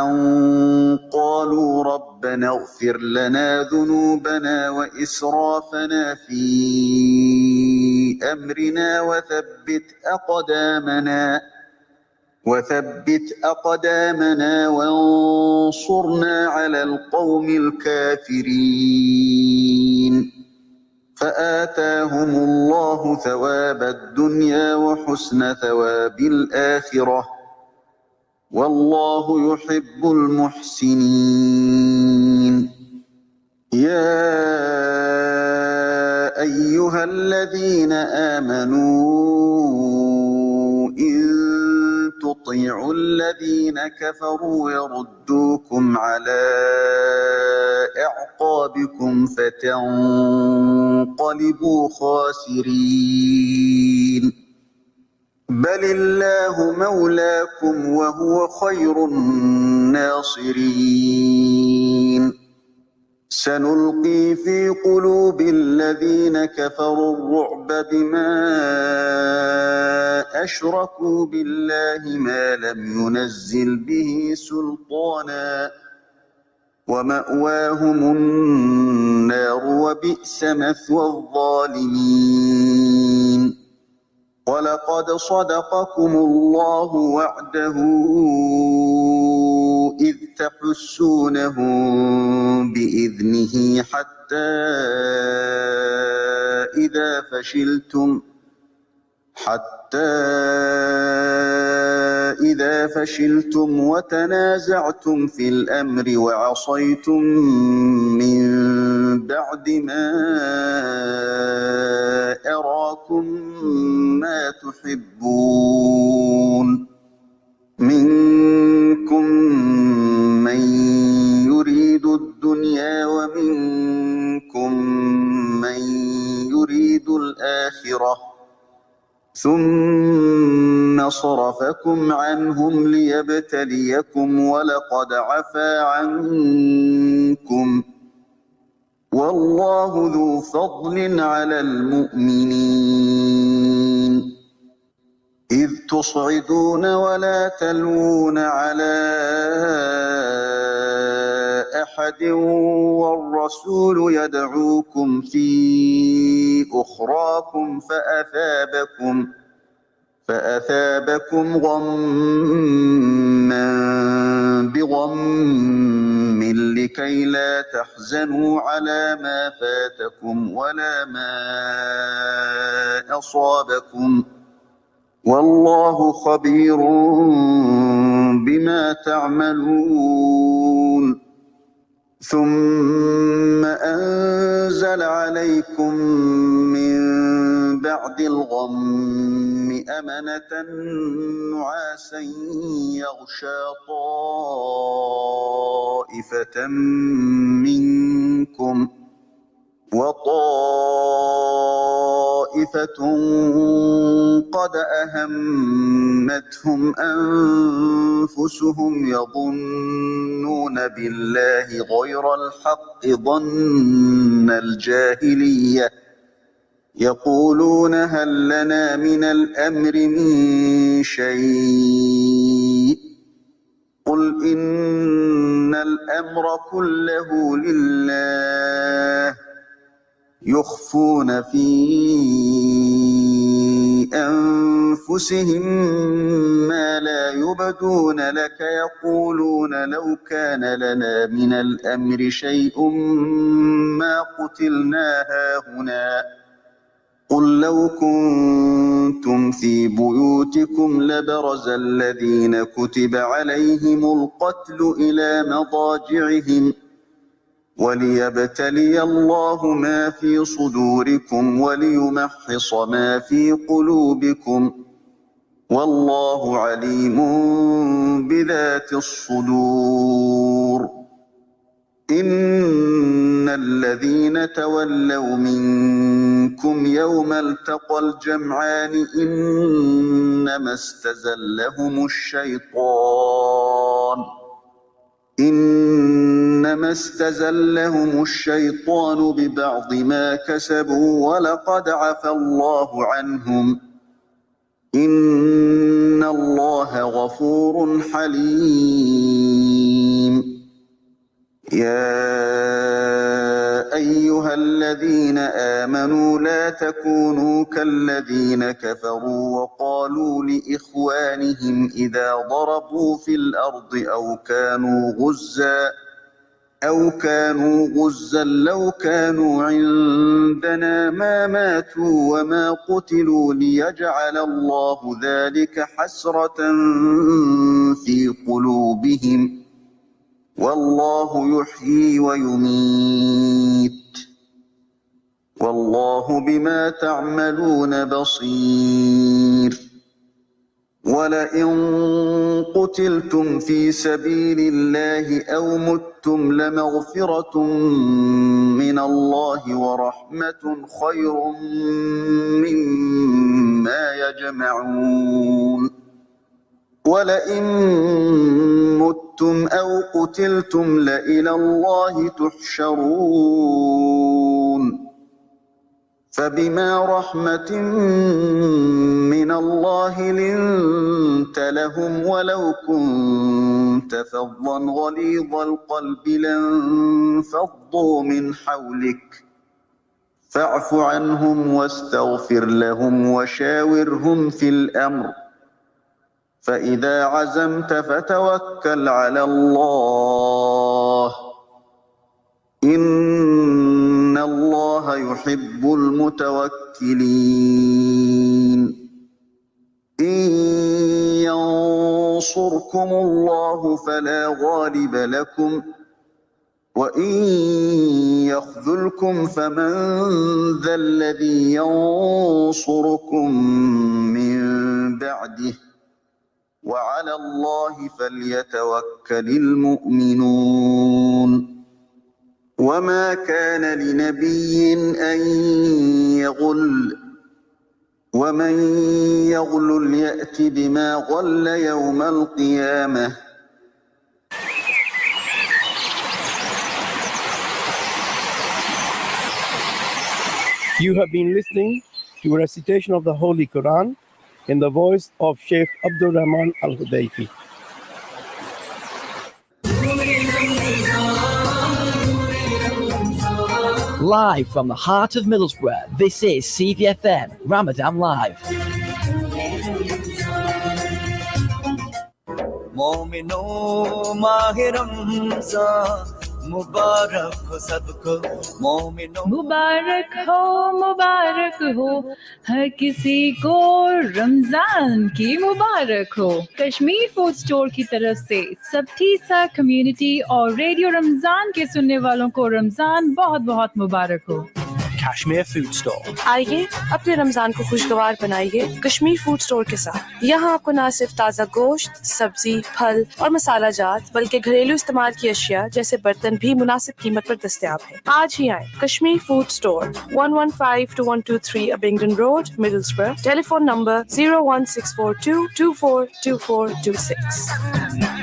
أن قالوا ربنا اغفر لنا ذنوبنا وإسرافنا في أمرنا وثبت أقدامنا وانصرنا على القوم الكافرين فآتاهم الله ثواب الدنيا وحسن ثواب الآخرة والله يحب المحسنين يا أيها الذين آمنوا إن تطيعوا الذين كفروا يردوكم على أعقابكم فتنقلبوا خاسرين بل الله مولاكم وهو خير الناصرين سنلقي في قلوب الذين كفروا الرعب بما أشركوا بالله ما لم ينزل به سلطانا ومأواهم النار وبئس مثوى الظالمين ولقد صدقكم الله وعده إذ تحسونهم بإذنه حتى إذا فشلتم وتنازعتم في الأمر وعصيتم من بعد ما أراكم ما تحبون منكم من يريد الدنيا ومنكم من يريد الآخرة ثم صرفكم عنهم ليبتليكم ولقد عفا عنكم والله ذو فضل على المؤمنين إذ تصعدون ولا تلوون على أحد والرسول يدعوكم في أخراكم فأثابكم غما بغم لكي لا تحزنوا على ما فاتكم ولا ما أصابكم والله خبير بما تعملون ثم أنزل عليكم من بعد الغم أمنة نعاسا يغشى طائفة منكم وطائفة قد أهمتهم أنفسهم يظنون بالله غير الحق ظن الجاهلية يقولون هل لنا من الأمر من شيء قل إن الأمر كله لله يخفون في أنفسهم ما لا يبدون لك يقولون لو كان لنا من الأمر شيء ما قتلنا هاهنا قل لو كنتم في بيوتكم لبرز الذين كتب عليهم القتل إلى مضاجعهم وليبتلي الله ما في صدوركم وليمحص ما في قلوبكم والله عليم بذات الصدور إن الذين تولوا منكم يوم التقى الجمعان إنما استزلهم الشيطان ببعض ما كسبوا ولقد عفا الله عنهم إن الله غفور حليم يا أيها الذين آمنوا لا تكونوا كالذين كفروا وقالوا لإخوانهم إذا ضربوا في الأرض أو كانوا غزا لو كانوا عندنا ما ماتوا وما قتلوا ليجعل الله ذلك حسرة في قلوبهم والله يحيي ويميت والله بما تعملون بصير ولئن قتلتم في سبيل الله أو متم لمغفرة من الله ورحمة خير مما يجمعون ولئن متم أو قتلتم لإلى الله تحشرون فبما رحمة من الله لنت لهم ولو كنت فظا غليظ القلب لانفضوا من حولك فاعف عنهم واستغفر لهم وشاورهم في الأمر فإذا عزمت فتوكل على الله إن الله يحب المتوكلين إن ينصركم الله فلا غالب لكم وإن يخذلكم فمن ذا الذي ينصركم من بعده وعلى الله فليتوكل المؤمنون وما كان لنبي أن يغل ومن يغل يأت بما غل يوم القيامة You have been listening to a recitation of the Holy Quran in the voice of Sheikh Abdul Rahman Al-Hudayfi. Live from the heart of Middlesbrough, this is CVFM Ramadan Live. मोमिनो माह रमज़ान मुबारक हो सबको मोमिनो मुबारक हो हर किसी को रमजान की मुबारक हो। कश्मीर फूड स्टोर की तरफ से सब ठीसा कम्युनिटी और रेडियो रमजान के सुनने वालों को रमजान बहुत बहुत मुबारक हो। Kashmir Food Store. आइए अपने रमजान को खुशगवार बनाइए कश्मीर फूड स्टोर के साथ। यहाँ आपको न सिर्फ ताज़ा गोश्त, सब्जी, फल और मसाला जात बल्कि घरेलू इस्तेमाल की अशिया जैसे बर्तन भी मुनासिब कीमत पर दस्तयाब है। आज ही आए Kashmir food store 115-123 Abingdon Road, Middlesbrough. Telephone number 01642242426.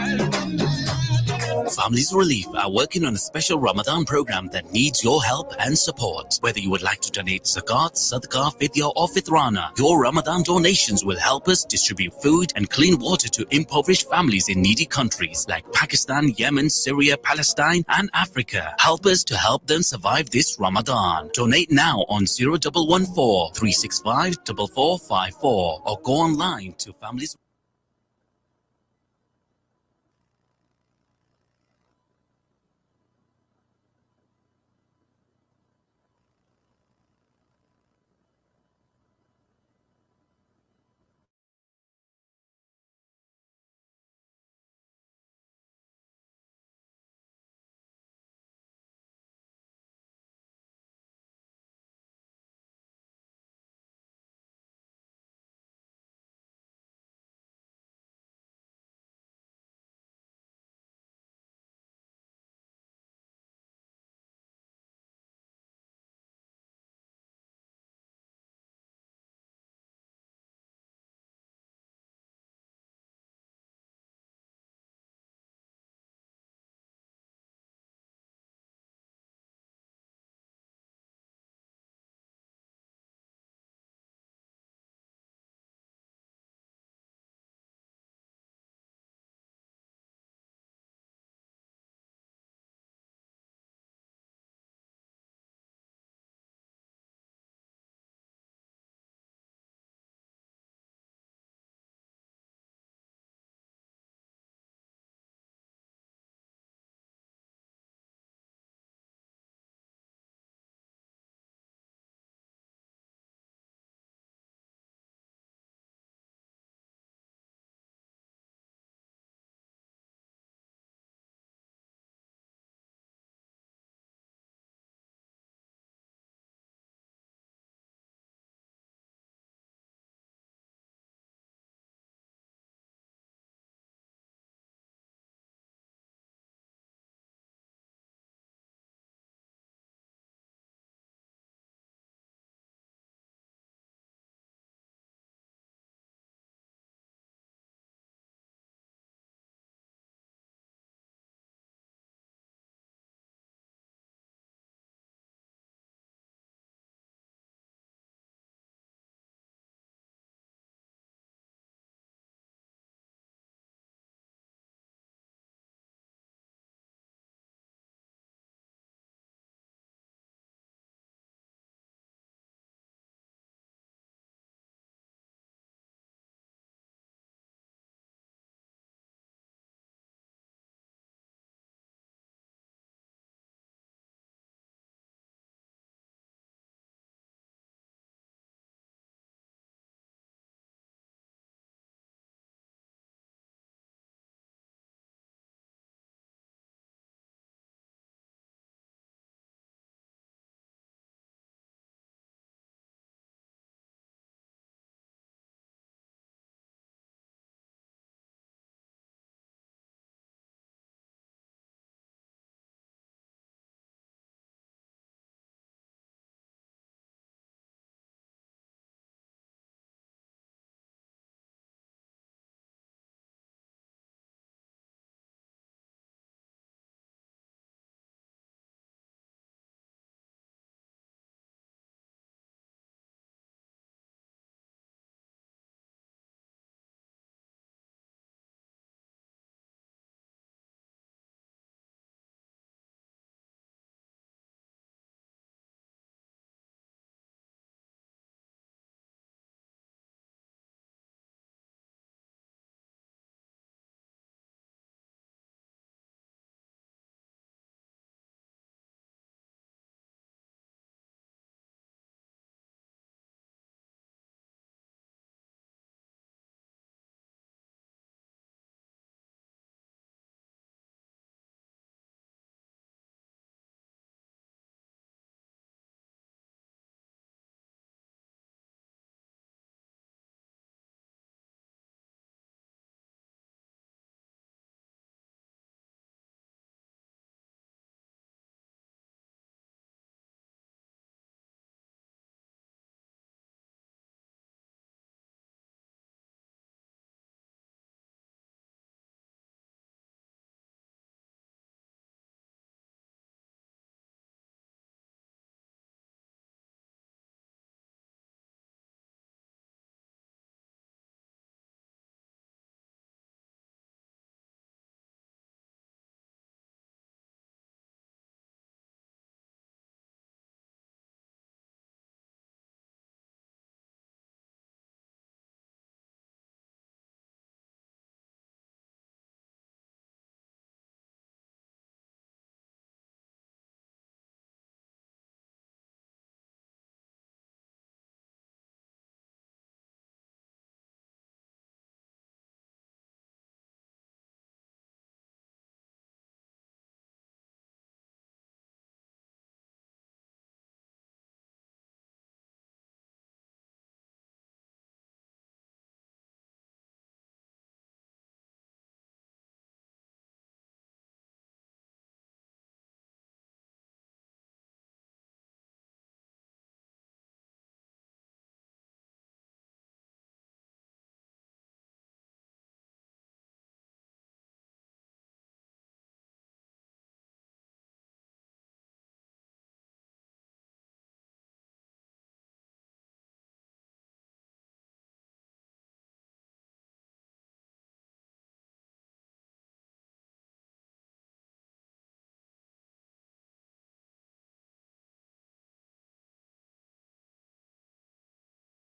Families Relief are working on a special Ramadan program that needs your help and support. Whether you would like to donate zakat, sadaqah, fidya or fitrana, your Ramadan donations will help us distribute food and clean water to impoverished families in needy countries like Pakistan, Yemen, Syria, Palestine and Africa. Help us to help them survive this Ramadan. Donate now on 0114 365 4454 or go online to Families